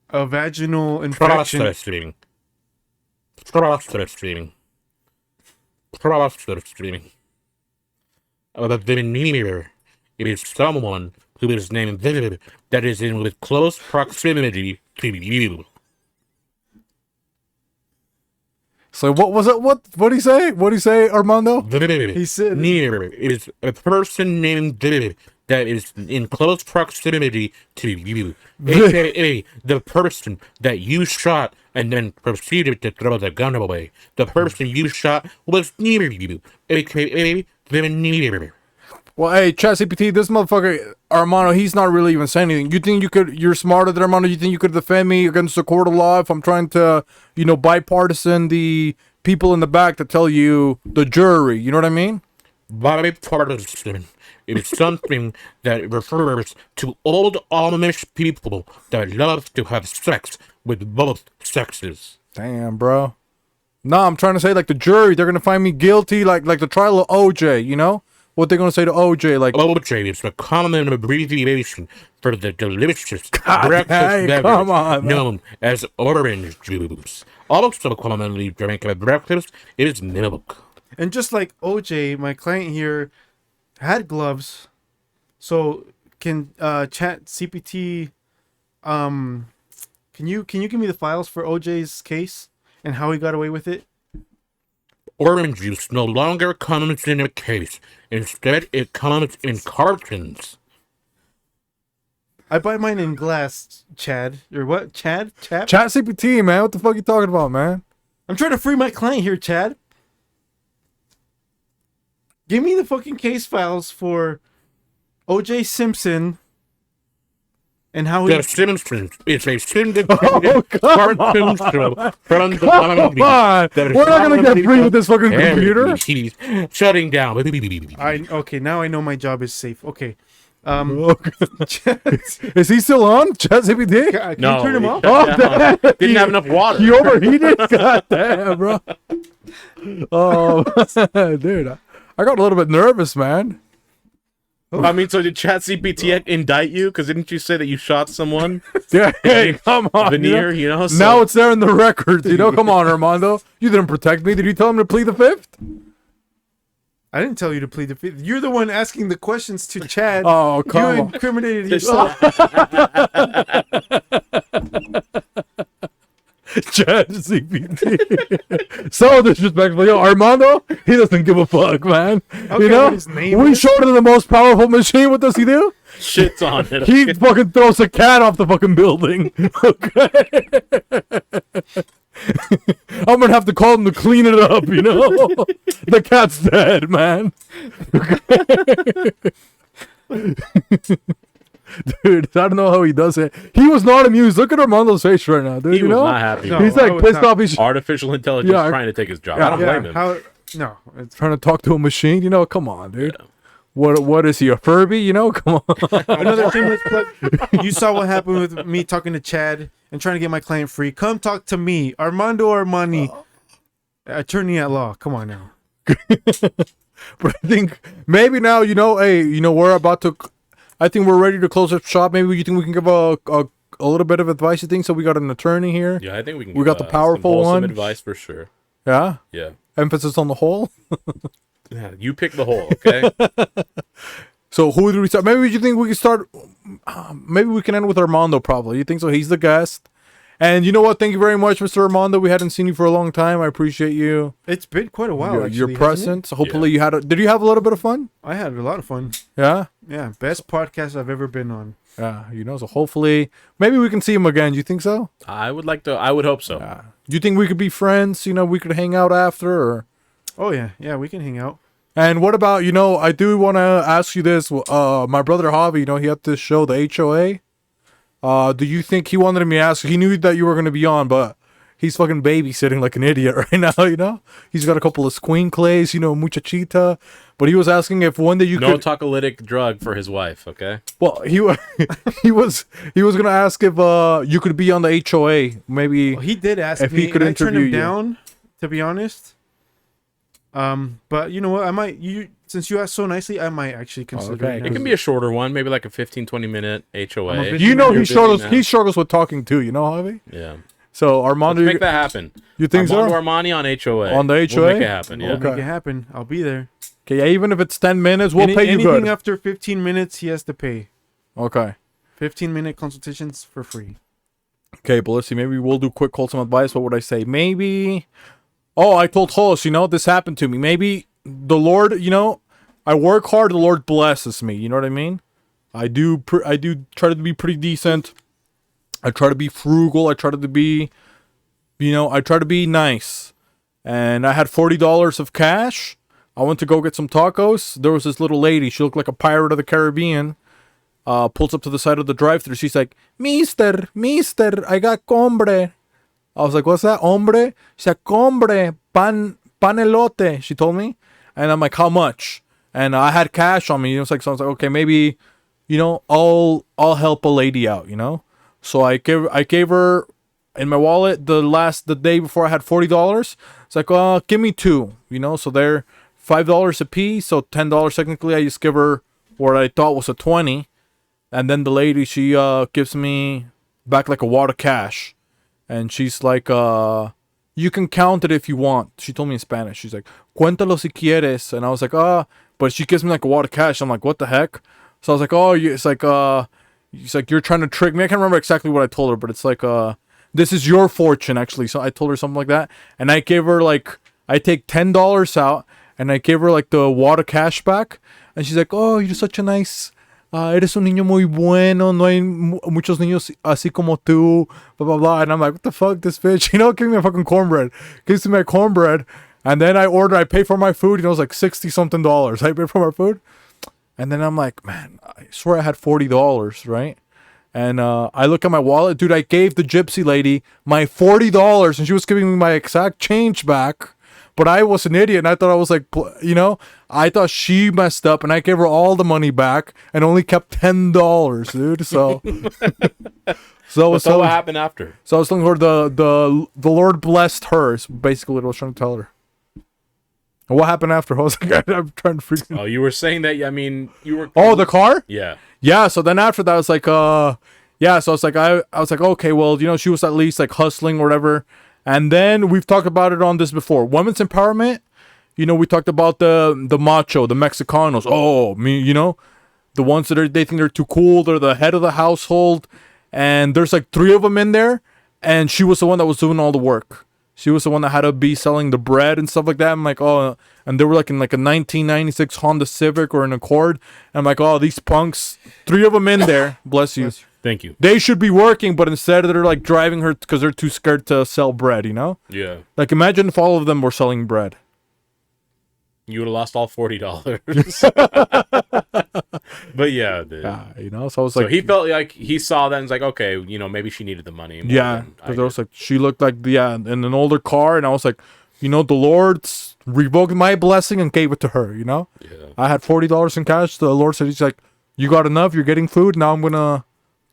C: A vaginal infection.
A: Processing. A veneer. It is someone who is named Vivid that is in with close proximity to you.
B: So what was it? What did he say? What did he say, Armando?
C: He said...
A: Near is a person named Vivid that is in close proximity to you. AKA the person that you shot and then proceeded to throw the gun away. The person you shot was near you. AKA the near.
B: Well, hey, ChatGPT, this motherfucker Armando, he's not really even saying anything. You think you're smarter than Armando? You think you could defend me against the court of law if I'm trying to, bipartisan the people in the back to tell you the jury? You know what I mean?
D: Bipartisan is something that refers to old Amish people that love to have sex with both sexes.
B: Damn, bro. No, I'm trying to say like the jury, they're gonna find me guilty, like the trial of OJ. You know what they're gonna say to OJ? Like
D: OJ is a common abbreviation for the delicious breakfast
B: hey,
D: beverage
B: come on, man.
D: known as orange juice. Also commonly drank at breakfast is milk.
C: And just like OJ, my client here had gloves. So can Chat CPT can you give me the files for OJ's case and how he got away with it?
D: Orange juice no longer comes in a case. Instead, it comes in cartons.
C: I buy mine in glass, Chad. Or what? Chad? Chad?
B: ChatGPT, man. What the fuck you talking about, man?
C: I'm trying to free my client here, Chad. Give me the fucking case files for OJ Simpson and how he...
D: The Simpsons is a syndicated
B: Oh, come
D: cartoon show from the
B: Come on. We're not gonna get free with this fucking computer.
D: He's shutting down.
C: Okay, now I know my job is safe. Okay.
B: Is he still on? ChatGPT?
C: Can
A: No,
C: you turn him off?
B: Oh,
A: Didn't have enough water.
B: He overheated? God damn, bro. Oh, dude. I got a little bit nervous, man.
A: I mean, so did ChatGPT indict you? Because didn't you say that you shot someone?
B: Yeah, hey, come on.
A: Veneer, you know? So,
B: Now it's there in the records, Come on, Armando. You didn't protect me. Did you tell him to plead the fifth?
C: I didn't tell you to plead the fifth. You're the one asking the questions to Chad.
B: Oh, come
C: You
B: on.
C: incriminated yourself.
B: ChatGPT. So disrespectful. Yo, Armando, he doesn't give a fuck, man.
C: Okay, what his name
B: we
C: is?
B: showed him the most powerful machine. What does he do?
A: shits on it.
B: He fucking throws a cat off the fucking building. Okay. I'm gonna have to call him to clean it up, The cat's dead, man. Dude, I don't know how he does it. He was not amused. Look at Armando's face right now, dude.
A: He was not happy.
C: No.
B: He's
C: I
B: like
C: was
B: pissed
C: not.
B: off. He's
A: Artificial intelligence
B: Yeah,
A: trying to take his job.
B: yeah.
A: I don't blame him.
C: No, it's
B: trying to talk to a machine. Come on, dude. What is he, a Furby? Come on.
C: another shameless plug. You saw what happened with me talking to Chad and trying to get my client free. Come talk to me, Armando Armani, attorney at law. Come on now.
B: But I think maybe now, hey, we're about to. I think we're ready to close up shop. Maybe you think we can give a little bit of advice. You think so? We got an attorney here.
A: Yeah, I think we can.
B: We got the powerful
A: some wholesome
B: one.
A: advice for sure.
B: Yeah.
A: Yeah.
B: Emphasis on the whole.
A: Yeah, you pick the hole, okay?
B: So who do we start? Maybe you think we can start? Maybe we can end with Armando. Probably. You think so? He's the guest. And you know what? Thank you very much, Mr. Armando. We hadn't seen you for a long time. I appreciate you.
C: It's been quite a while.
B: Your
C: Actually, hasn't
B: presence. Hopefully you had. Did you have a little bit of fun?
C: it? I had a lot of fun.
B: Yeah.
C: Yeah, best podcast I've ever been on.
B: Yeah. So hopefully, maybe we can see him again. You think so?
A: I would like to. I would hope so.
B: Yeah. Do you think we could be friends? We could hang out after, or?
C: Oh yeah, we can hang out.
B: And what about, I do want to ask you this. My brother Javi, he had this show, the HOA. Do you think he wanted me to ask? He knew that you were going to be on, but he's fucking babysitting like an idiot right now, He's got a couple of squinkles, muchachita. But he was asking if one day you
A: No
B: could...
A: tocolytic drug for his wife, okay?
B: Well, he was going to ask if you could be on the HOA. Maybe
C: Well, he did ask
B: if
C: me,
B: he could
C: and I turned him
B: interview you.
C: down, to be honest. But you know what? I might. Since you asked so nicely, I might actually consider
B: Okay.
C: it. now.
A: It can be a shorter one, maybe like a 15-20 minute HOA.
C: I'm a bit-
B: he
A: You're busy
B: struggles.
A: now.
B: He struggles with talking too, Javi?
A: Yeah.
B: So,
A: Let's
B: Armando,
A: make that happen.
B: you think
A: Armando
B: so?
A: Armani on HOA.
B: On the
A: We'll
B: HOA?
A: make it happen, yeah.
B: Okay.
C: Make it happen. I'll be there.
B: Okay, yeah, even if it's 10 minutes, we'll pay you
C: Anything
B: good.
C: after 15 minutes, he has to pay.
B: Okay.
C: 15-minute consultations for free.
B: Okay, but let's see. Maybe we'll do quick wholesome advice. What would I say? Maybe. Oh, I told Hoss, this happened to me. Maybe the Lord, I work hard. The Lord blesses me. You know what I mean? I do try to be pretty decent. I try to be frugal. I try to be, I try to be nice. And I had $40 of cash. I went to go get some tacos. There was this little lady. She looked like a pirate of the Caribbean. Pulls up to the side of the drive-thru. She's like, Mister, I got combre. I was like, what's that, hombre? She said, combre, panelote, she told me. And I'm like, how much? And I had cash on me. It was like, so I was like, okay, maybe, I'll help a lady out, So I gave her in my wallet the day before I had $40. It's like, give me two, so they're $5 a piece, so $10 technically. I just give her what I thought was a 20. And then the lady, she gives me back like a wad of cash. And she's like, you can count it if you want. She told me in Spanish. She's like, cuéntalo si quieres. And I was like, but she gives me like a wad of cash. I'm like, what the heck? So I was like, it's like, you're trying to trick me. I can't remember exactly what I told her, but it's like, this is your fortune, actually. So I told her something like that. And I gave her like, I take $10 out and I gave her like the wad of cash back. And she's like, oh, you're such a nice... eres un niño muy bueno, no hay muchos niños así como tú, blah, blah, blah. And I'm like, what the fuck, this bitch? Give me my fucking cornbread. Gives me my cornbread. And then I pay for my food, it was like $60-something. I paid for my food. And then I'm like, man, I swear I had $40, right? And I look at my wallet. Dude, I gave the gypsy lady my $40, and she was giving me my exact change back. But I was an idiot, and I thought I was like, I thought she messed up, and I gave her all the money back and only kept $10, dude. So,
A: what happened after?
B: So I was telling her the Lord blessed her. Is basically what I was trying to tell her. And what happened after? I was like, I'm trying to freaking.
A: Oh, you were saying that? I mean, you were.
B: Oh, the car?
A: Yeah.
B: Yeah. So then after that, I was like, yeah. So I was like, I was like, okay, well, she was at least like hustling or whatever. And then we've talked about it on this before. Women's empowerment. We talked about the macho, the Mexicanos. Oh, me, the ones that they think they're too cool. They're the head of the household. And there's like 3 of them in there. And she was the one that was doing all the work. She was the one that had to be selling the bread and stuff like that. I'm like, oh, and they were like in like a 1996 Honda Civic or an Accord. And I'm like, oh, these punks, 3 of them in there. Bless you.
A: Thank you.
B: They should be working, but instead they're like driving her because they're too scared to sell bread,
A: Yeah.
B: Like imagine if all of them were selling bread.
A: You would have lost all $40. But yeah, dude.
B: So I was like...
A: So he felt like he saw that and was like, okay, maybe she needed the money.
B: Yeah, because I was like, she looked like, in an older car, and I was like, the Lord's revoked my blessing and gave it to her, Yeah. I had $40 in cash. The Lord said, he's like, you got enough, you're getting food, now I'm going to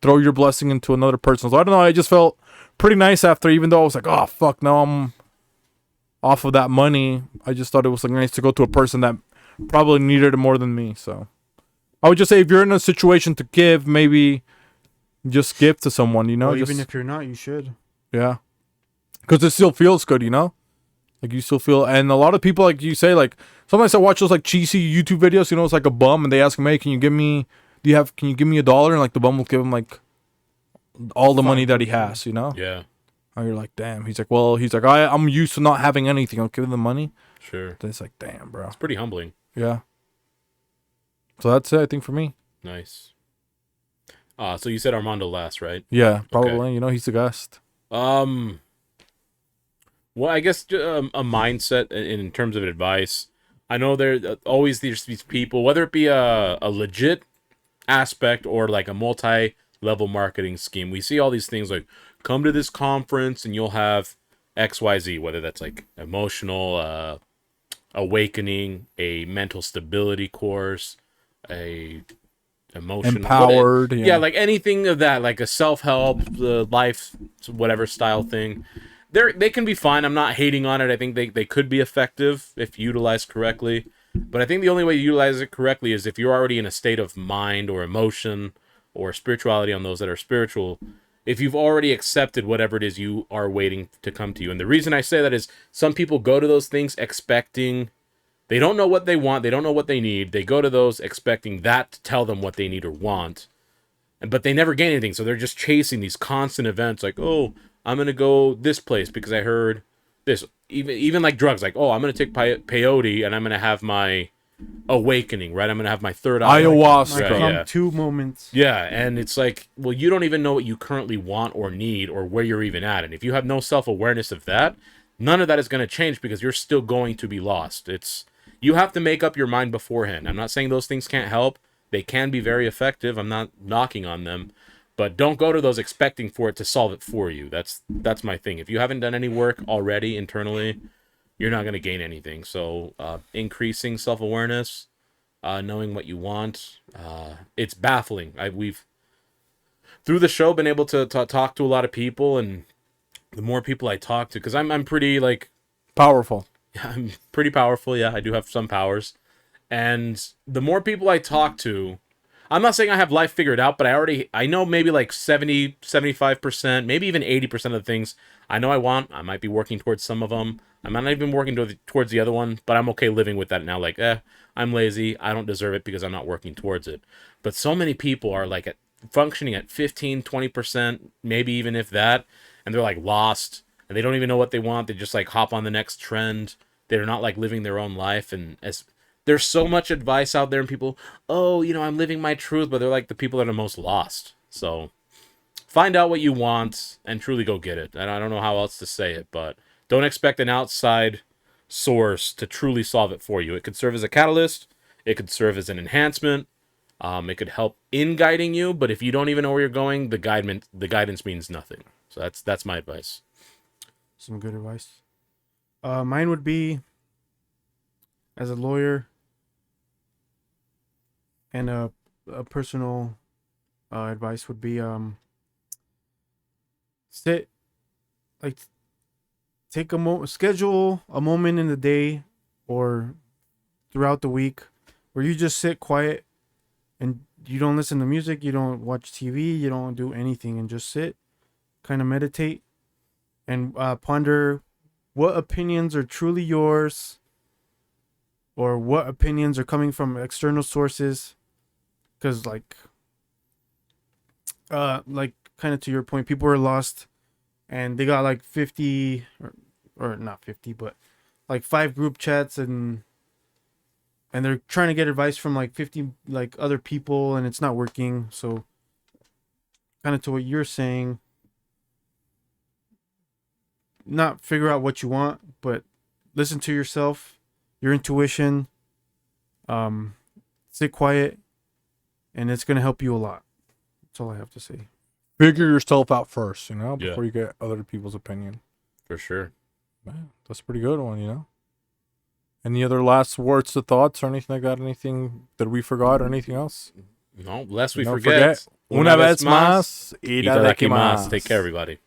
B: throw your blessing into another person. So I don't know, I just felt pretty nice after, even though I was like, oh, fuck, now I'm off of that money. I just thought it was like nice to go to a person that probably needed it more than me. So I would just say, if you're in a situation to give, maybe just give to someone,
C: Well,
B: just,
C: even if you're not, you should.
B: Yeah. Because it still feels good, Like you still feel, and a lot of people, like you say, like sometimes I watch those like cheesy YouTube videos, it's like a bum, and they ask him, hey, can you give me $1? And like the bum will give him like all the money that he has,
A: Yeah.
B: And you're like, damn. He's like, I'm used to not having anything. I'll give him the money.
A: Sure.
B: Then it's like, damn, bro.
A: It's pretty humbling.
B: Yeah. So that's it, I think, for me.
A: Nice. So you said Armando last, right?
B: Yeah, probably.
A: Okay.
B: He's the guest.
A: Well, I guess a mindset in terms of advice. I know there always these people, whether it be a legit aspect or like a multi-level marketing scheme. We see all these things like, come to this conference and you'll have XYZ, whether that's like emotional awakening, a mental stability course, a emotional
B: empowered,
A: yeah, like anything of that, like a self-help, life, whatever style thing. They can be fine. I'm not hating on it. I think they could be effective if utilized correctly. But I think the only way you utilize it correctly is if you're already in a state of mind or emotion or spirituality on those that are spiritual. If you've already accepted whatever it is you are waiting to come to you. And the reason I say that is some people go to those things expecting, they don't know what they want, they don't know what they need. They go to those expecting that to tell them what they need or want. But they never gain anything. So they're just chasing these constant events like, oh, I'm going to go this place because I heard this. Even like drugs, like, oh, I'm going to take peyote and I'm going to have my awakening, right? I'm going to have my third eye.
B: Ayahuasca.
C: Come two moments.
A: Yeah, and it's like, well, you don't even know what you currently want or need or where you're even at. And if you have no self-awareness of that, none of that is going to change because you're still going to be lost. You have to make up your mind beforehand. I'm not saying those things can't help. They can be very effective. I'm not knocking on them. But don't go to those expecting for it to solve it for you. That's my thing. If you haven't done any work already internally, you're not going to gain anything. So increasing self-awareness, knowing what you want, it's baffling. We've, through the show, been able to talk to a lot of people, and the more people I talk to, because I'm pretty, like...
B: Powerful.
A: I'm pretty powerful, yeah. I do have some powers. And the more people I talk to... I'm not saying I have life figured out, but I know maybe like 70, 75%, maybe even 80% of the things I know I want. I might be working towards some of them. I might not even be working towards the other one, but I'm okay living with that now. Like, I'm lazy. I don't deserve it because I'm not working towards it. But so many people are like functioning at 15, 20%, maybe even if that, and they're like lost, and they don't even know what they want. They just like hop on the next trend. They're not like living their own life, and as there's so much advice out there, and people, oh, I'm living my truth, but they're like the people that are most lost. So find out what you want and truly go get it. And I don't know how else to say it, but don't expect an outside source to truly solve it for you. It could serve as a catalyst. It could serve as an enhancement. It could help in guiding you, but if you don't even know where you're going, the guidance means nothing. So that's my advice.
C: Some good advice. Mine would be, as a lawyer, and a personal advice would be take a moment, schedule a moment in the day or throughout the week where you just sit quiet and you don't listen to music, you don't watch TV, you don't do anything, and just sit, kind of meditate, and ponder what opinions are truly yours, or what opinions are coming from external sources. Because like kind of to your point, people are lost and they got like 50 or not 50, but like 5 group chats, and they're trying to get advice from like 50 like other people, and it's not working. So kind of to what you're saying, not figure out what you want, but listen to yourself, your intuition, sit quiet, and it's going to help you a lot. That's all I have to say.
B: Figure yourself out first,
A: Yeah.
B: before you get other people's opinion.
A: For sure.
B: Man, that's a pretty good one, Any other last words to thoughts or anything like that? Anything that we forgot or anything else?
A: No, lest we
B: Don't
A: forget.
B: Una vez más, itadakimasu.
A: Take care, everybody.